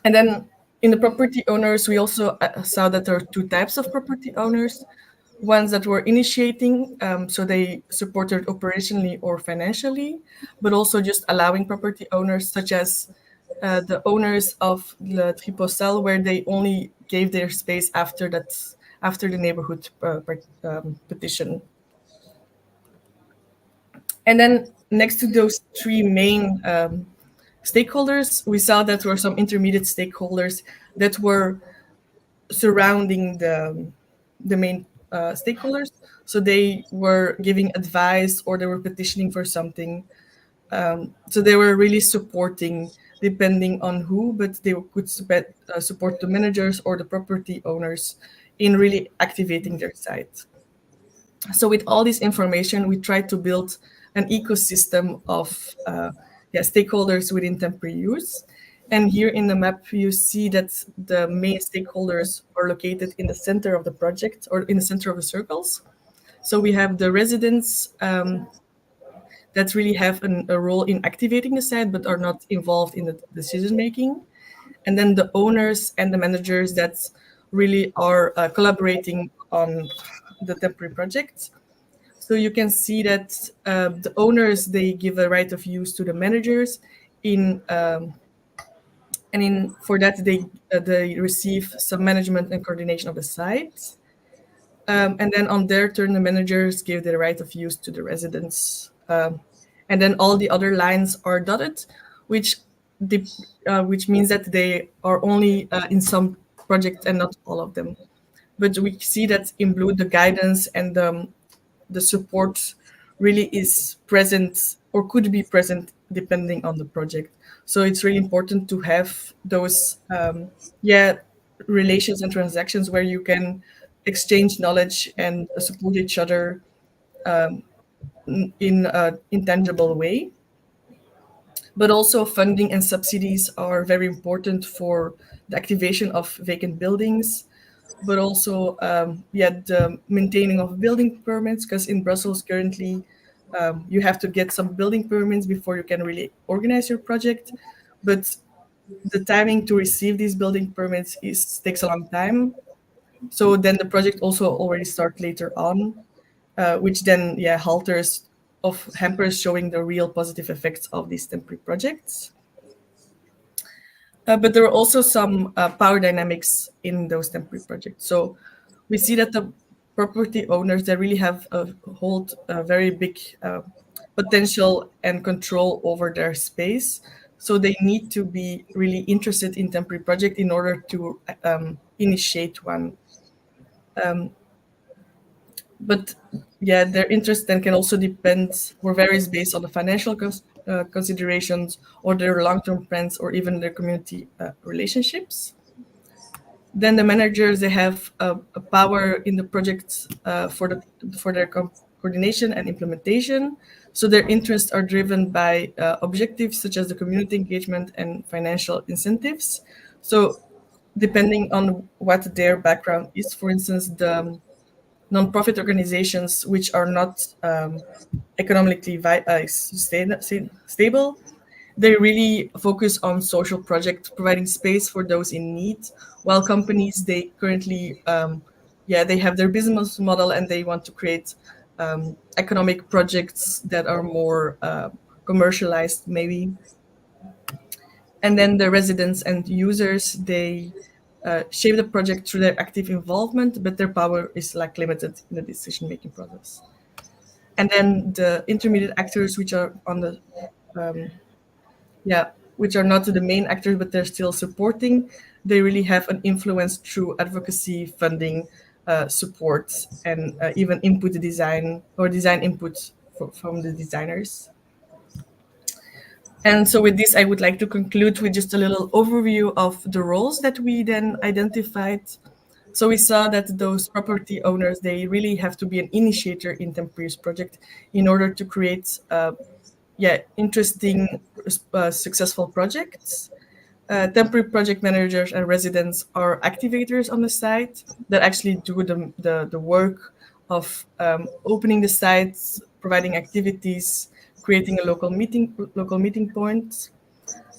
And then in the property owners, we also saw that there are two types of property owners. Ones that were initiating, so they supported operationally or financially, but also just allowing property owners, such as the owners of the Triposel, where they only gave their space after the neighborhood petition. And then next to those three main stakeholders, we saw that there were some intermediate stakeholders that were surrounding the main stakeholders. So they were giving advice or they were petitioning for something. So they were really supporting, depending on who, but they could support the managers or the property owners in really activating their site. So with all this information, we tried to build an ecosystem of stakeholders within temporary use. And here in the map, you see that the main stakeholders are located in the center of the project or in the center of the circles. So we have the residents that really have a role in activating the site, but are not involved in the decision-making. And then the owners and the managers that really are collaborating on the temporary projects. So you can see that the owners, they give a right of use to the managers for that they receive some management and coordination of the site. And then on their turn, the managers give the right of use to the residents. And then all the other lines are dotted, which means that they are only in some projects and not all of them. But we see that in blue, the guidance and the support really is present or could be present depending on the project. So it's really important to have those relations and transactions where you can exchange knowledge and support each other in an intangible way. But also funding and subsidies are very important for the activation of vacant buildings, but also the maintaining of building permits, because in Brussels currently you have to get some building permits before you can really organize your project. But the timing to receive these building permits takes a long time. So then the project also already starts later on, which then hampers showing the real positive effects of these temporary projects. But there are also some power dynamics in those temporary projects. So we see that the property owners, they really hold a very big potential and control over their space. So they need to be really interested in temporary project in order to initiate one. But their interest then can also depend or varies based on the financial considerations or their long-term plans or even their community relationships. Then the managers, they have a power in the projects for their coordination and implementation. So their interests are driven by objectives such as the community engagement and financial incentives. So depending on what their background is, for instance, the non-profit organizations which are not economically stable, they really focus on social projects, providing space for those in need, while companies, they currently, they have their business model and they want to create economic projects that are more commercialized, maybe. And then the residents and users, they shape the project through their active involvement, but their power is limited in the decision-making process. And then the intermediate actors, which are on the which are not the main actors, but they're still supporting, they really have an influence through advocacy, funding, support, and even input design or design input from the designers. And so with this, I would like to conclude with just a little overview of the roles that we then identified. So we saw that those property owners, they really have to be an initiator in temporary project in order to create interesting, successful projects. Temporary project managers and residents are activators on the site that actually do the work of opening the sites, providing activities, creating a local meeting point.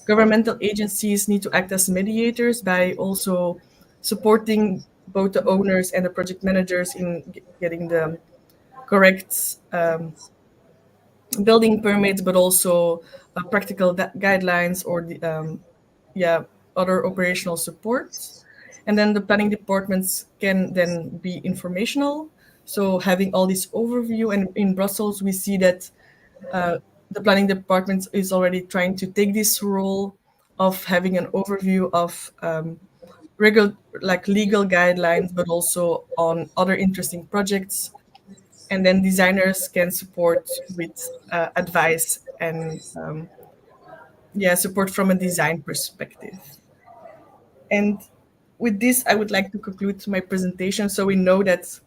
governmental agencies need to act as mediators by also supporting both the owners and the project managers in getting the correct building permits, but also practical guidelines or the other operational support. And then the planning departments can then be informational. So having all this overview, and in Brussels we see that the planning department is already trying to take this role of having an overview of legal guidelines, but also on other interesting projects. And then designers can support with advice and support from a design perspective. And with this, I would like to conclude my presentation. So we know that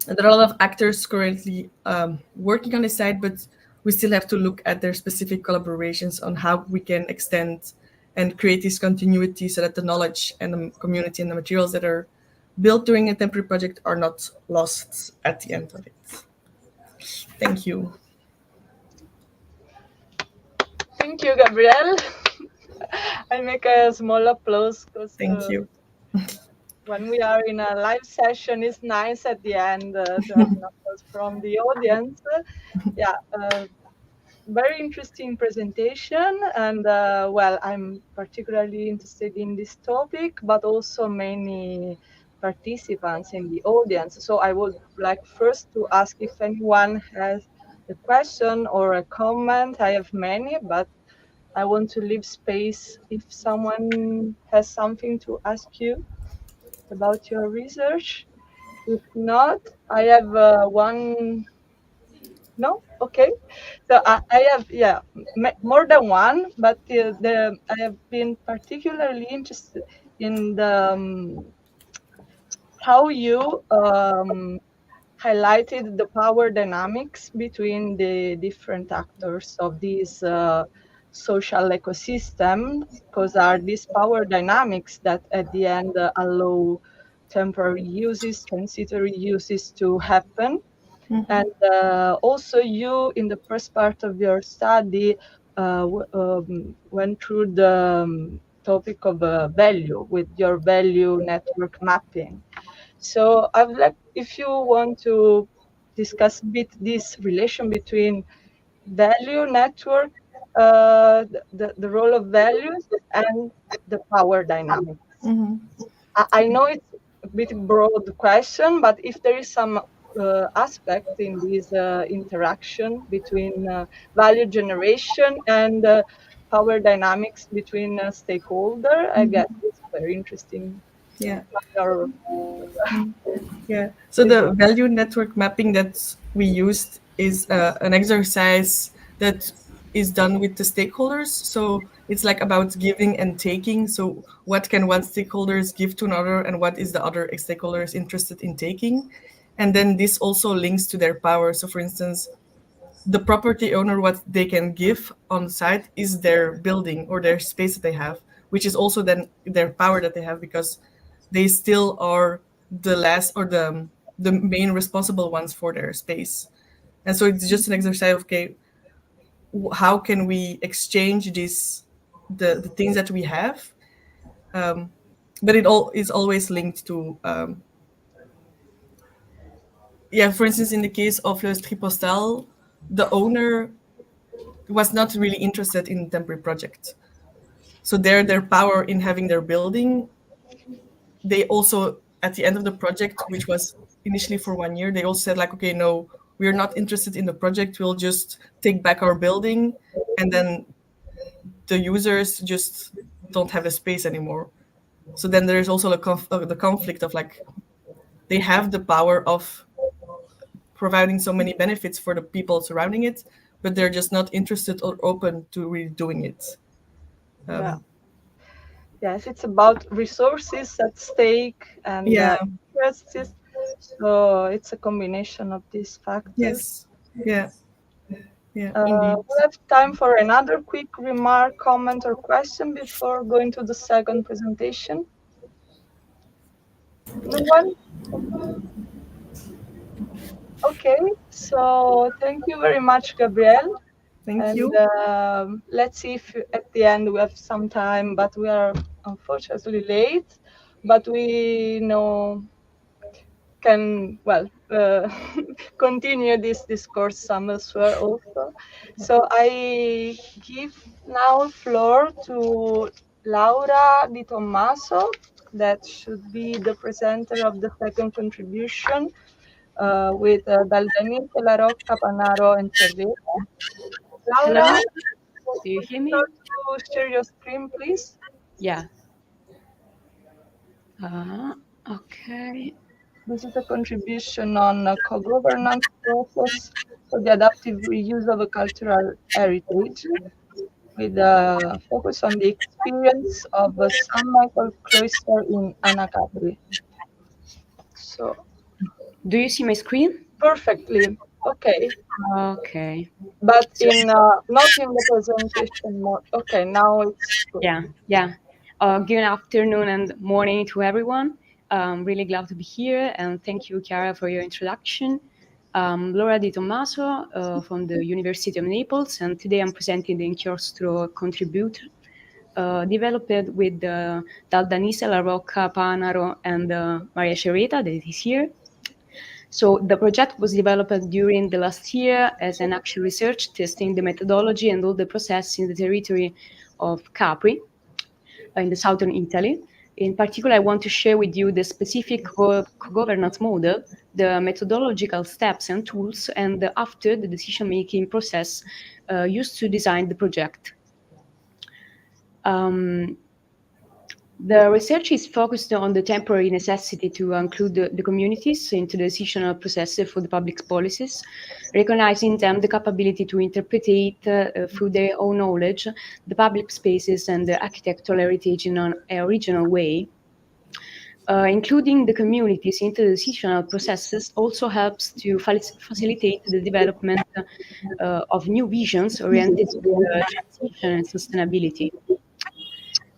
there are a lot of actors currently working on this side, but we still have to look at their specific collaborations on how we can extend and create this continuity so that the knowledge and the community and the materials that are built during a temporary project are not lost at the end of it. Thank you. Thank you, Gabrielle. I make a small applause because thank you. When we are in a live session, it's nice at the end to have numbers from the audience. Very interesting presentation, and well, I'm particularly interested in this topic, but also many participants in the audience. So I would like first to ask if anyone has a question or a comment. I have many, but I want to leave space if someone has something to ask you about your research. If not, I have one. No? Okay. So I have, more than one, but I have been particularly interested in the how you highlighted the power dynamics between the different actors of these social ecosystem, because are these power dynamics that at the end allow temporary uses, transitory uses to happen. Mm-hmm. And also you, in the first part of your study, went through the topic of value with your value network mapping. So I would like, if you want to discuss a bit this relation between value network, the role of values and the power dynamics. Mm-hmm. I know it's a bit broad question, but if there is some aspect in this interaction between value generation and power dynamics between stakeholder, I guess it's very interesting. Yeah. Yeah. So the value network mapping that we used is an exercise that is done with the stakeholders. So it's like about giving and taking. So what can one stakeholders give to another, and what is the other stakeholders interested in taking? And then this also links to their power. So for instance, the property owner, what they can give on site is their building or their space that they have, which is also then their power that they have, because they still are the last or the main responsible ones for their space. And so it's just an exercise of, okay, how can we exchange the things that we have? But it all is always linked to, for instance, in the case of Le Tripostal, the owner was not really interested in temporary project. So their power in having their building, they also, at the end of the project, which was initially for 1 year, they also said like, okay, no, we're not interested in the project. We'll just take back our building, and then the users just don't have the space anymore. So then there is also the conflict of like, they have the power of providing so many benefits for the people surrounding it, but they're just not interested or open to really doing it. Yes, it's about resources at stake and interests. So it's a combination of these factors. Yes. We have time for another quick remark, comment, or question before going to the second presentation. No one? Okay, so thank you very much, Gabrielle. Thank you. Let's see if at the end we have some time, but we are unfortunately late. But we can continue this discourse some elsewhere also. So I give now floor to Laura Di Tommaso, that should be the presenter of the second contribution, with Daldenise, La Rocca, Panaro, and Cervera. Laura, Hello, do you hear me? to share your screen, please. Yeah. Okay. This is a contribution on a co-governance process for the adaptive reuse of a cultural heritage, with a focus on the experience of San Michael Cloister in Anacapri. So, do you see my screen? Perfectly. Okay. Okay. But in not in the presentation mode. Okay, now it's good. Yeah. Good afternoon and morning to everyone. I'm really glad to be here, and thank you, Chiara, for your introduction. Laura Di Tommaso from the University of Naples, and today I'm presenting the inchiostro contributor developed with Daldanise, La Rocca, Panaro, and Maria Cervera, that is here. So the project was developed during the last year as an actual research, testing the methodology and all the process in the territory of Capri, in the southern Italy. In particular, I want to share with you the specific co-governance model, the methodological steps and tools, and after the decision-making process used to design the project. The research is focused on the temporary necessity to include the communities into the decisional process for the public policies, recognizing them the capability to interpret through their own knowledge the public spaces and the architectural heritage in an original way. Including the communities into the decisional processes also helps to facilitate the development of new visions oriented to transition and sustainability.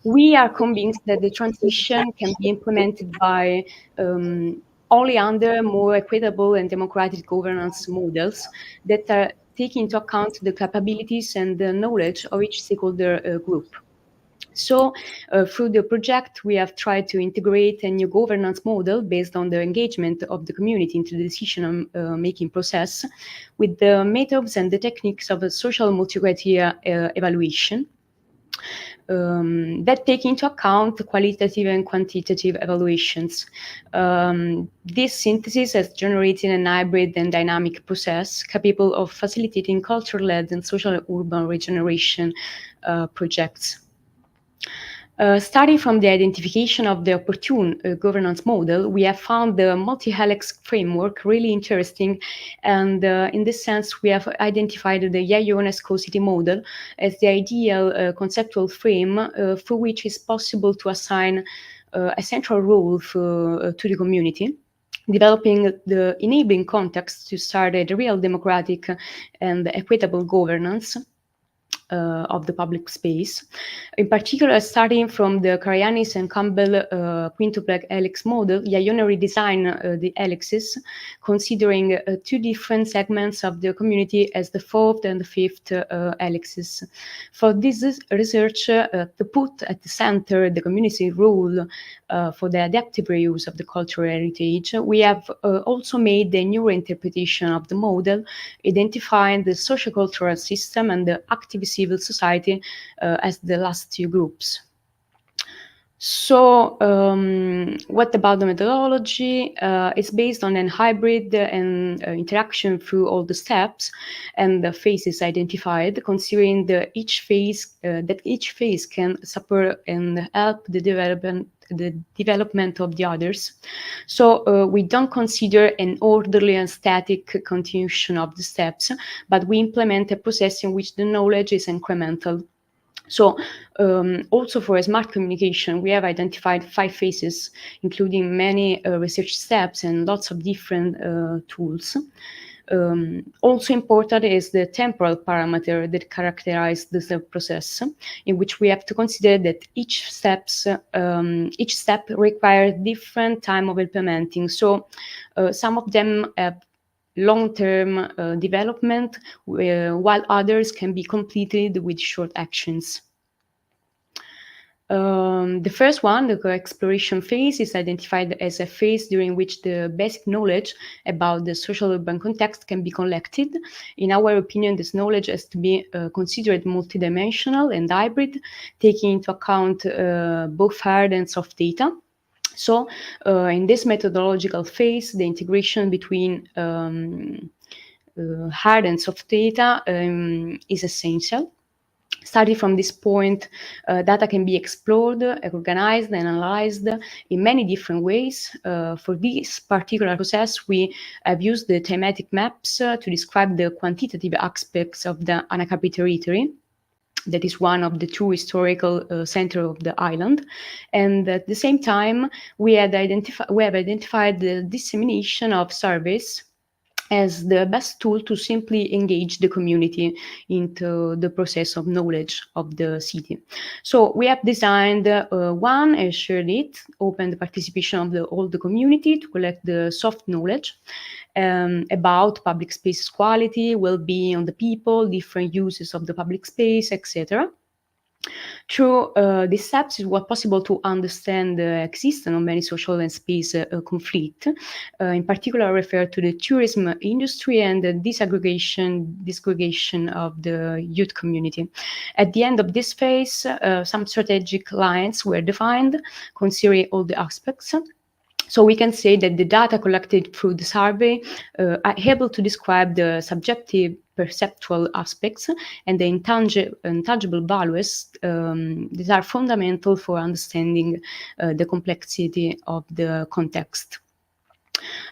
We are convinced that the transition can be implemented by only under more equitable and democratic governance models that are taking into account the capabilities and the knowledge of each stakeholder group. So through the project, we have tried to integrate a new governance model based on the engagement of the community into the decision-making process with the methods and the techniques of a social multi-criteria evaluation. That take into account qualitative and quantitative evaluations. This synthesis has generated a hybrid and dynamic process capable of facilitating culture-led and social urban regeneration projects. Starting from the identification of the opportune governance model, we have found the multi-helix framework really interesting, and in this sense, we have identified the Iaione city model as the ideal conceptual frame for which it's possible to assign a central role to the community, developing the enabling context to start a real democratic and equitable governance of the public space. In particular, starting from the Carianis and Campbell quintuplet helix model, Iaione redesigned the helixes, considering two different segments of the community as the fourth and the fifth helixes. For this research, to put at the center the community role for the adaptive reuse of the cultural heritage, we have also made a new interpretation of the model, identifying the sociocultural system and the active civil society as the last two groups. So what about the methodology? It's based on a hybrid and interaction through all the steps and the phases identified, considering each phase can support and help the development of the others. So we don't consider an orderly and static continuation of the steps, but we implement a process in which the knowledge is incremental. So also for a smart communication, we have identified 5 phases, including many research steps and lots of different tools. Also important is the temporal parameter that characterizes this process, in which we have to consider that each step requires different time of implementing. So some of them have long-term development, while others can be completed with short actions. The first one, the co-exploration phase, is identified as a phase during which the basic knowledge about the social urban context can be collected. In our opinion, this knowledge has to be considered multidimensional and hybrid, taking into account both hard and soft data. So, in this methodological phase, the integration between hard and soft data is essential. Starting from this point, data can be explored, organized, and analyzed in many different ways. For this particular process, we have used the thematic maps to describe the quantitative aspects of the Anacapri territory. That is one of the two historical centers of the island. And at the same time, we have identified the dissemination of surveys as the best tool to simply engage the community into the process of knowledge of the city. So we have designed one and shared it, open the participation of all the community to collect the soft knowledge about public space quality, well-being of the people, different uses of the public space, etc. Through these steps, it was possible to understand the existence of many social and space conflict, in particular refer to the tourism industry and the disaggregation of the youth community. At the end of this phase, some strategic lines were defined, considering all the aspects. So we can say that the data collected through the survey are able to describe the subjective perceptual aspects and the intangible values that are fundamental for understanding the complexity of the context.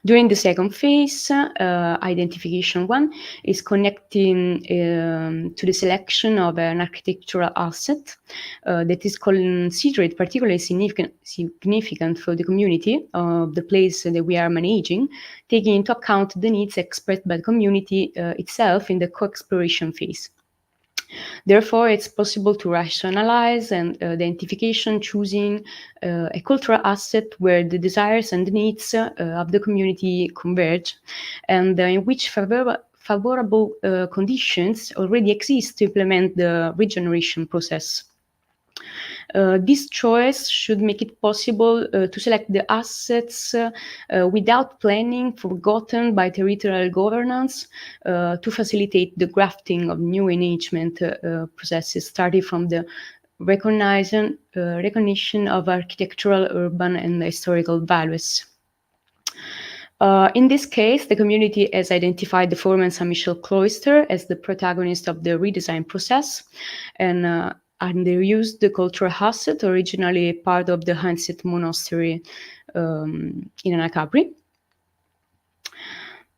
During the second phase, identification one is connecting to the selection of an architectural asset that is considered particularly significant for the community of the place that we are managing, taking into account the needs expressed by the community itself in the co-exploration phase. Therefore, it's possible to rationalize and identification, choosing a cultural asset where the desires and the needs of the community converge, and in which favorable conditions already exist to implement the regeneration process. This choice should make it possible to select the assets without planning forgotten by territorial governance to facilitate the grafting of new engagement processes starting from the recognition of architectural, urban, and historical values. In this case, the community has identified the former San Michel cloister as the protagonist of the redesign process, and they used the cultural asset, originally part of the Hanset Monastery in Anacapri.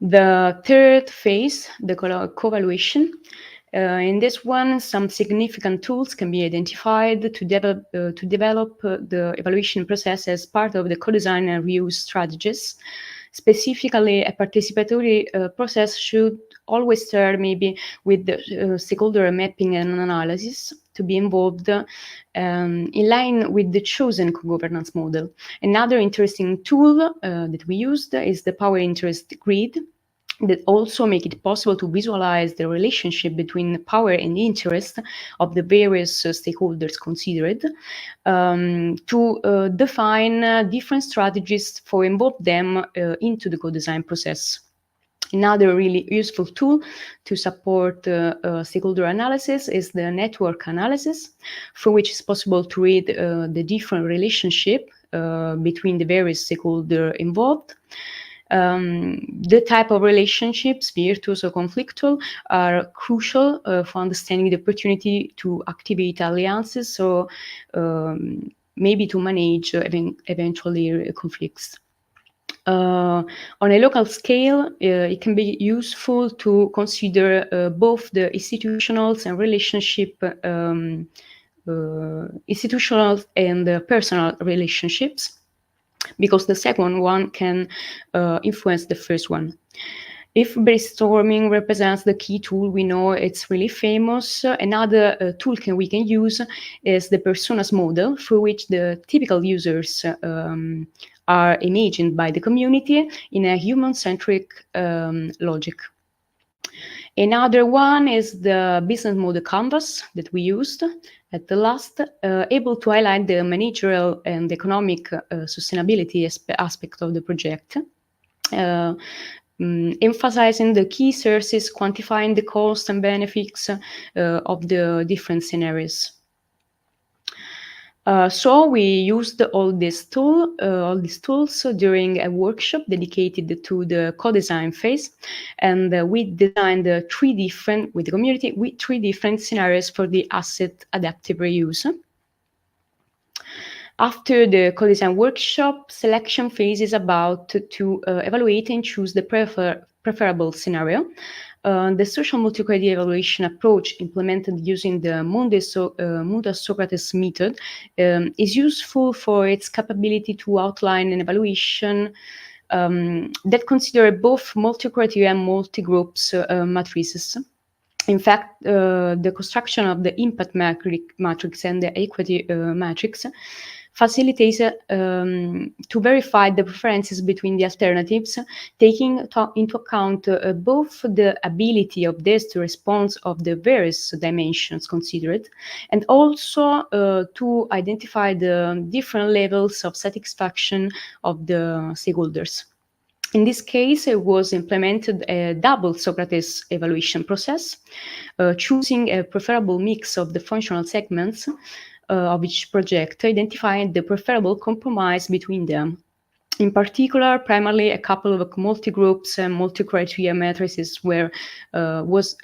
The third phase, the co-evaluation. In this one, some significant tools can be identified to develop the evaluation process as part of the co-design and reuse strategies. Specifically, a participatory process should always start maybe with the stakeholder mapping and analysis to be involved in line with the chosen co-governance model. Another interesting tool that we used is the power interest grid, that also make it possible to visualize the relationship between the power and interest of the various stakeholders considered, to define different strategies for involve them into the co-design process. Another really useful tool to support stakeholder analysis is the network analysis, for which it's possible to read the different relationship between the various stakeholders involved. The type of relationships, virtuous or conflictual, are crucial for understanding the opportunity to activate alliances or maybe to manage eventually conflicts. On a local scale, it can be useful to consider both the institutional and relationship, institutional and personal relationships, because the second one can influence the first one. If brainstorming represents the key tool, we know it's really famous. Another tool we can use is the personas model, for which the typical users are imagined by the community in a human-centric logic. Another one is the business model canvas that we used at the last, able to highlight the managerial and economic sustainability aspect of the project, emphasizing the key sources, quantifying the costs and benefits of the different scenarios. So we used all these tools during a workshop dedicated to the co-design phase, and we designed with the community, three different scenarios for the asset adaptive reuse. After the co-design workshop, selection phase is about to evaluate and choose the preferable scenario. The social multi-criteria evaluation approach implemented using the Muda-Socrates method is useful for its capability to outline an evaluation that consider both multi-criteria and multi-groups matrices. In fact, the construction of the impact matrix and the equity matrix facilitates to verify the preferences between the alternatives, taking into account both the ability of this to respond of the various dimensions considered, and also to identify the different levels of satisfaction of the stakeholders. In this case, it was implemented a double Socrates evaluation process, choosing a preferable mix of the functional segments of each project, identifying the preferable compromise between them. In particular, primarily a couple of multi-groups and multi-criteria matrices was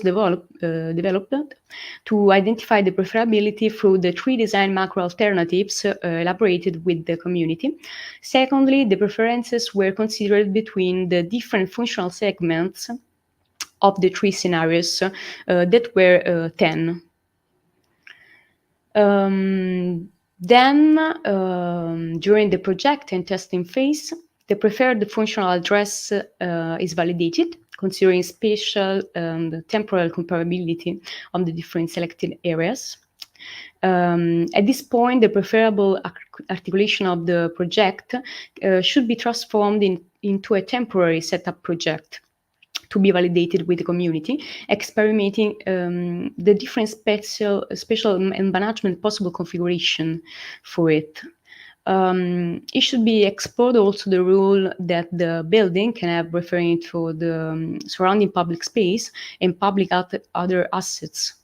developed to identify the preferability through the three design macro alternatives elaborated with the community. Secondly, the preferences were considered between the different functional segments of the three scenarios that were 10. During the project and testing phase, the preferred functional address is validated, considering spatial and temporal comparability of the different selected areas. At this point, the preferable articulation of the project should be transformed into a temporary setup project to be validated with the community, experimenting the different spatial and management possible configuration for it. It should be explored also the role that the building can have referring to the surrounding public space and public other assets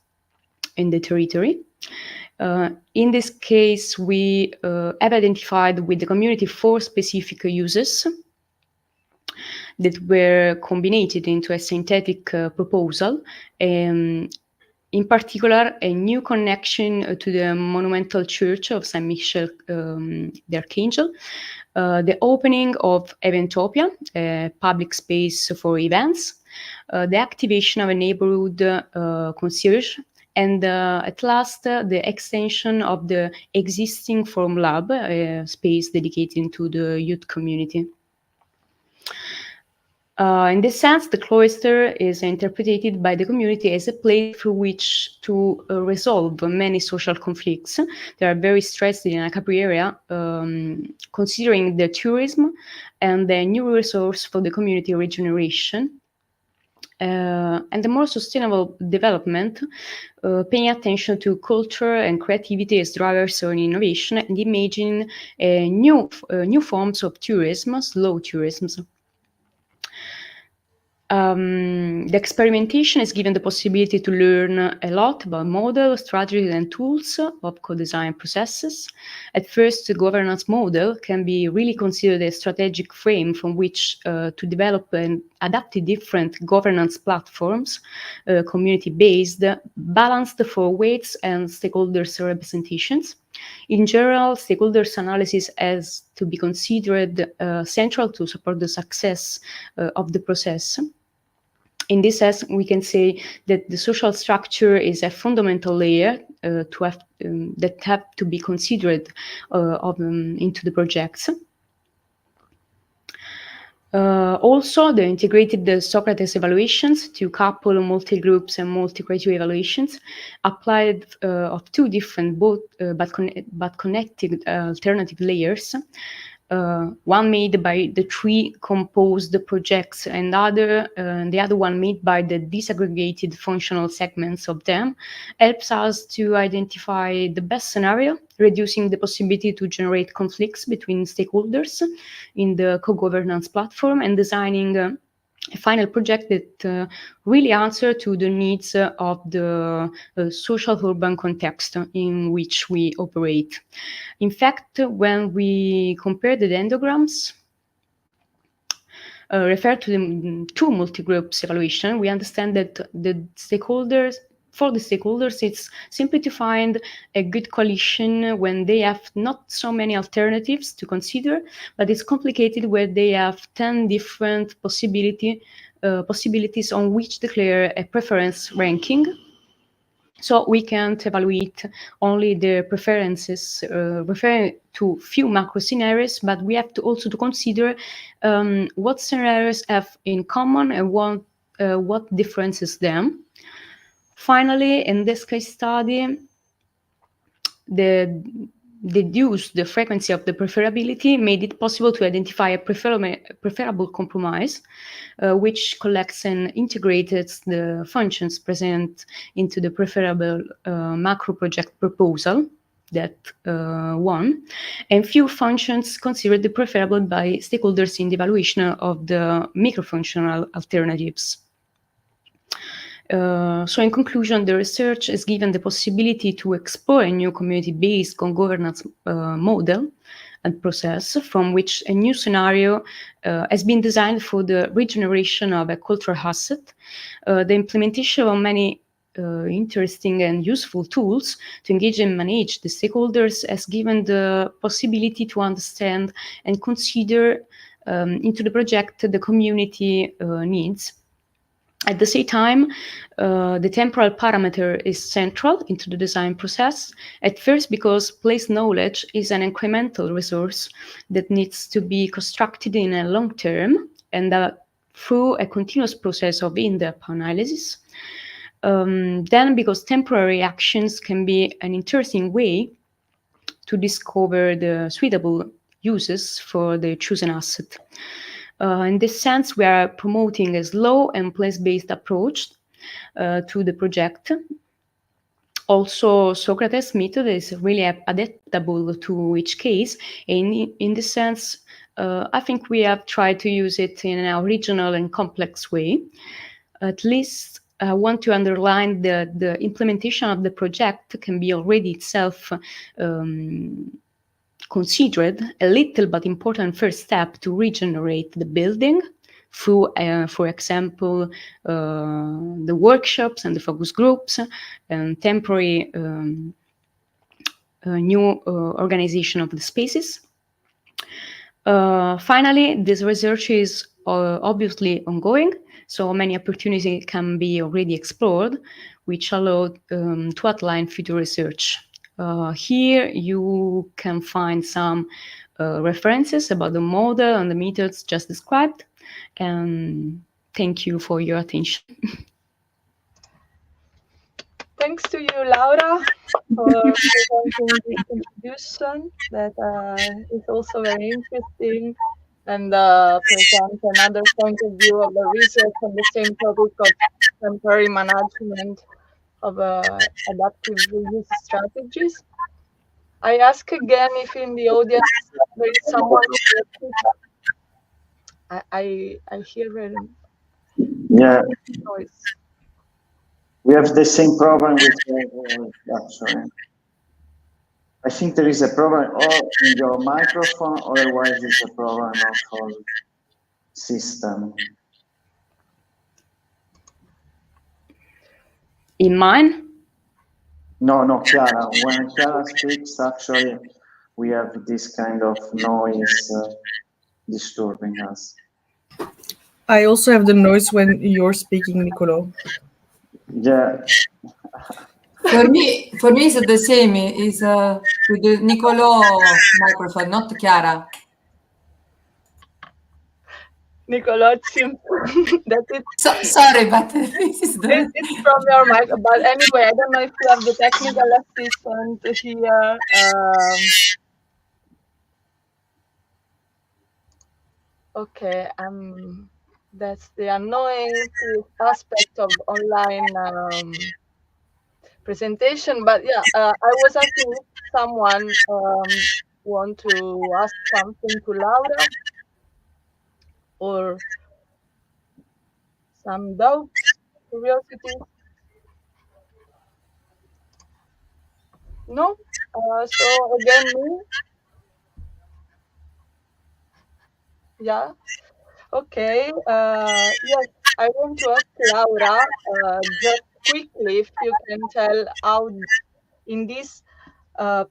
in the territory. In this case, we have identified with the community 4 specific uses that were combined into a synthetic proposal. In particular, a new connection to the monumental church of Saint Michel the Archangel, the opening of Eventopia, a public space for events, the activation of a neighborhood concierge, and at last, the extension of the existing Forum Lab, a space dedicated to the youth community. In this sense, the cloister is interpreted by the community as a place through which to resolve many social conflicts that are very stressed in a Capri area, considering the tourism and the new resource for the community regeneration. And the more sustainable development, paying attention to culture and creativity as drivers on innovation and imagining new forms of tourism, slow tourism. The experimentation is given the possibility to learn a lot about models, strategies, and tools of co-design processes. At first, the governance model can be really considered a strategic frame from which to develop and adapt different governance platforms, community-based, balanced for weights and stakeholders' representations. In general, stakeholders' analysis has to be considered central to support the success of the process. In this sense, we can say that the social structure is a fundamental layer that have to be considered into the projects. Also, the integrated Socrates evaluations to couple multi-groups and multi-criteria evaluations applied of 2 different but connected alternative layers one made by the three composed projects and the other one made by the disaggregated functional segments of them, helps us to identify the best scenario, reducing the possibility to generate conflicts between stakeholders in the co-governance platform, and designing a final project that really answer to the needs of the social urban context in which we operate. In fact, when we compare the dendrograms refer to the two multi-groups evaluation, we understand that for the stakeholders, it's simply to find a good coalition when they have not so many alternatives to consider, but it's complicated where they have 10 different possibilities on which declare a preference ranking. So we can't evaluate only the preferences referring to few macro scenarios, but we have to also to consider what scenarios have in common and what differences them. Finally, in this case study, the frequency of the preferability made it possible to identify a preferable compromise, which collects and integrates the functions present into the preferable macro project proposal, that one, and few functions considered the preferable by stakeholders in the evaluation of the microfunctional alternatives. So in conclusion, the research has given the possibility to explore a new community-based governance model and process from which a new scenario has been designed for the regeneration of a cultural asset, the implementation of many interesting and useful tools to engage and manage the stakeholders has given the possibility to understand and consider into the project the community needs. At the same time, the temporal parameter is central into the design process, at first because place knowledge is an incremental resource that needs to be constructed in a long term and through a continuous process of in-depth analysis. Then because temporary actions can be an interesting way to discover the suitable uses for the chosen asset. In this sense, we are promoting a slow and place-based approach to the project. Also, Socrates' method is really adaptable to each case. In this sense, I think we have tried to use it in an original and complex way. At least I want to underline that the implementation of the project can be already itself considered a little but important first step to regenerate the building through, for example, the workshops and the focus groups and temporary new organization of the spaces. Finally, this research is obviously ongoing, so many opportunities can be already explored, which allow to outline future research. Here you can find some references about the model and the methods just described. And thank you for your attention. Thanks to you, Laura, for presenting this introduction that is also very interesting and presents another point of view of the research on the same topic of temporary management of adaptive reuse strategies. I ask again if in the audience there is someone. I hear a noise. We have the same problem with actually. I think there is a problem or in your microphone, otherwise it's a problem of whole system. In mine? No, Chiara. When Chiara speaks, actually, we have this kind of noise disturbing us. I also have the noise when you're speaking, Nicolo. Yeah. For me, it's the same. Is with the Nicolo microphone, not Chiara. Nicolo, it seems that it's sorry, but it's from your mic. But anyway, I don't know if you have the technical assistant here. Okay, that's the annoying aspect of online presentation. But yeah, I was asking if someone want to ask something to Laura or some doubts, curiosity. No? So again, me? Yeah. Okay. Yes, I want to ask Laura just quickly if you can tell how in this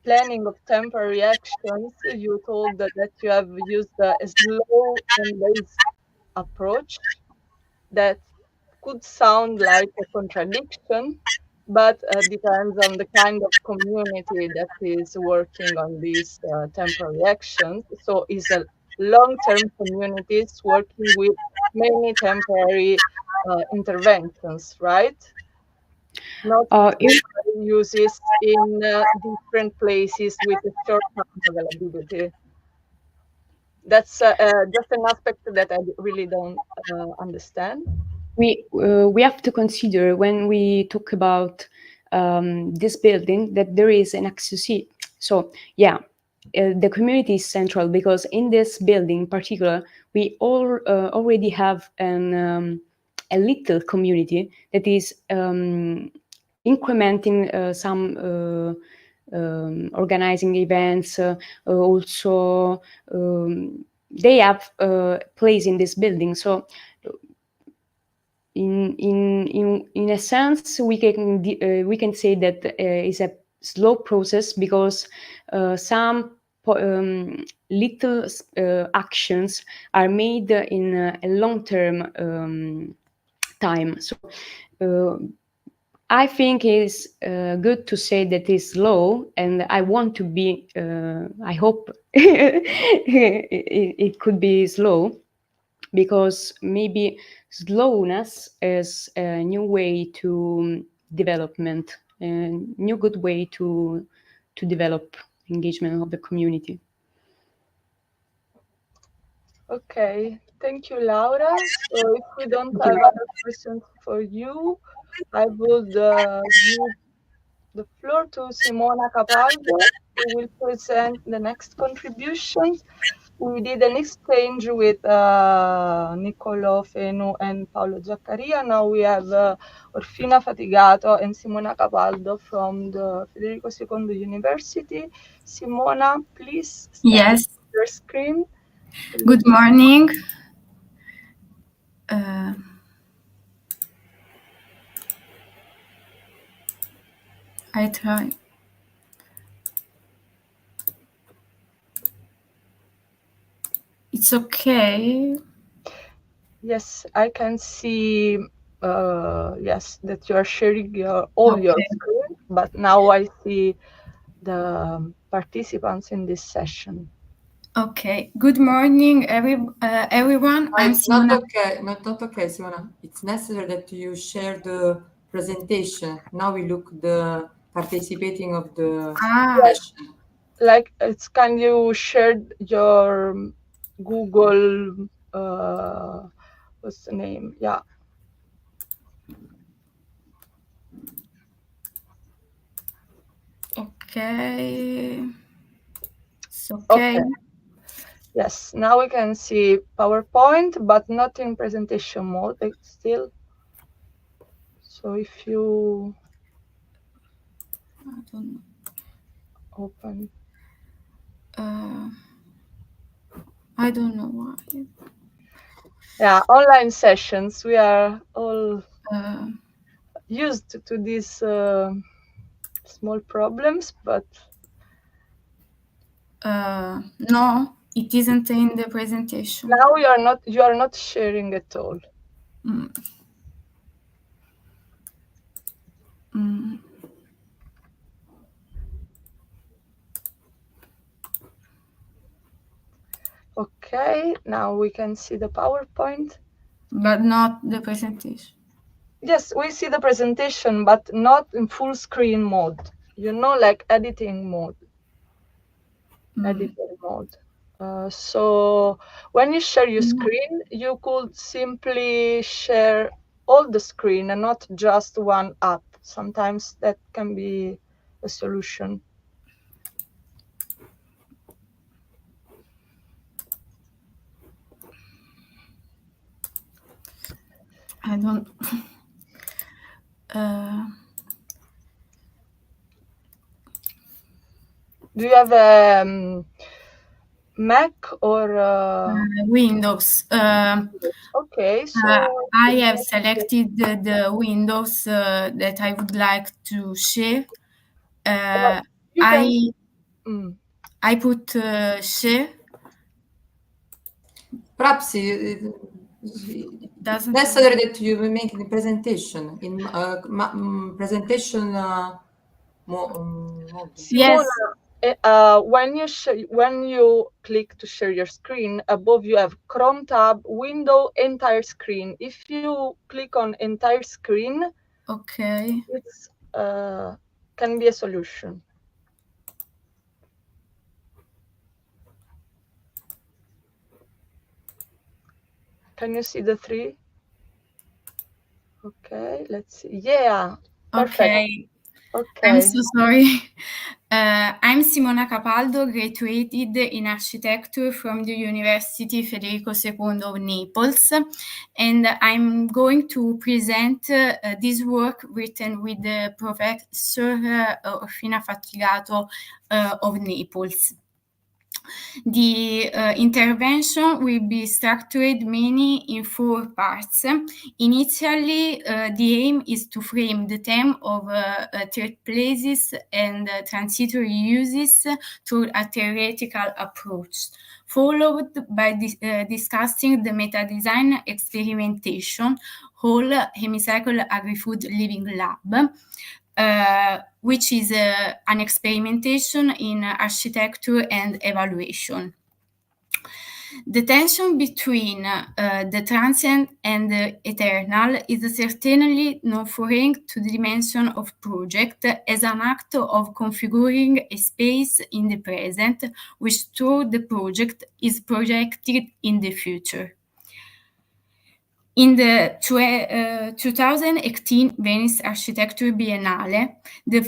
planning of temporary actions, you told that you have used a slow and based approach that could sound like a contradiction, but depends on the kind of community that is working on these temporary actions. So is a long-term communities working with many temporary interventions, right? Not uses in different places with a short-term availability. That's just an aspect that I really don't understand. We have to consider when we talk about this building that there is an accessory. So yeah, the community is central because in this building in particular, we all already have a little community that is incrementing some organizing events. Also, they have place in this building. So in a sense, we can say that it's a slow process because some little actions are made in a long-term time. So I think it's good to say that it's slow, and I want to be. I hope it could be slow, because maybe slowness is a new way to development, a new good way to develop engagement of the community. Okay, thank you, Laura. So if we don't have other questions for you, I would give the floor to Simona Capaldo, who will present the next contributions. We did an exchange with Niccolò Fenu and Paolo Giaccaria. Now we have Orfina Fatigato and Simona Capaldo from the Federico II University. Simona, please start your screen. Good morning. I try. It's okay. Yes, I can see. Yes, that you are sharing your screen, but now I see the participants in this session. Okay. Good morning, everyone. It's not okay, Simona. It's necessary that you share the presentation. Now we look the participating of the session. Like, can you share your Google? What's the name? Yeah. Okay. It's okay. Yes, now we can see PowerPoint, but not in presentation mode still. So if you I don't know. Open. I don't know why. Yeah, online sessions. We are all used to these small problems, but no, it isn't in the presentation. now you are not sharing at all. Okay, now we can see the PowerPoint. But not the presentation. Yes, we see the presentation, but not in full screen mode. You know, like editing mode. Editing mode. So when you share your screen, you could simply share all the screen and not just one app. Sometimes that can be a solution. I don't. Do you have a Mac or Windows? Okay, so I have selected the Windows that I would like to share. you can. I put share. Perhaps it's necessary that you make the presentation in presentation mode. Yes. When you click to share your screen, above you have Chrome tab, window, entire screen. If you click on entire screen, okay, it's can be a solution. Can you see the three? Okay, let's see. Yeah. Perfect. Okay. I'm so sorry. I'm Simona Capaldo, graduated in architecture from the University Federico II of Naples, and I'm going to present this work written with the Professor Orfina Fattigato of Naples. The intervention will be structured mainly in 4 parts. Initially, the aim is to frame the theme of third places and transitory uses through a theoretical approach, followed by discussing the meta-design experimentation, whole Hemicycle Agri-Food Living Lab, which is an experimentation in architecture and evaluation. The tension between the transient and the eternal is certainly not foreign to the dimension of project as an act of configuring a space in the present, which through the project is projected in the future. In the 2018 Venice Architecture Biennale, the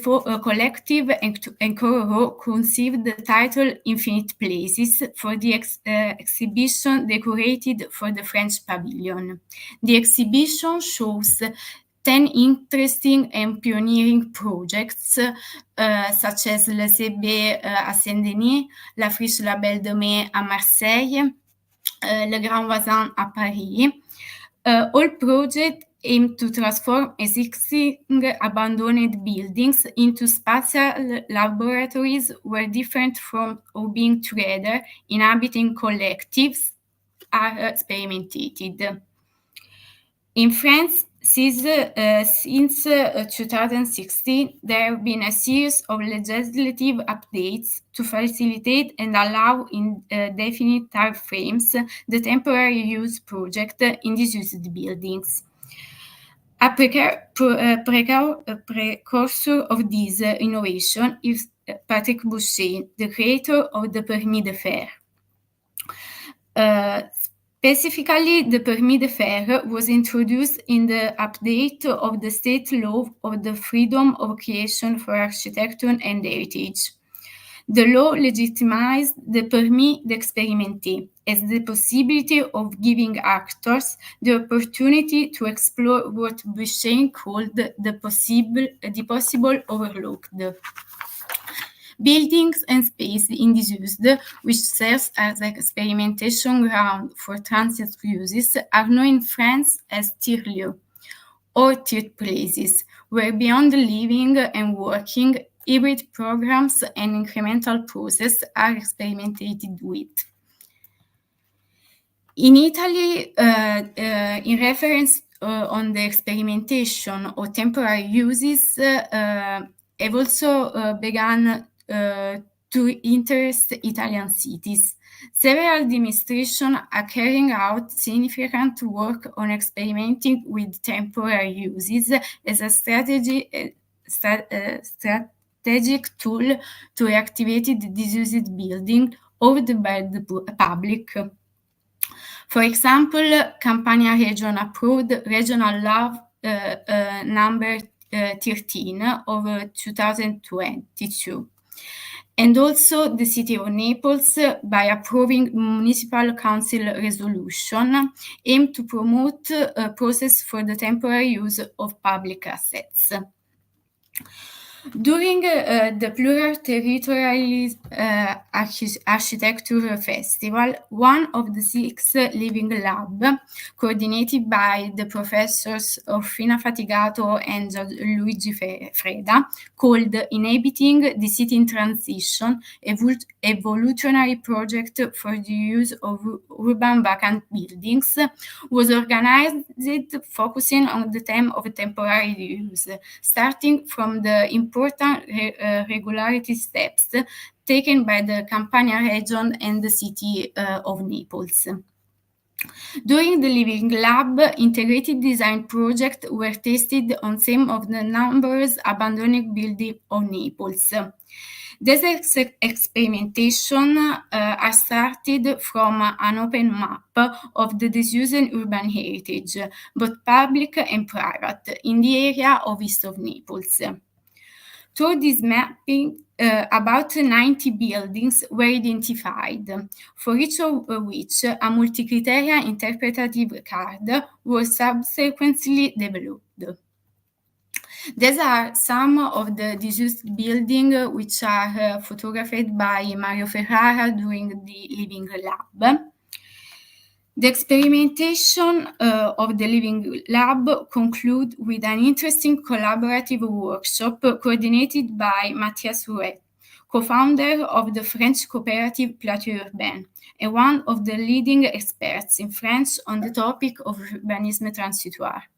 collective and Coro conceived the title Infinite Places for the exhibition decorated for the French Pavilion. The exhibition shows 10 interesting and pioneering projects such as Le CB à Saint-Denis, La Friche La Belle de Mai à Marseille, Le Grand Voisin à Paris. All projects aim to transform existing abandoned buildings into spatial laboratories where different from or being together inhabiting collectives are experimented. In France, since 2016, there have been a series of legislative updates to facilitate and allow in definite time frames the temporary use project in disused buildings. A precursor of this innovation is Patrick Boucher, the creator of the Permis de Faire. Specifically, the Permis de Faire was introduced in the update of the state law of the freedom of creation for architecture and heritage. The law legitimized the permis d'expérimenter as the possibility of giving actors the opportunity to explore what Boucher called the possible overlooked. Buildings and space in disused, which serves as an experimentation ground for transient uses, are known in France as tiers-lieux, or third places, where beyond the living and working, hybrid programs and incremental process are experimented with. In Italy, in reference on the experimentation of temporary uses, have also begun to interest Italian cities. Several administrations are carrying out significant work on experimenting with temporary uses as a strategic tool to reactivate the disused building observed by the public. For example, Campania region approved regional law number 13 of 2022. And also the city of Naples by approving municipal council resolution aimed to promote a process for the temporary use of public assets. During the Plural Territorial Architecture Festival, one of the 6 living labs, coordinated by the professors Orfina Fatigato and Luigi Freda, called Inhabiting the City in Transition, Evolutionary Project for the Use of Urban Vacant Buildings, was organized focusing on the theme of temporary use, starting from the important regularity steps taken by the Campania region and the city of Naples. During the Living Lab, integrated design projects were tested on some of the numerous abandoned buildings of Naples. This experimentation are started from an open map of the disused urban heritage, both public and private, in the area of east of Naples. Through this mapping, about 90 buildings were identified, for each of which a multi-criteria interpretative card was subsequently developed. These are some of the disused buildings which are photographed by Mario Ferrara during the Living Lab. The experimentation of the Living Lab conclude with an interesting collaborative workshop coordinated by Mathias Rouet, co-founder of the French cooperative Plateau Urbain, and one of the leading experts in France on the topic of urbanisme transitoire.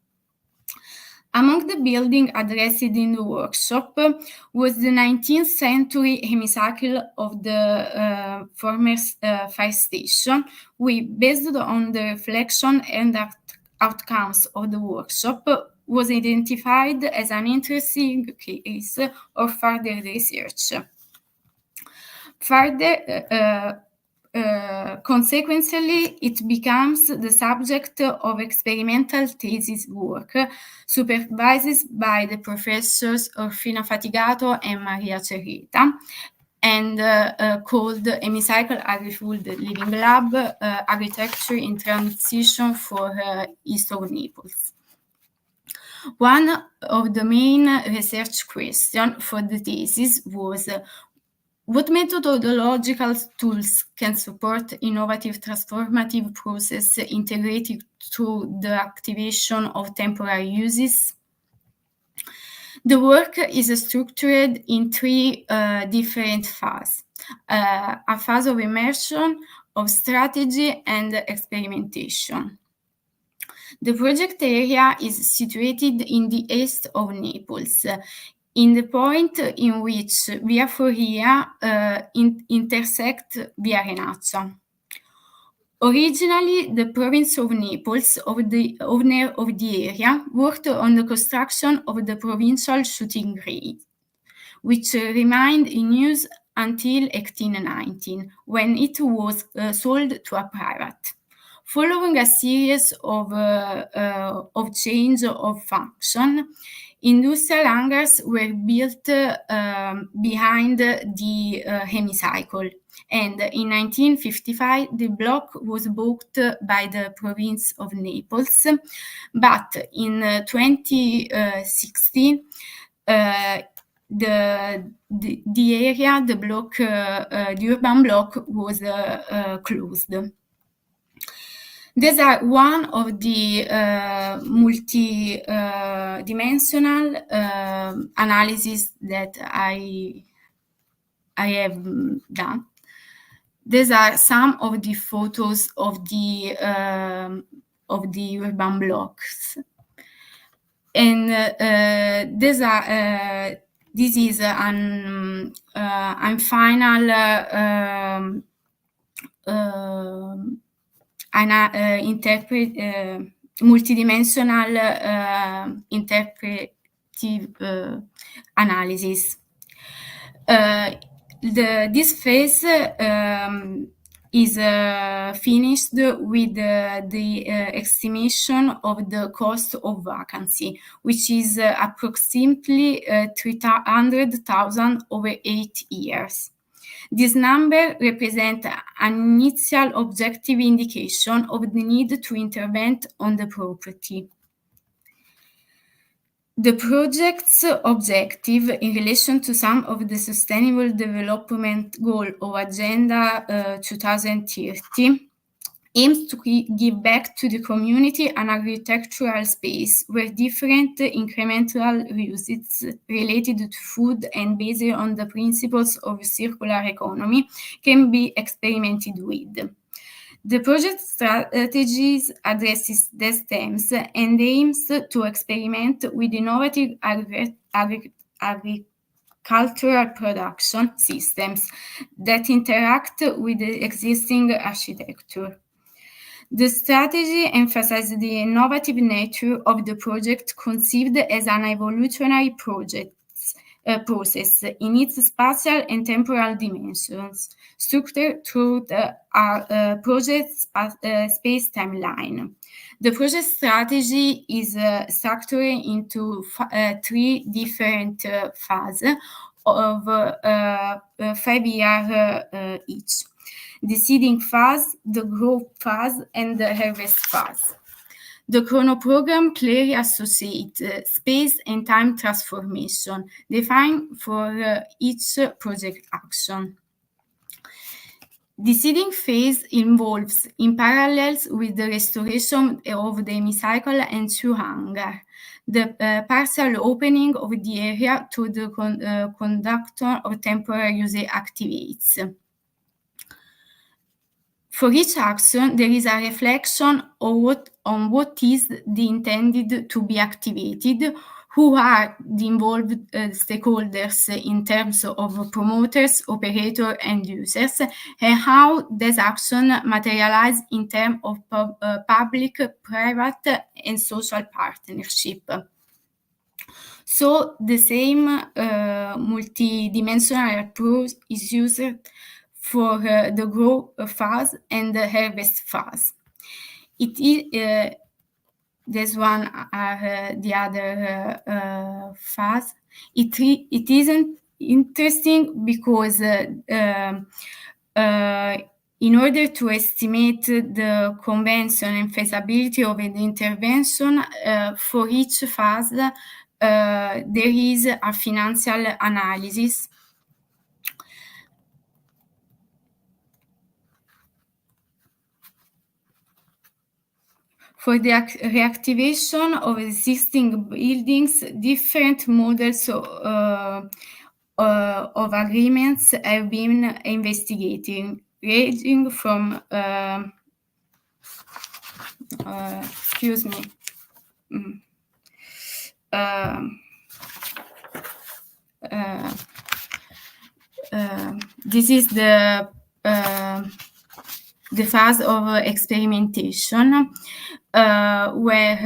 Among the buildings addressed in the workshop was the 19th century hemicycle of the former fire station, which, based on the reflection and outcomes of the workshop, was identified as an interesting case of further research. Consequently, it becomes the subject of experimental thesis work, supervised by the professors Orfina Fatigato and Maria Cerreta, and called Hemicycle Agri-Food Living Lab, Architecture in Transition for East of Naples. One of the main research questions for the thesis was what methodological tools can support innovative transformative process integrated through the activation of temporary uses? The work is structured in 3 different phases. A phase of immersion, of strategy, and experimentation. The project area is situated in the east of Naples, in the point in which Via Foria intersect Via Renaccia. Originally, the province of Naples, the owner of the area, worked on the construction of the provincial shooting range, which remained in use until 1819, when it was sold to a private. Following a series of change of function, industrial hangars were built behind the hemicycle, and in 1955 the block was bought by the province of Naples, but in 2016 the area, the block, the urban block was closed. These are one of the multi-dimensional analysis that I have done. These are some of the photos of the urban blocks, and this is an final multidimensional interpretive analysis. This phase is finished with the estimation of the cost of vacancy, which is approximately 300,000 over 8 years. This number represents an initial objective indication of the need to intervene on the property. The project's objective in relation to some of the Sustainable Development Goal of Agenda 2030 aims to give back to the community an architectural space where different incremental uses related to food and based on the principles of circular economy can be experimented with. The project strategies addresses these themes and aims to experiment with innovative agricultural production systems that interact with the existing architecture. The strategy emphasizes the innovative nature of the project conceived as an evolutionary process in its spatial and temporal dimensions, structured through the project space timeline. The project strategy is structured into 3 different phases of 5 years each. The seeding phase, the growth phase, and the harvest phase. The chrono program clearly associates space and time transformation defined for each project action. The seeding phase involves, in parallel with the restoration of the hemicycle and 2 hangars, the partial opening of the area to the conduction of temporary use activities. For each action, there is a reflection on what is the intended to be activated, who are the involved stakeholders in terms of promoters, operators, and users, and how this action materializes in terms of public, private, and social partnership. So the same multidimensional approach is used for the growth phase and the harvest phase. This one are the other phase. It isn't interesting because in order to estimate the convention and feasibility of an intervention for each phase, there is a financial analysis. For the reactivation of existing buildings, different models of agreements have been investigated, ranging from excuse me. This is the phase of experimentation, where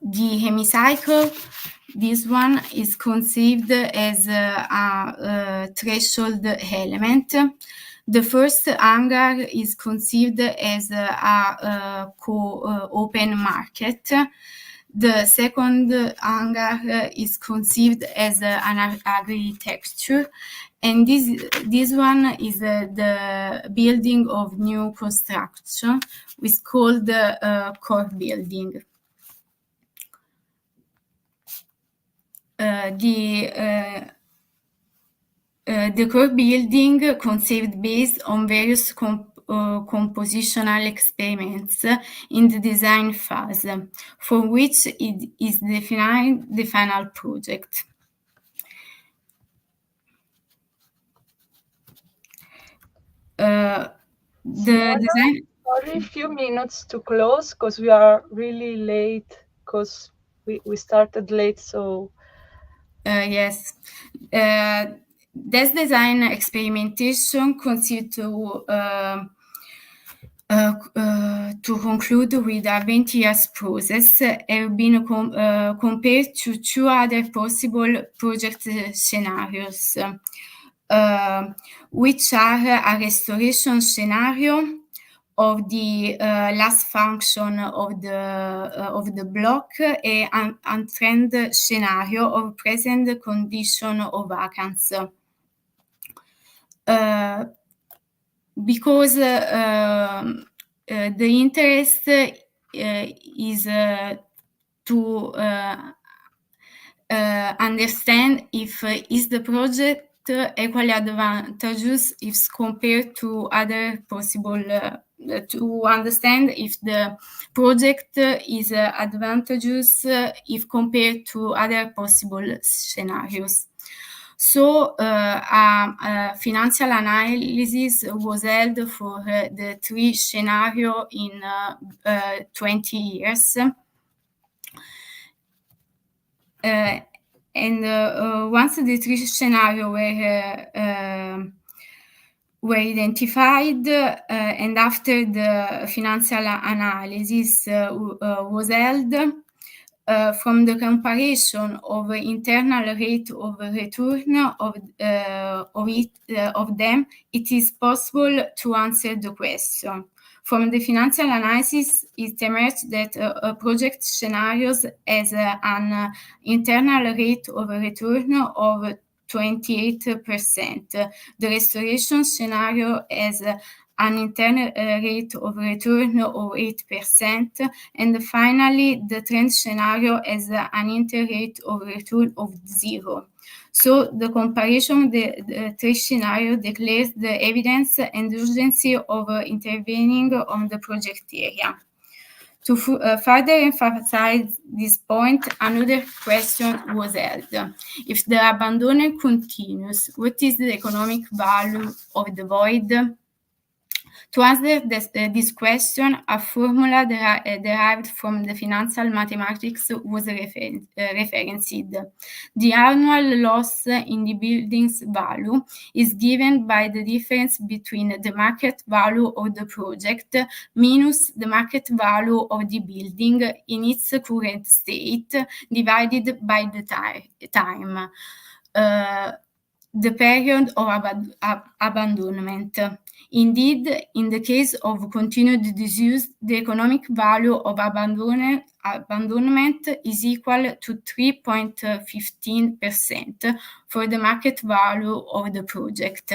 the hemicycle, this one is conceived as a threshold element. The first hangar is conceived as a open market. The second hangar is conceived as an architecture, and this one is the building of new construction, which is called the core building. The core building conceived based on various compositional experiments in the design phase, for which it is defined the final project. The design. Sorry, a few minutes to close because we are really late because we started late. So yes. This design experimentation consists to to conclude with a 20 years process have been compared to two other possible project scenarios, which are a restoration scenario of the last function of the block, and trend scenario of present condition of vacancy. Because the interest is to understand if is the project equally advantageous if compared to other possible, to understand if the project is advantageous if compared to other possible scenarios. So a financial analysis was held for the three scenarios in 20 years. And once the three scenarios were identified, and after the financial analysis was held, from the comparison of internal rate of return of them, it is possible to answer the question. From the financial analysis, it emerged that a project scenarios has an internal rate of return of 28%. The restoration scenario has an internal rate of return of 8%, and finally, the trend scenario has an internal rate of return of 0. So the comparison of the three scenarios declares the evidence and urgency of intervening on the project area. To further emphasize this point, another question was held. If the abandonment continues, what is the economic value of the void? To answer this question, a formula derived from the financial mathematics was referenced. The annual loss in the building's value is given by the difference between the market value of the project minus the market value of the building in its current state divided by the time, the period of abandonment. Indeed, in the case of continued disuse, the economic value of abandonment is equal to 3.15% for the market value of the project.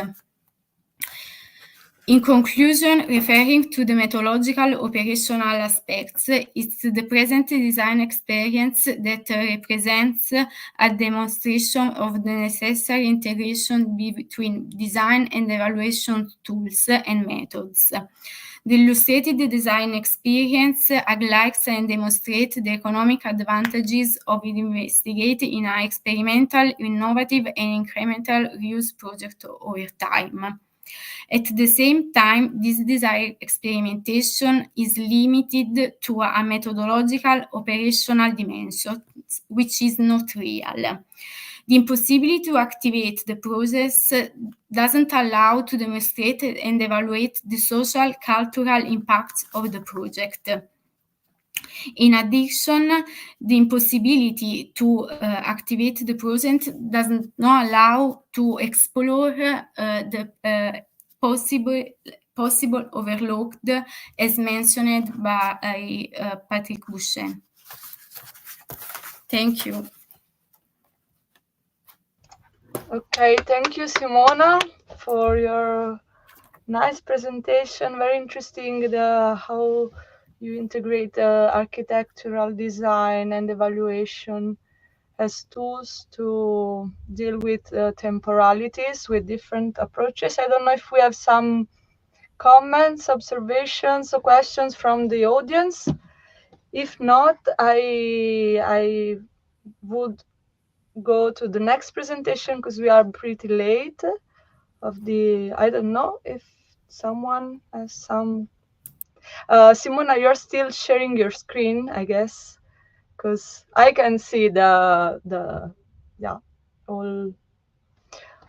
In conclusion, referring to the methodological operational aspects, it's the present design experience that represents a demonstration of the necessary integration between design and evaluation tools and methods. The illustrated design experience highlights and demonstrates the economic advantages of investigating in an experimental, innovative, and incremental reuse project over time. At the same time, this design experimentation is limited to a methodological operational dimension, which is not real. The impossibility to activate the process doesn't allow to demonstrate and evaluate the social, cultural impacts of the project. In addition, the impossibility to activate the process does not allow to explore the possible overlooked, as mentioned by Patrick Boucher. Thank you. Okay, thank you, Simona, for your nice presentation. Very interesting how you integrate architectural design and evaluation as tools to deal with temporalities with different approaches. I don't know if we have some comments, observations, or questions from the audience. If not, I would go to the next presentation because we are pretty late I don't know if someone has some. Simona, you're still sharing your screen, I guess, because I can see all.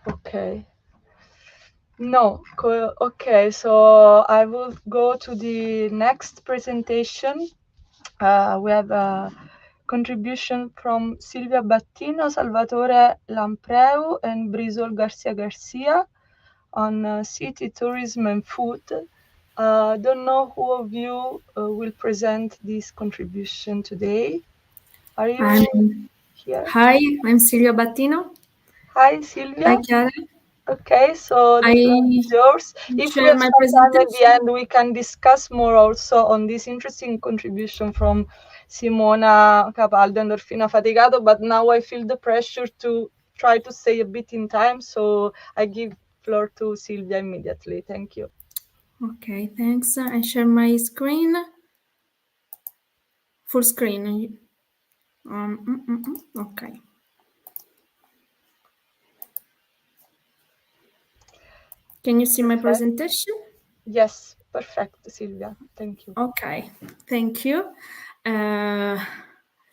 Okay. No. Okay, so I will go to the next presentation. We have a contribution from Silvia Battino, Salvatore Lampreu, and Brisol Garcia on city tourism and food. Don't know who of you will present this contribution today. Are you here? Hi, I'm Silvia Battino. Hi, Silvia. Hi, Chiara. Okay, so the floor is yours. If we have some time at the end, we can discuss more also on this interesting contribution from Simona Capaldo and Orfina Fatigato, but now I feel the pressure to try to say a bit in time, so I give floor to Silvia immediately. Thank you. Okay, thanks. I share my screen. Full screen. Okay. Can you see my presentation? Yes, perfect, Silvia. Thank you. Okay, thank you.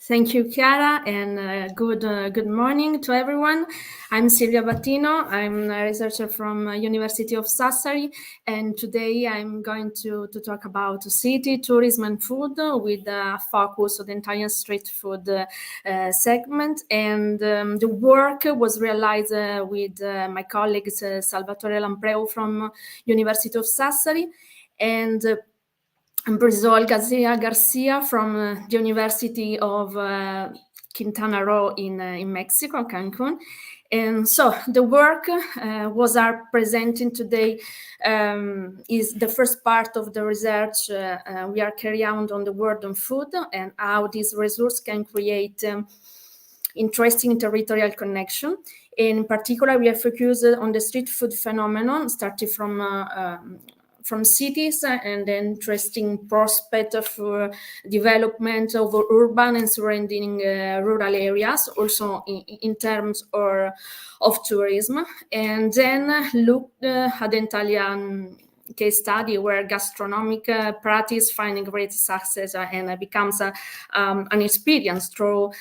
Thank you, Chiara, and good morning to everyone. I'm Silvia Battino. I'm a researcher from University of Sassari, and today I'm going to talk about city, tourism, and food with a focus on the entire street food segment. And the work was realized with my colleagues Salvatore Lampreu from University of Sassari and Brisol Garcia from the University of Quintana Roo in Mexico, Cancun. And so the work was our presenting today is the first part of the research we are carrying out on the world on food and how these resources can create interesting territorial connection. In particular, we are focused on the street food phenomenon, starting from cities and then interesting prospect for development of urban and surrounding rural areas, also in terms of tourism. And then look at the Italian case study where gastronomic practice finding great success and becomes an experience through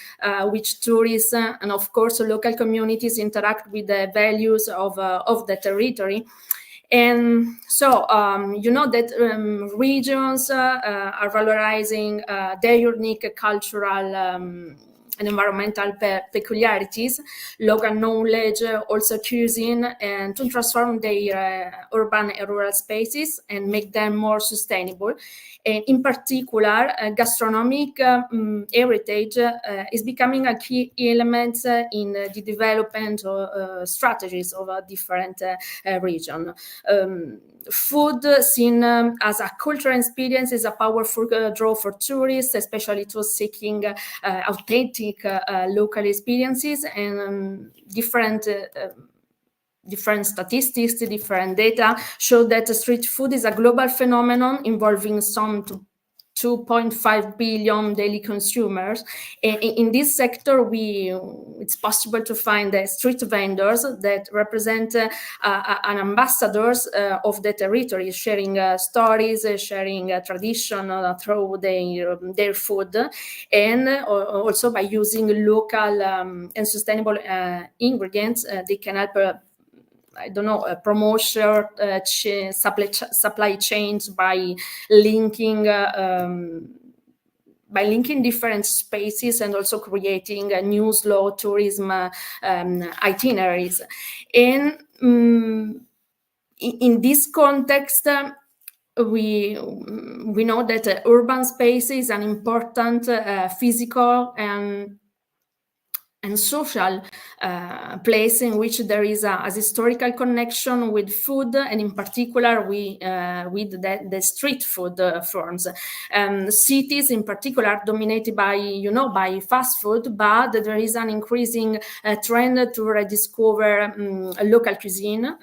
which tourists and of course local communities interact with the values of the territory. And so, you know that regions are valorizing their unique cultural and environmental peculiarities, local knowledge, also cuisine, and to transform their urban and rural spaces and make them more sustainable. And in particular, gastronomic heritage is becoming a key element in the development strategies of a different region. Food seen as a cultural experience is a powerful draw for tourists, especially those seeking authentic local experiences and different statistics, different data show that street food is a global phenomenon involving some 2.5 billion daily consumers. In this sector, it's possible to find street vendors that represent an ambassadors of the territory, sharing stories, sharing tradition through their food, and also by using local and sustainable ingredients, they can help promotion, supply chains by linking different spaces and also creating new slow tourism itineraries. And in this context, we know that urban space is an important physical and social place in which there is a historical connection with food, and in particular with the street food forms. Cities in particular are dominated by fast food, but there is an increasing trend to rediscover local cuisine.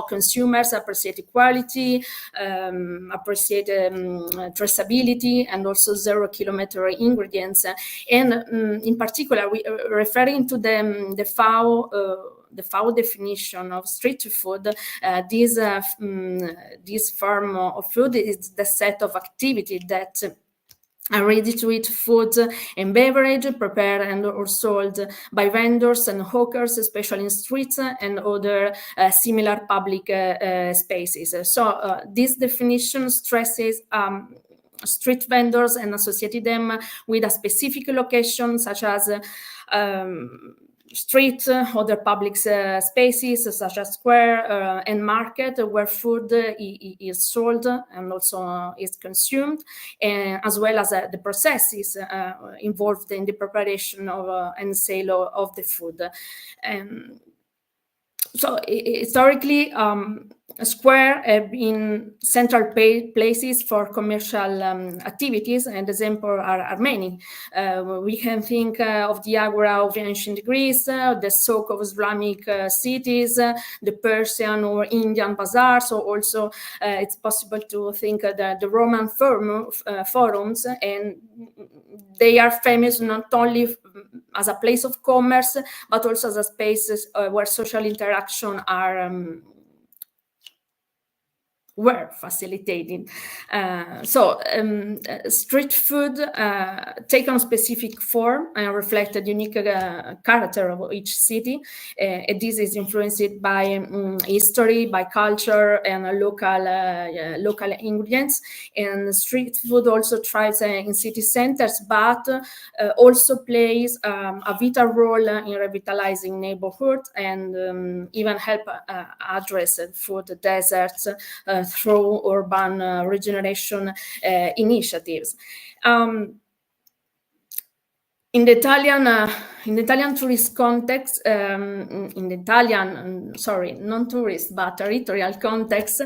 Consumers appreciate quality, appreciate traceability, and also 0-kilometer ingredients. And in particular, we referring to the FAO definition of street food, this form of food is the set of activity that ready-to-eat food and beverage prepared and or sold by vendors and hawkers, especially in streets and other similar public spaces. So this definition stresses street vendors and associated them with a specific location, such as street, other public spaces such as square and market, where food is sold and also is consumed, as well as the processes involved in the preparation of and sale of the food. So historically, square have been central places for commercial activities, and examples are many. We can think of the Agora of ancient Greece, the souk of Islamic cities, the Persian or Indian bazaars. So also it's possible to think the Roman forums, and they are famous not only as a place of commerce, but also as a spaces where social interaction were facilitated. So street food take on specific form and reflect the unique character of each city. And this is influenced by history, by culture, and local ingredients. And street food also thrives in city centers, but also plays a vital role in revitalizing neighborhoods and even help address food deserts through urban regeneration initiatives. In the Italian tourist context, in the Italian, non-tourist, but territorial context,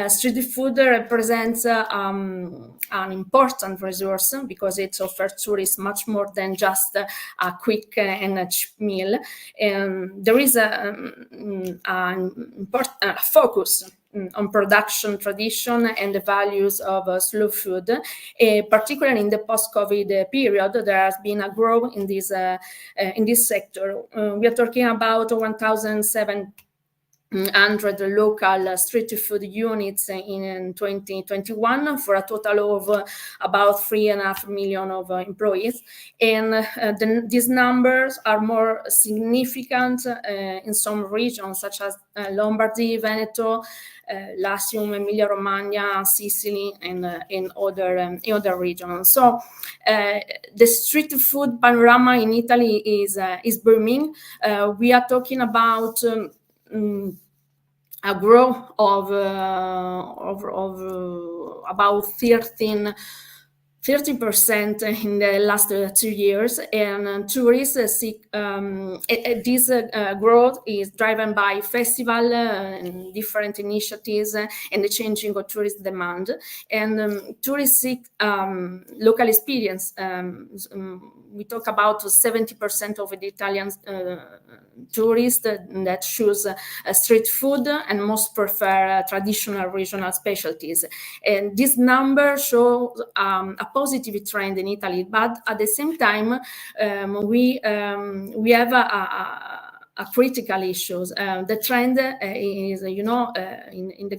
street food represents an important resource because it offers tourists much more than just a quick and a cheap meal. And there is an important focus on production tradition and the values of slow food, particularly in the post-COVID period. There has been a growth in this sector. We are talking about 1,700 local street food units in 2021 for a total of about 3.5 million of employees. And these numbers are more significant in some regions such as Lombardy, Veneto, Latium, Emilia-Romagna, Sicily, and in other regions. So the street food panorama in Italy is booming. We are talking about a growth of about 30% in the last 2 years, and tourists seek this growth is driven by festival and different initiatives and the changing of tourist demand. And tourists seek local experience. We talk about 70% of the Italian tourists that choose street food and most prefer traditional regional specialties. And this number shows a positive trend in Italy, but at the same time, we have a critical issues. The trend is, in the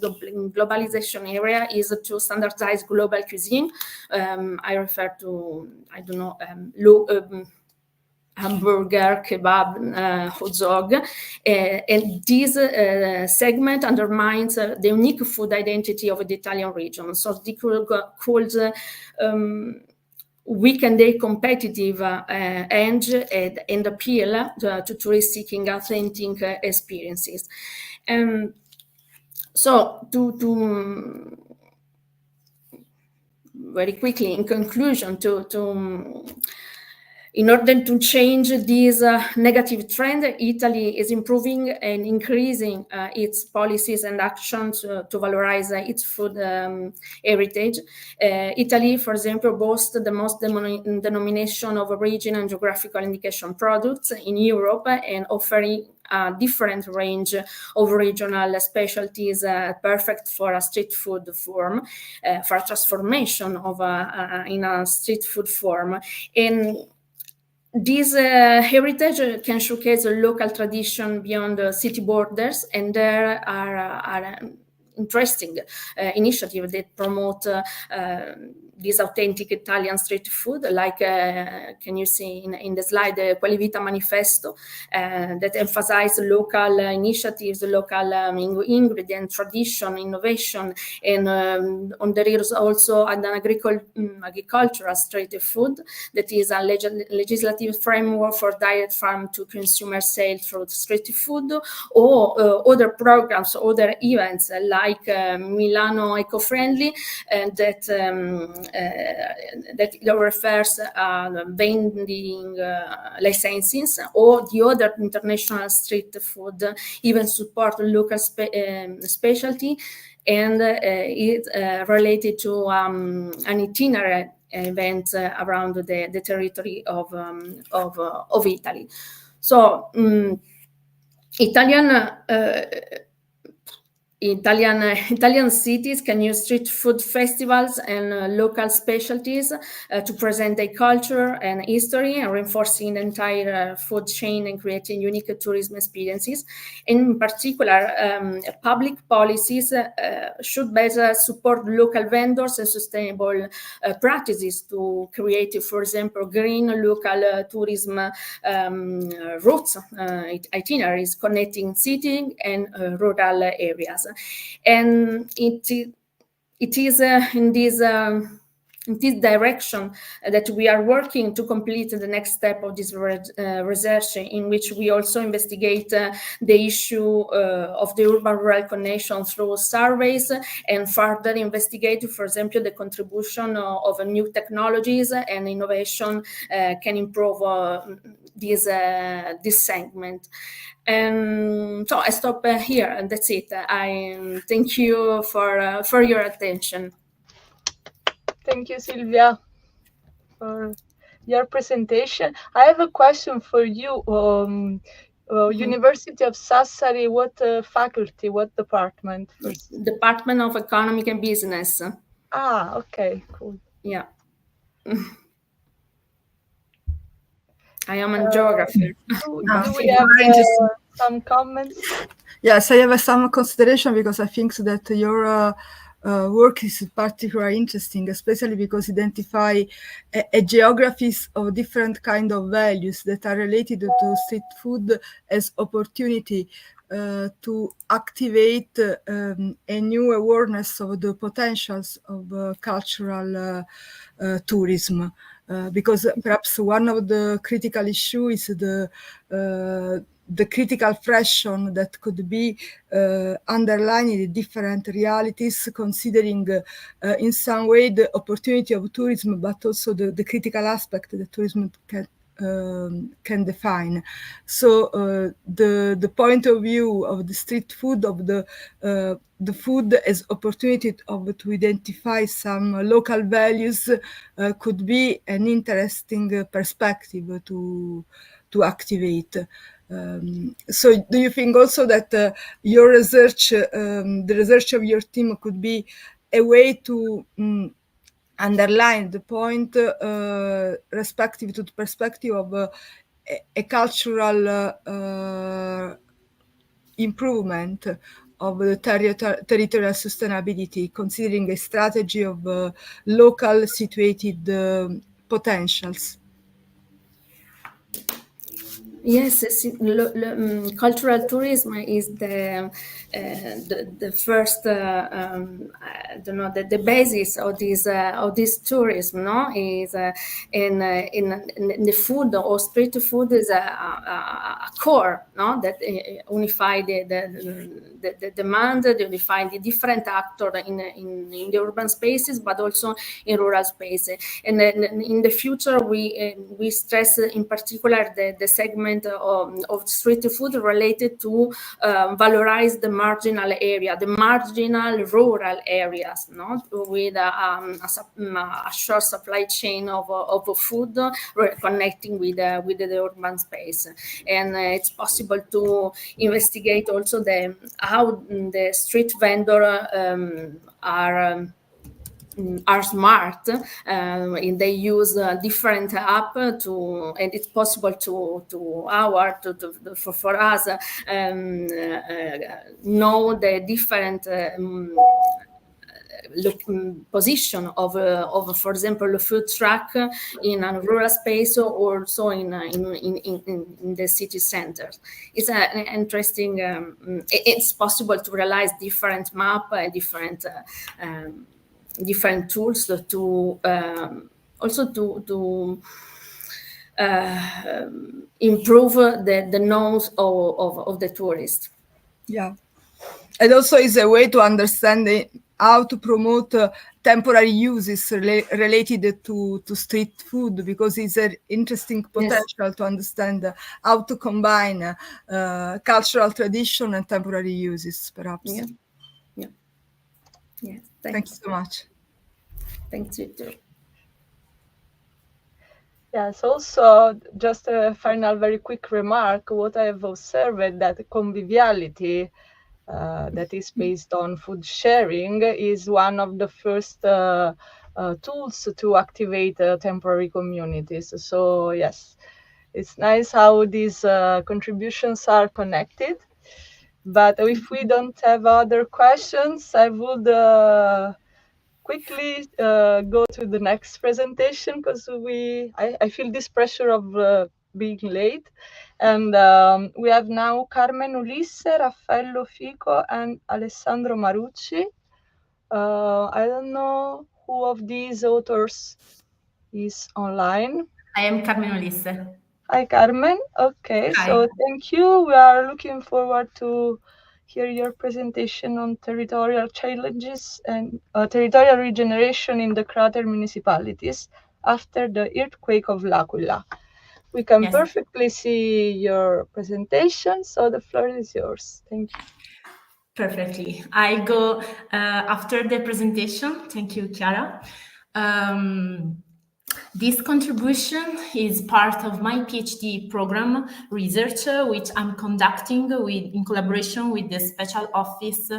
globalization area, is to standardize global cuisine. I refer to, hamburger, kebab, hot dog, and this segment undermines the unique food identity of the Italian region. So this could weaken their competitive edge and appeal to tourists seeking authentic experiences. So to very quickly, in conclusion, in order to change this negative trend, Italy is improving and increasing its policies and actions to valorize its food heritage. Italy, for example, boasts the most denomination of origin and geographical indication products in Europe, and offering a different range of regional specialties, perfect for a street food form, for a transformation of in a street food form. And this heritage can showcase a local tradition beyond city borders, and there are interesting initiative that promote this authentic Italian street food, like can you see in the slide, the Qualivita Manifesto, that emphasize local initiatives, local ingredient, tradition, innovation, and there is also an agricultural street food that is a legislative framework for direct farm to consumer sales through street food, or other programs, other events like Milano Eco-Friendly, that refers vending licenses, or the other international street food even support local specialty, and it's related to an itinerary event around the territory of Italy. So Italian cities can use street food festivals and local specialties to present their culture and history, and reinforcing the entire food chain and creating unique tourism experiences. In particular, public policies should better support local vendors and sustainable practices to create, for example, green local tourism routes, itineraries connecting city and rural areas. And it is in this direction that we are working to complete the next step of this research, in which we also investigate the issue of the urban-rural connection through surveys, and further investigate, for example, the contribution of new technologies and innovation can improve this segment. And so I stop here, and that's it. I thank you for your attention. Thank you, Silvia, for your presentation. I have a question for you. University of Sassari, what faculty, what department? Department of Economic and Business. Ah, okay, cool. Yeah. I am a geographer. Do we have some comments? Yes, I have some consideration, because I think that your work is particularly interesting, especially because identify geographies of different kind of values that are related to street food as opportunity to activate a new awareness of the potentials of cultural tourism. Because perhaps one of the critical issues is the critical friction that could be underlining the different realities, considering in some way the opportunity of tourism, but also the critical aspect that tourism can define. So the point of view of the street food, of the food as opportunity to identify some local values could be an interesting perspective to activate. So do you think also that your research, the research of your team, could be a way to underline the point respective to the perspective of a cultural improvement of the territorial sustainability, considering a strategy of local situated potentials? Yes, cultural tourism is the first, I don't know, the basis of this tourism. No, is in the food, or street food is a core, no, that unify the demand, unify the different actors in the urban spaces, but also in rural spaces. And in the future, we stress in particular the segment of street food related to valorize the marginal area, the marginal rural areas, no? With a short supply chain of food connecting with the urban space. And it's possible to investigate also how the street vendor are are smart, and they use different app to, and it's possible for us know the different position of, for example, a food truck in a rural space or also in the city center. It's an interesting. It's possible to realize different map, different tools to also to improve the nose of the tourist. Yeah, and also is a way to understand how to promote temporary uses related to street food, because it's an interesting potential to understand how to combine cultural tradition and temporary uses, perhaps. Yeah. Thank you so much. Thank you too. Yes, also just a final very quick remark, what I have observed that conviviality that is based on food sharing is one of the first tools to activate temporary communities. So yes, it's nice how these contributions are connected. But if we don't have other questions, I would quickly go to the next presentation, because I feel this pressure of being late. And we have now Carmen Ulisse, Raffaello Fico, and Alessandro Marucci. I don't know who of these authors is online. I am Carmen Ulisse. Hi, Carmen. Okay, Hi. so thank you. We are looking forward to hear your presentation on territorial challenges and territorial regeneration in the crater municipalities after the earthquake of L'Aquila. We can perfectly see your presentation, so the floor is yours. Thank you. Perfectly. I go after the presentation. Thank you, Chiara. This contribution is part of my PhD program research, which I'm conducting in collaboration with the Special Office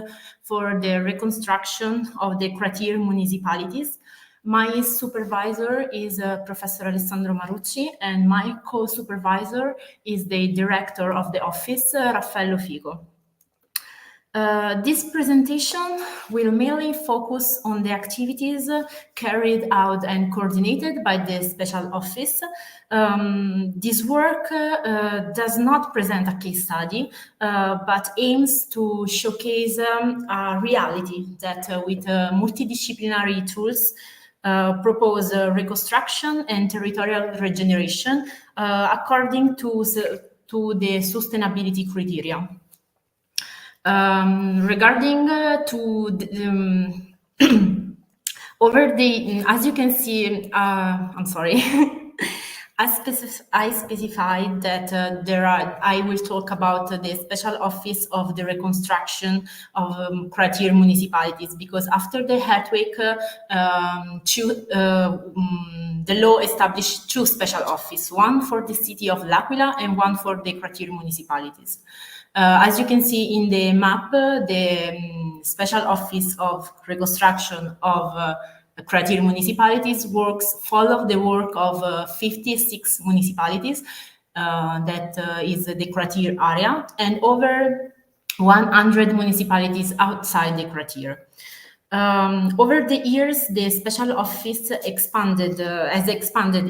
for the Reconstruction of the Crater Municipalities. My supervisor is Professor Alessandro Marucci, and my co-supervisor is the director of the office, Raffaello Fico. This presentation will mainly focus on the activities carried out and coordinated by the Special Office. This work does not present a case study, but aims to showcase a reality that with multidisciplinary tools propose reconstruction and territorial regeneration according to the sustainability criteria. Regarding over the, as you can see, I'm sorry, I specified that I will talk about the Special Office of the Reconstruction of Crater Municipalities, because after the earthquake, the law established two special offices, one for the city of L'Aquila and one for the Crater Municipalities. As you can see in the map, the Special Office of Reconstruction of Crater Municipalities follow the work of 56 municipalities that is the Crater area, and over 100 municipalities outside the Crater. Over the years, the Special Office has expanded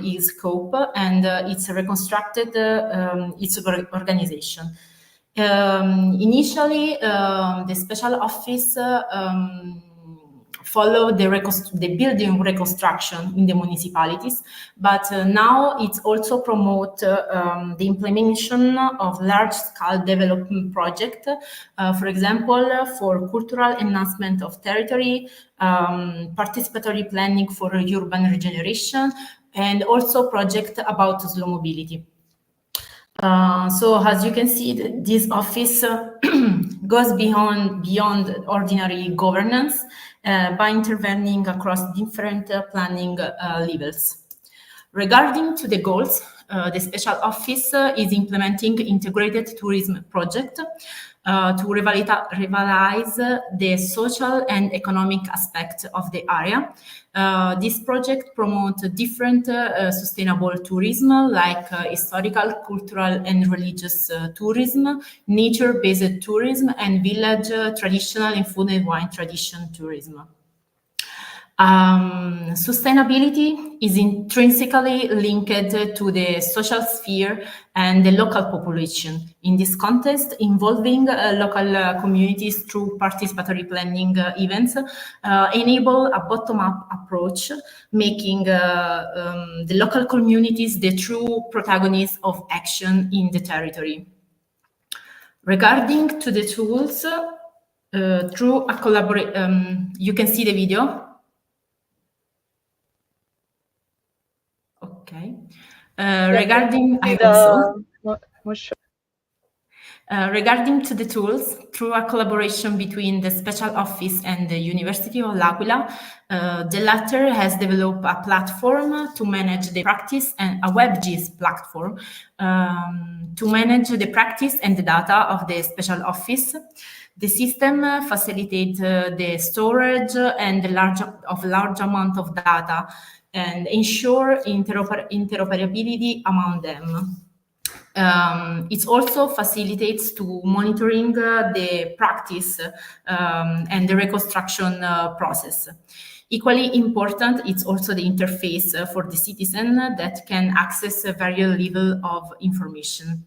its scope and it's reconstructed its organization. Initially, the Special Office followed the building reconstruction in the municipalities, but now it also promotes the implementation of large-scale development projects, for example, for cultural enhancement of territory, participatory planning for urban regeneration, and also projects about slow mobility. So as you can see, this office goes beyond ordinary governance by intervening across different planning levels. Regarding to the goals, the Special Office is implementing integrated tourism project to revitalize the social and economic aspect of the area. This project promotes different sustainable tourism like historical, cultural and religious tourism, nature-based tourism, and village traditional and food and wine tradition tourism. Sustainability is intrinsically linked to the social sphere and the local population. In this context, involving local communities through participatory planning events enable a bottom-up approach, making the local communities the true protagonists of action in the territory. Regarding to the tools, through a collaboration, you can see the video. Okay. Regarding regarding to the tools, through a collaboration between the Special Office and the University of L'Aquila, the latter has developed a platform to manage the practice and a WebGIS platform to manage the practice and the data of the Special Office. The system facilitates the storage and the large amount of data and ensure interoperability among them. It also facilitates to monitoring the practice and the reconstruction process. Equally important, it's also the interface for the citizen that can access a various level of information.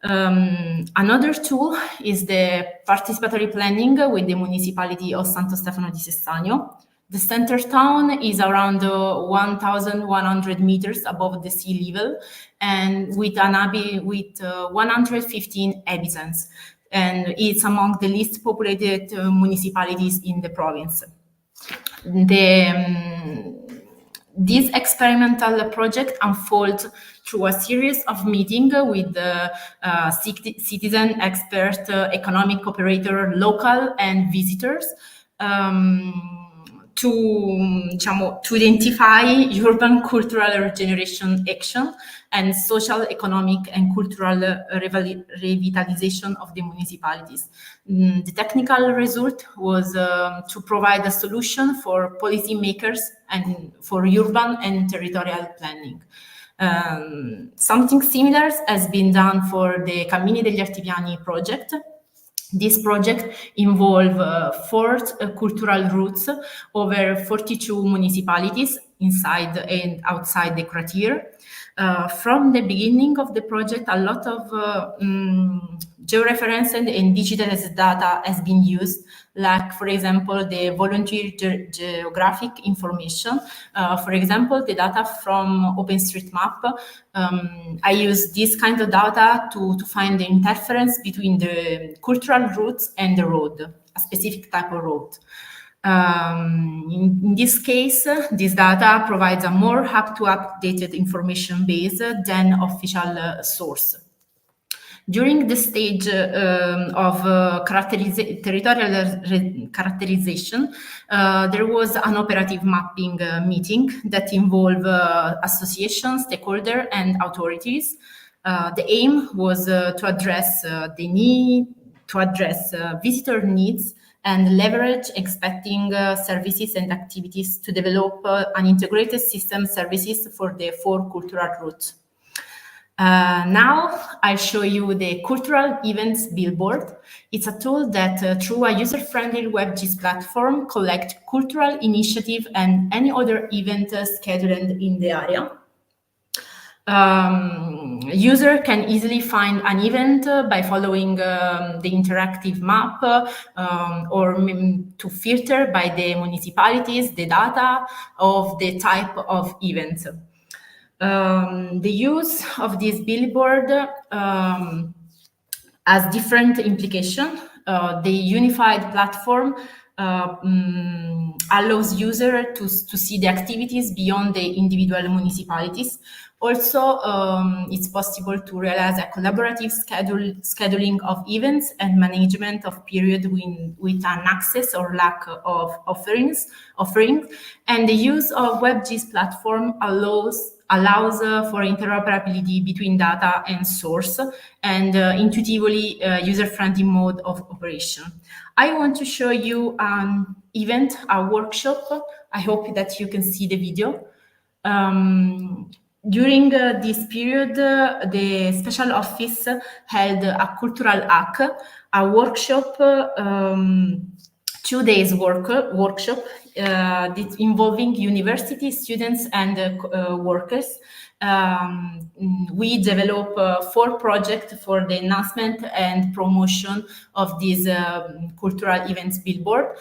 Another tool is the participatory planning with the municipality of Santo Stefano di Sessagno. The center town is around 1,100 meters above the sea level and with 115 inhabitants. And it's among the least populated municipalities in the province. This experimental project unfolds through a series of meetings with citizen, expert, economic operator, local and visitors to identify urban cultural regeneration action and social, economic and cultural revitalization of the municipalities. The technical result was to provide a solution for policymakers and for urban and territorial planning. Something similar has been done for the Cammini degli Artigiani project. This project involves 4 cultural routes over 42 municipalities inside and outside the quartier. From the beginning of the project, a lot of georeference and digitalized data has been used, like, for example, the volunteer geographic information. For example, the data from OpenStreetMap. I use this kind of data to find the interference between the cultural routes and the road, a specific type of road. In this case, this data provides a more up-to-updated information base than official source. During the stage of territorial characterization, there was an operative mapping meeting that involved associations, stakeholders, and authorities. The aim was to address visitor needs and leverage expecting services and activities to develop an integrated system services for the 4 cultural routes. Now I'll show you the cultural events billboard. It's a tool that through a user-friendly WebGIS platform collects cultural initiative and any other event scheduled in the area. User can easily find an event by following the interactive map or to filter by the municipalities the data of the type of event. The use of this billboard has different implications. The unified platform allows users to see the activities beyond the individual municipalities. Also, it's possible to realize a collaborative scheduling of events and management of period with an access or lack of offering. And the use of WebGIS platform allows allows for interoperability between data and source, and intuitively user-friendly mode of operation. I want to show you an event, a workshop. I hope that you can see the video. During this period, the Special Office held a cultural hack, a workshop, 2 days workshop involving university students and workers. We develop 4 projects for the enhancement and promotion of this cultural events billboard.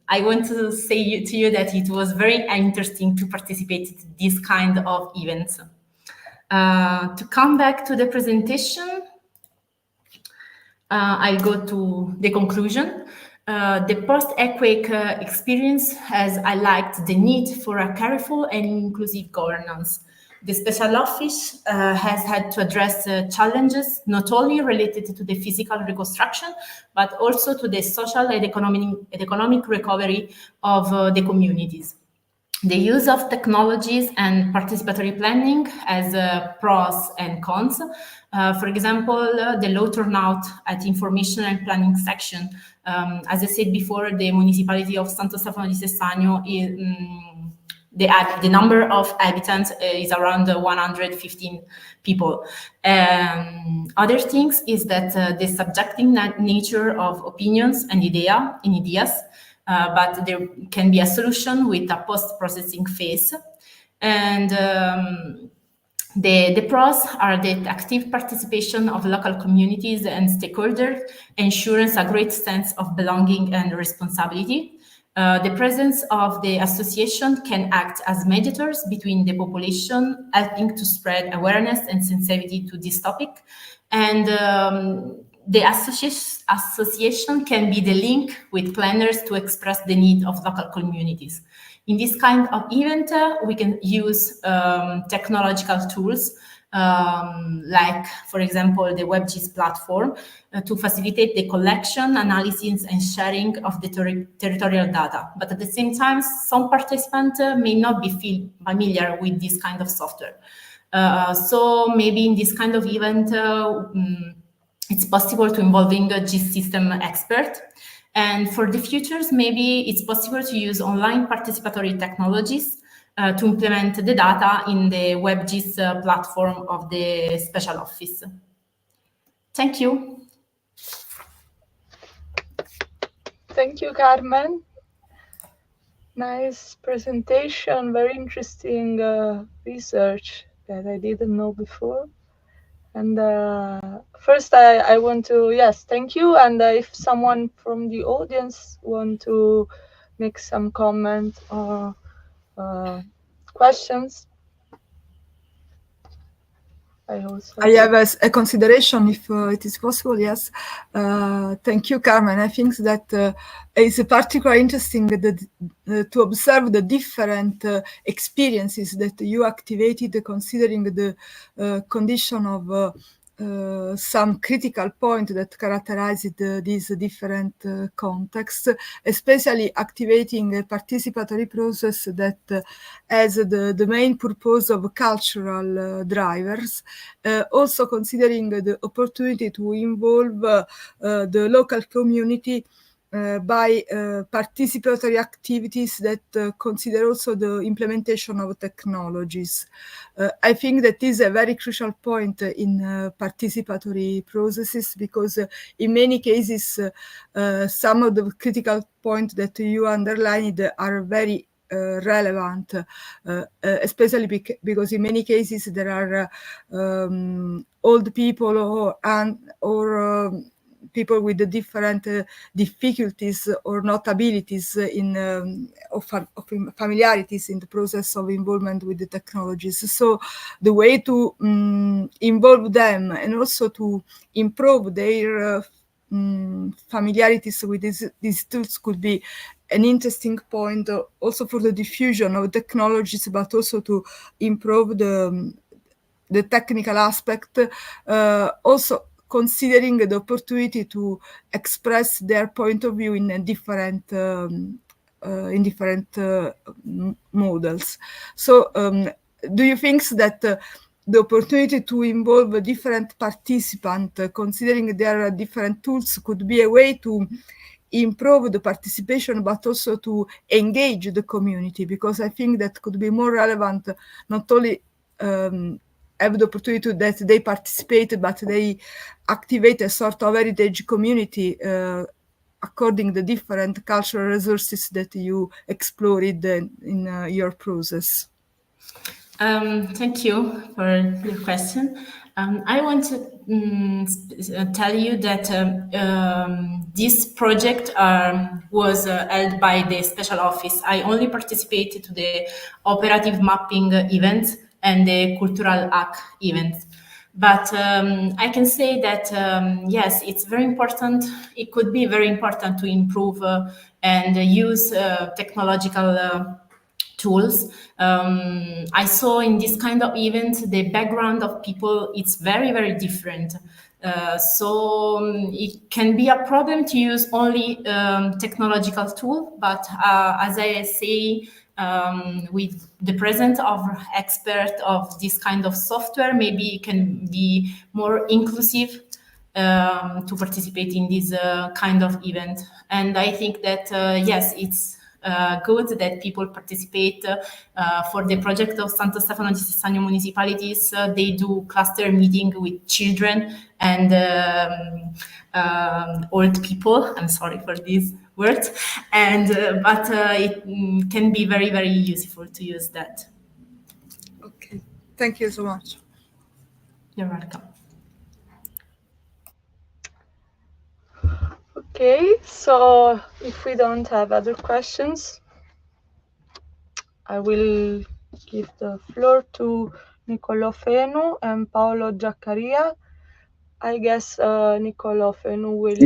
I want to say to you that it was very interesting to participate in this kind of events. To come back to the presentation, I'll go to the conclusion. The post-earthquake experience has highlighted the need for a careful and inclusive governance. The Special Office has had to address challenges not only related to the physical reconstruction, but also to the social and economic recovery of the communities. The use of technologies and participatory planning has pros and cons. For example, the low turnout at information and planning section. As I said before, the municipality of Santo Stefano di Sestagno is, the number of inhabitants is around 115 people. Other things is that the subjective nature of opinions and ideas, but there can be a solution with a post-processing phase. And the pros are the active participation of local communities and stakeholders ensures a great sense of belonging and responsibility. The presence of the association can act as mediators between the population, helping to spread awareness and sensitivity to this topic. And the association can be the link with planners to express the need of local communities. In this kind of event, we can use technological tools like, for example, the WebGIS platform to facilitate the collection, analysis, and sharing of the territorial data. But at the same time, some participants may not be familiar with this kind of software. So maybe in this kind of event, it's possible to involving a GIS system expert. And for the futures, maybe it's possible to use online participatory technologies to implement the data in the WebGIS platform of the Special Office. Thank you. Thank you, Carmen. Nice presentation, very interesting research that I didn't know before. And first, I want to, yes, thank you. And if someone from the audience want to make some comment or questions. I have a consideration, if it is possible, yes. Thank you, Carmen. I think that it's particularly interesting to observe the different experiences that you activated, considering the condition of some critical point that characterized these different contexts, especially activating a participatory process that has the main purpose of cultural drivers, also considering the opportunity to involve the local community by participatory activities that consider also the implementation of technologies. I think that is a very crucial point in participatory processes, because in many cases, some of the critical points that you underlined are very relevant, especially because in many cases there are old people or people with the different difficulties or not abilities of familiarities in the process of involvement with the technologies. So the way to involve them and also to improve their familiarities with these tools could be an interesting point also for the diffusion of technologies, but also to improve the technical aspect, also considering the opportunity to express their point of view in different models. So do you think that the opportunity to involve different participants, considering their different tools, could be a way to improve the participation, but also to engage the community? Because I think that could be more relevant, not only have the opportunity that they participate, but they activate a sort of heritage community according to the different cultural resources that you explored in your process. Thank you for your question. I want to tell you that this project was held by the special office. I only participated to the operative mapping event and the cultural hack event. But I can say that, yes, it's very important. It could be very important to improve and use technological tools. I saw in this kind of event, the background of people, it's very, very different. So it can be a problem to use only technological tool, but as I say, with the presence of expert of this kind of software, maybe it can be more inclusive to participate in this kind of event. And I think that, yes, it's good that people participate for the project of Santo Stefano di Sessagno municipalities. They do cluster meeting with children and old people. I'm sorry for these words, and but it can be very, very useful to use that. Okay, thank you so much. You're welcome. Okay, so if we don't have other questions, I will give the floor to Niccolò Fenu and Paolo Giaccaria. I guess Niccolò Fenu will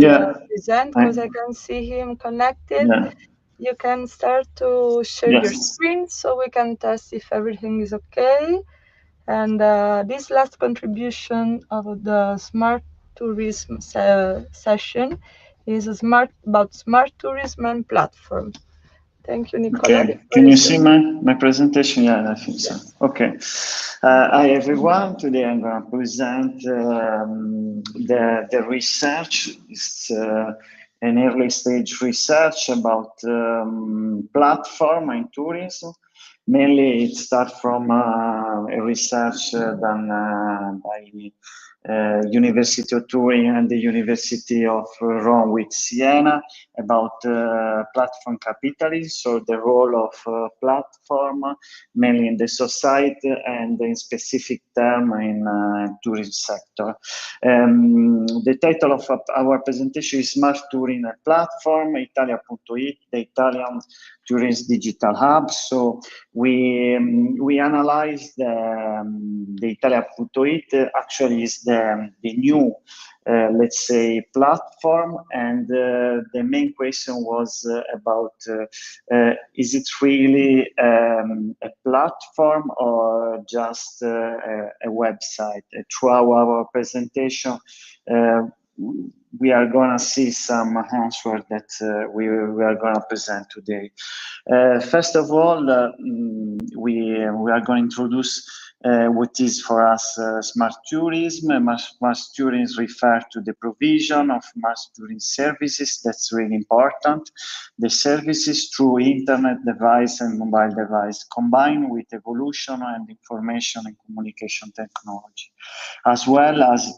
present because I can see him connected. Yeah. You can start to share your screen so we can test if everything is okay. And this last contribution of the Smart Tourism session is about smart tourism and platforms. Thank you, Niccolò. Okay. Can you see my presentation? Yeah, I think so. Okay. Hi, everyone. Today I'm going to present the research. It's an early stage research about platform in tourism. Mainly it starts from a research done by University of Turin and the University of Rome with Siena about platform capitalism, so the role of platform mainly in the society and in specific term in tourism sector. The title of our presentation is Smart Tourism Platform, Italia.it, the Italian Tourism Digital Hub. So we analyzed the Italia.it actually is the new let's say platform, and the main question was about is it really a platform or just a website? Throughout our presentation we are going to see some answers that we are going to present today. First of all, we are going to introduce what is for us smart tourism. Smart tourism refers to the provision of smart tourism services. That's really important. The services through internet device and mobile device combined with evolution and information and communication technology, as well as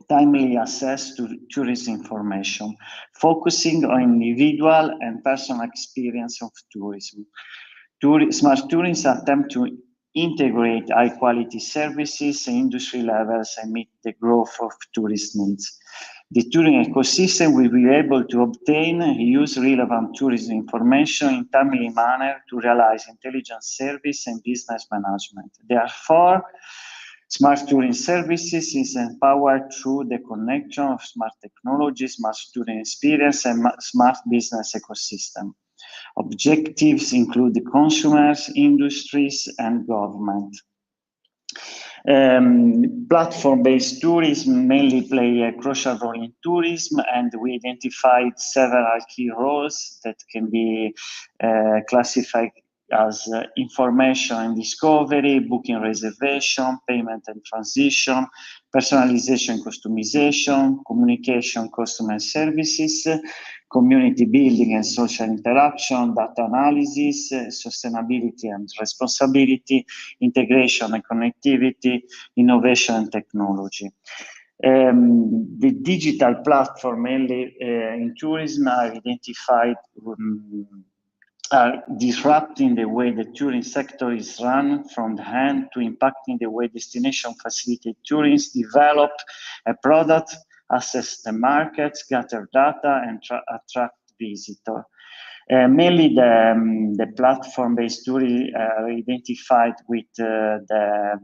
timely access to tourist information, focusing on individual and personal experience of tourism. Smart tourism attempt to integrate high-quality services at industry levels and meet the growth of tourist needs. The tourism ecosystem will be able to obtain and use relevant tourism information in a timely manner to realize intelligent service and business management. Therefore, smart tourism services is empowered through the connection of smart technology, smart tourism experience, and smart business ecosystem. Objectives include the consumers, industries, and government. Platform-based tourism mainly play a crucial role in tourism, and we identified several key roles that can be classified as information and discovery, booking reservation, payment and transition, personalization, customization, communication, customer services, community building and social interaction, data analysis, sustainability and responsibility, integration and connectivity, innovation and technology. The digital platform, mainly in tourism, are identified are disrupting the way the tourism sector is run from the hand to impacting the way destination facilitate tourism, develop a product, assess the markets, gather data, and attract visitors. Mainly the platform-based tourism are identified with the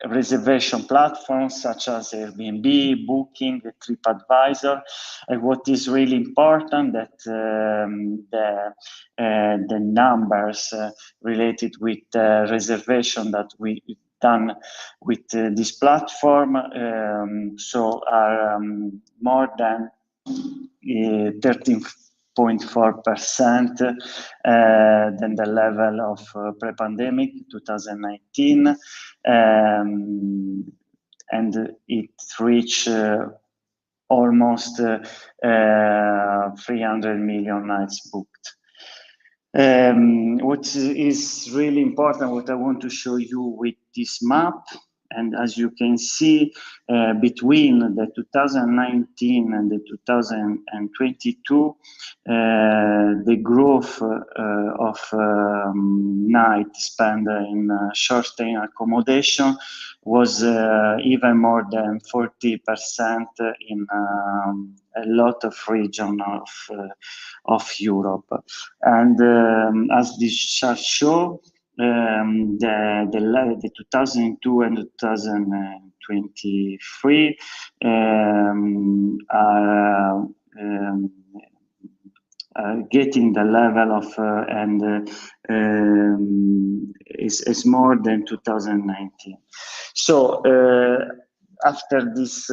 reservation platforms such as Airbnb, Booking, TripAdvisor. And what is really important that the numbers related with reservation that we done with this platform so are more than 13.4% than the level of pre-pandemic 2019, and it reached almost 300 million nights booked. What is really important, what I want to show you with this map, and as you can see, between the 2019 and the 2022, the growth of night spent in short-stay accommodation was even more than 40% in a lot of regions of Europe. And as this chart shows, the 2002 and 2023 are getting the level of is more than 2019. So after this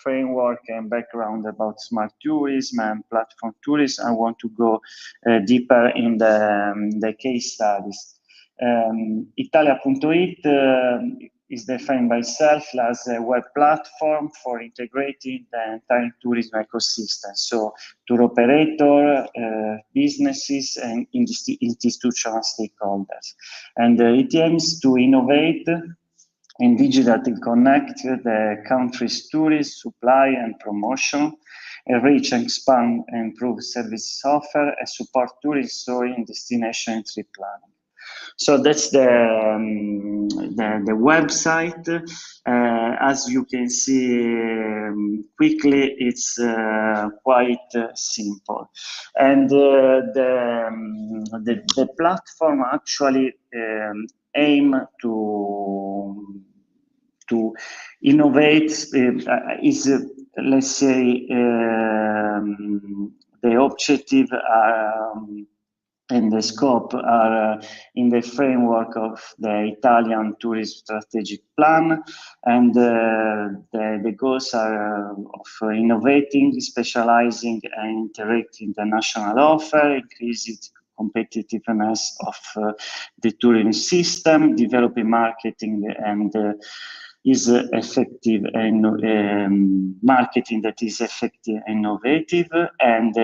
framework and background about smart tourism and platform tourism, I want to go deeper in the case studies. Italia.it is defined by itself as a web platform for integrating the entire tourism ecosystem. So tour operator, businesses, and institutional stakeholders. And it aims to innovate and digitally connect the country's tourist supply and promotion, enrich and expand and improve services offer, and support tourism story and destination and trip planning. So that's the website. As you can see quickly, it's quite simple. And the platform actually aim to innovate is, let's say, the objective and the scope are in the framework of the Italian Tourism Strategic Plan, and the goals are of innovating, specializing, and integrating the national offer, increasing competitiveness of the tourism system, developing marketing and is effective and marketing that is effective and innovative, and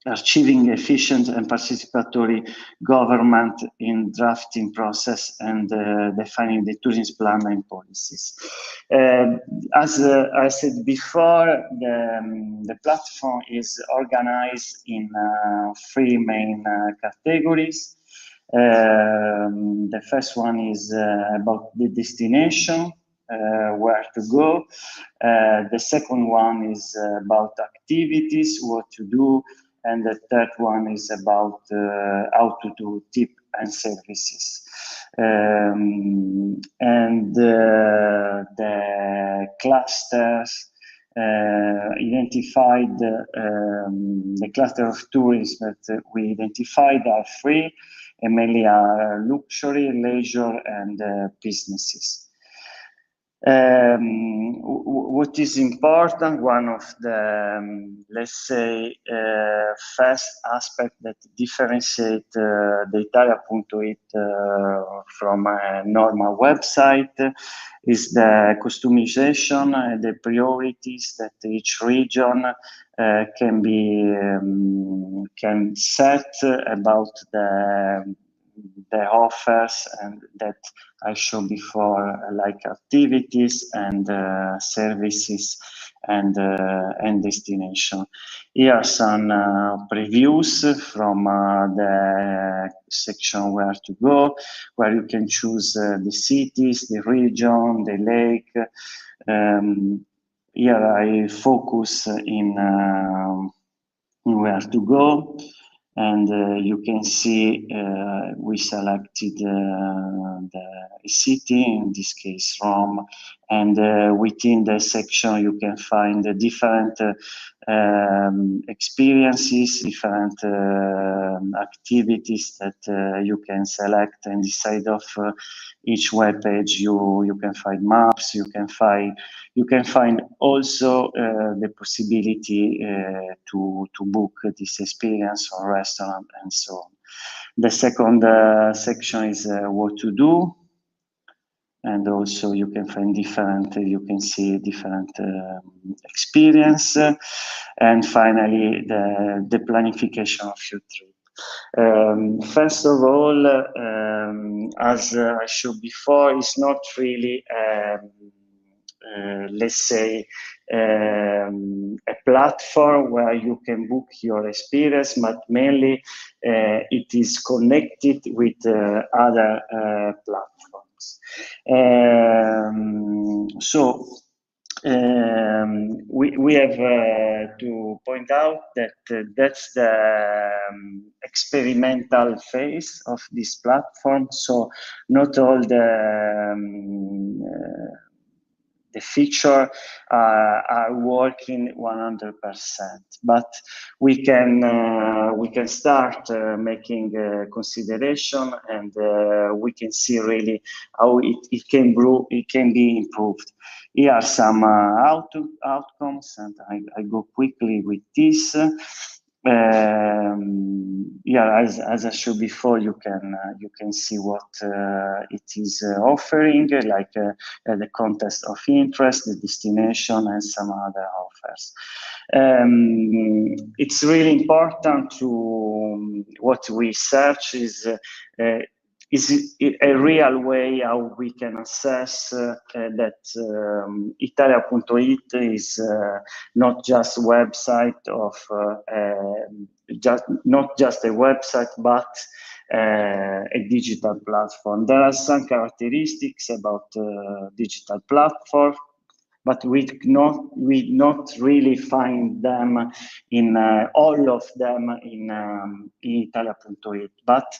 achieving efficient and participatory government in drafting process and defining the tourism plan and policies. As I said before, the platform is organized in three main categories. The first one is about the destination, where to go. The second one is about activities, what to do. And the third one is about how to do tip and services. And the clusters identified, the cluster of tourism that we identified are three, and mainly are luxury, leisure, and businesses. What is important, one of the, let's say, first aspect that differentiate the Italia.it from a normal website is the customization and the priorities that each region can set about the offers and that I showed before, like activities and services and destination. Here are some previews from the section where to go, where you can choose the cities, the region, the lake. Here I focus in where to go. And you can see we selected the city, in this case Rome, and within the section you can find the different experiences, different activities that you can select, and inside of each web page you can find maps, you can find also the possibility to book this experience on restaurant and so on. The second section is what to do, and also you can find you can see different experience, and finally the planification of your trip. First of all, as I showed before, it's not really let's say a platform where you can book your experience, but mainly it is connected with other platforms. We have to point out that that's the experimental phase of this platform. So not all the feature are working 100%, but we can start making consideration, and we can see really how it can be improved. Here are some outcomes, and I go quickly with this. As I showed before, you can see what it is offering, like the contest of interest, the destination, and some other offers. It's really important to what we search is a real way how we can assess that Italia.it is not just a website of not just a website, but a digital platform. There are some characteristics about digital platform, but we not really find them in all of them in Italia.it. But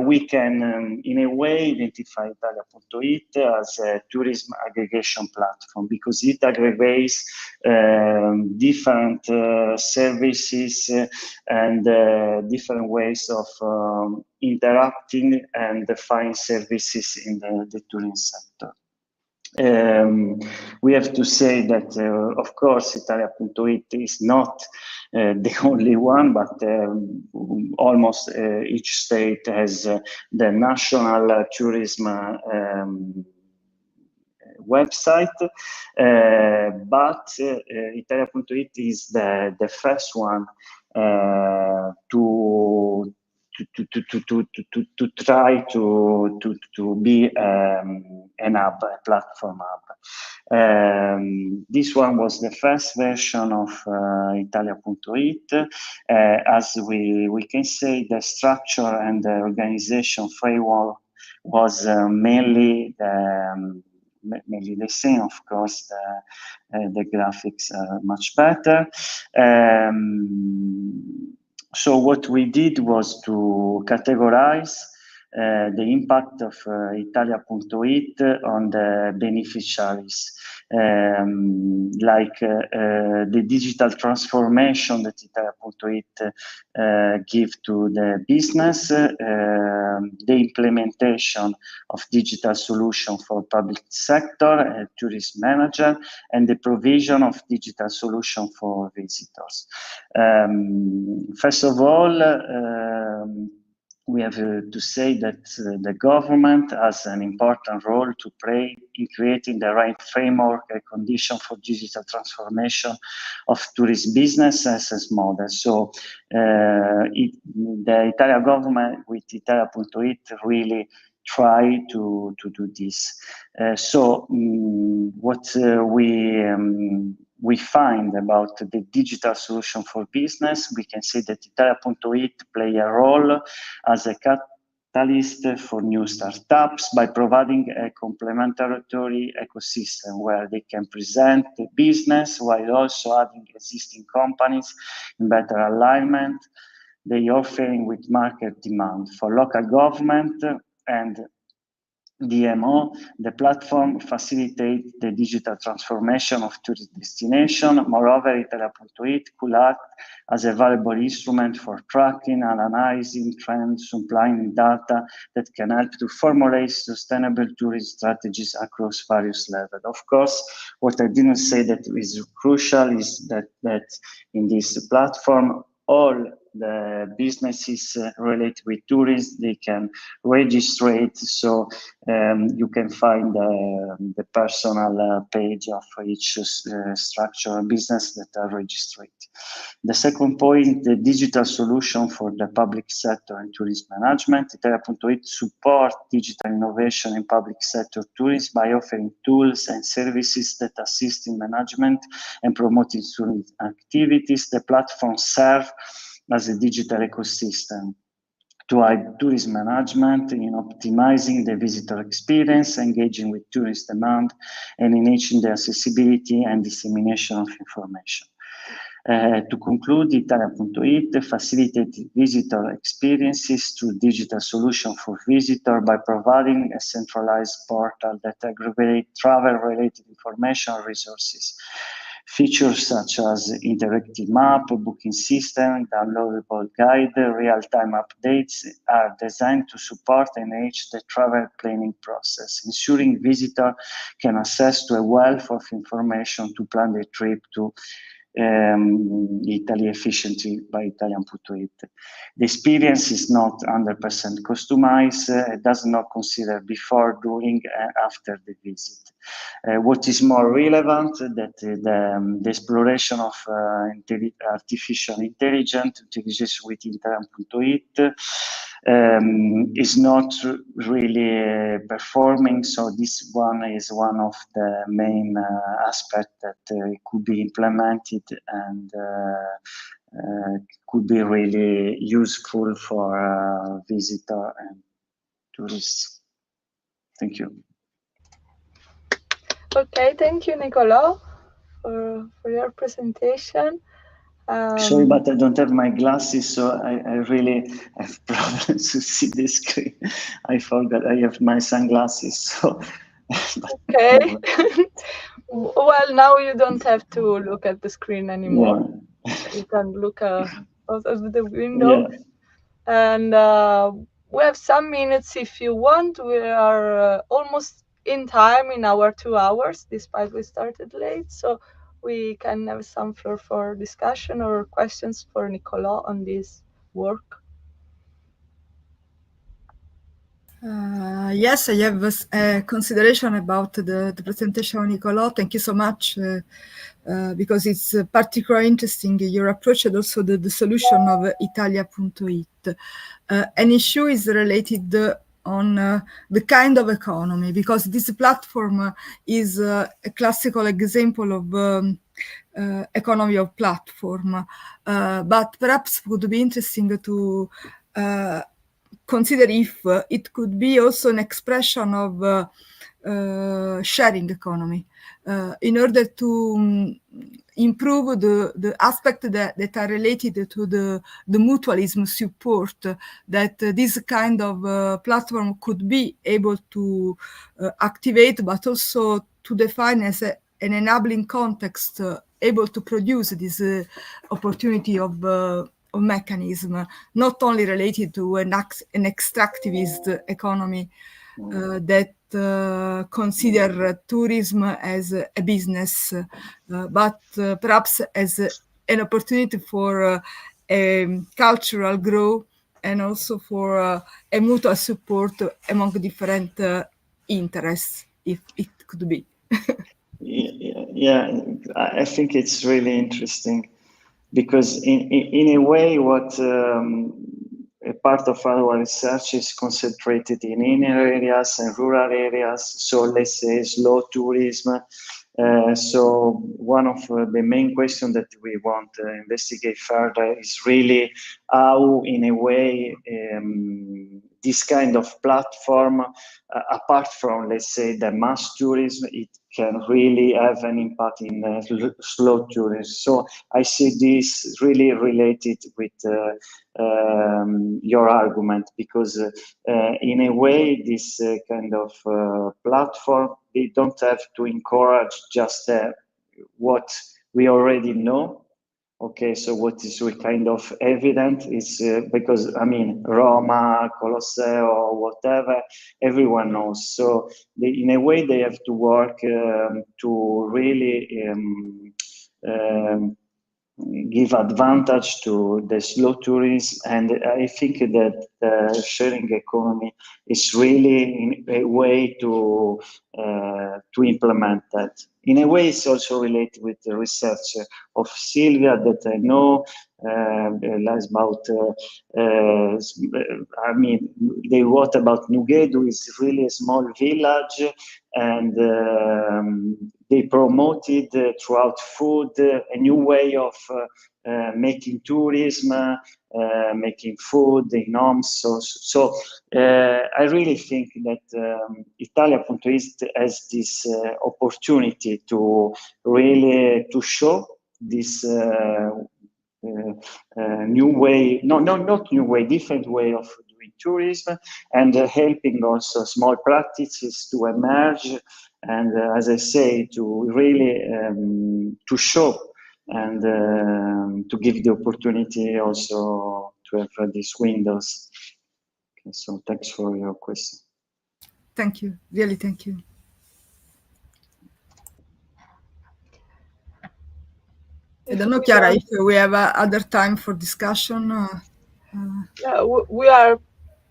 we can, in a way, identify Italia.it as a tourism aggregation platform, because it aggregates different services and different ways of interacting and find services in the tourism sector. We have to say that, of course, Italia.it is not the only one, but almost each state has the national tourism website, but Italia.it is the first one to try to be an hub, a platform hub. This one was the first version of Italia.it. As we can say, the structure and the organization framework was mainly the same. Of course, the graphics are much better. So what we did was to categorize the impact of Italia.it on the beneficiaries, like the digital transformation that Italia.it give to the business, the implementation of digital solution for public sector, tourist manager, and the provision of digital solution for visitors. First of all, we have to say that the government has an important role to play in creating the right framework and condition for digital transformation of tourist business as model. So the Italian government with Italia.it really try to do this. What we find about the digital solution for business, we can say that Italia.it play a role as a catalyst for new startups by providing a complementary ecosystem where they can present the business while also adding existing companies in better alignment. They offering with market demand for local government and DMO. The platform facilitates the digital transformation of tourist destination. Moreover, Italia.it could act as a valuable instrument for tracking and analyzing trends, supplying data that can help to formulate sustainable tourist strategies across various levels. Of course, what I didn't say that is crucial is that in this platform, all the businesses related with tourism, they can register, so you can find the personal page of each structure business that are registered. The second point, the digital solution for the public sector and tourism management. Italia.it support digital innovation in public sector tourism by offering tools and services that assist in management and promoting tourism activities. The platform serves as a digital ecosystem to aid tourism management in optimizing the visitor experience, engaging with tourist demand, and enhancing the accessibility and dissemination of information. To conclude, Italia.it facilitates visitor experiences through digital solution for visitor by providing a centralized portal that aggregates travel-related information resources. Features such as interactive map, booking system, downloadable guide, real-time updates are designed to support and enhance the travel planning process, ensuring visitor can access to a wealth of information to plan their trip to Italy efficiently by Italian.it. The experience is not 100% customized. It does not consider before, during, and after the visit. What is more relevant that the exploration of artificial intelligence utilization with Italia.it is not really performing. So this one is one of the main aspects that could be implemented and could be really useful for visitor and tourists. Thank you. Okay, thank you, Nicola, for your presentation. Sorry, but I don't have my glasses, so I really have problems to see the screen. I forgot I have my sunglasses. So. Okay. Well, now you don't have to look at the screen anymore. Yeah. You can look out of the window. Yeah. And we have some minutes if you want. We are almost in time in our 2 hours, despite we started late. So we can have some floor for discussion or questions for Nicola on this work. Yes, I have a consideration about the presentation of Nicola. Thank you so much, because it's particularly interesting, your approach and also the solution of Italia.it. An issue is related on the kind of economy, because this platform is a classical example of economy of platform, but perhaps would be interesting to consider if it could be also an expression of sharing economy in order to improve the aspect that are related to the mutualism support that this kind of platform could be able to activate, but also to define as an enabling context able to produce this opportunity of mechanism, not only related to an extractivist economy that consider tourism as a business, but perhaps as an opportunity for a cultural growth and also for a mutual support among different interests, if it could be. Yeah, I think it's really interesting because in a way what a part of our research is concentrated in inner areas and rural areas, so let's say slow tourism. So one of the main questions that we want to investigate further is really how, in a way, this kind of platform, apart from, let's say, the mass tourism, it can really have an impact in slow tourism. So I see this really related with your argument, because in a way, this kind of platform, they don't have to encourage just what we already know. Okay, so what is kind of evident is because, I mean, Roma, Colosseo, or whatever, everyone knows. So in a way, they have to work to really give advantage to the slow tourism, and I think that the sharing economy is really a way to implement that. In a way, it's also related with the research of Silvia that I know about. I mean, they wrote about Nugedu. It's really a small village, and they promoted throughout food a new way of making tourism, making food in homes. So I really think that Italia.is has this opportunity to really to show this new way, not new way, different way of doing tourism, and helping also small practices to emerge, and as I say, to really to show and to give the opportunity also to have these windows. Okay, so thanks for your question. Thank you, really, thank you. I don't know, Chiara, if we have other time for discussion. Yeah, we are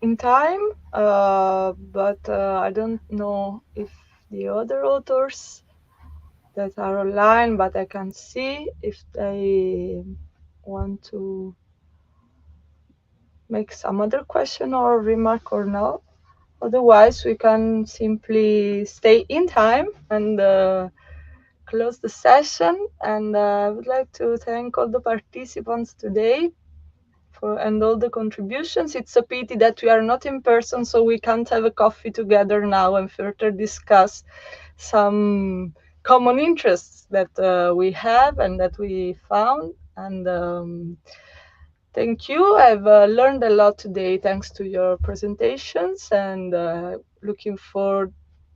in time, but I don't know if the other authors that are online, but I can see if they want to make some other question or remark or not. Otherwise, we can simply stay in time and close the session. And I would like to thank all the participants today and all the contributions. It's a pity that we are not in person, so we can't have a coffee together now and further discuss some common interests that we have and that we found. And thank you. I've learned a lot today thanks to your presentations, and looking for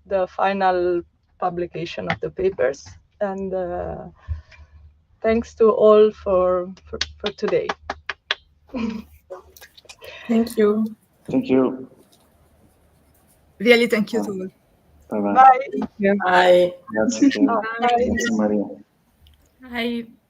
the final publication of the papers. And thanks to all for today. Thank you. Thank you. Really, thank you to all. Bye-bye. Bye. Bye. Grazie. Bye. Grazie, Maria. Bye.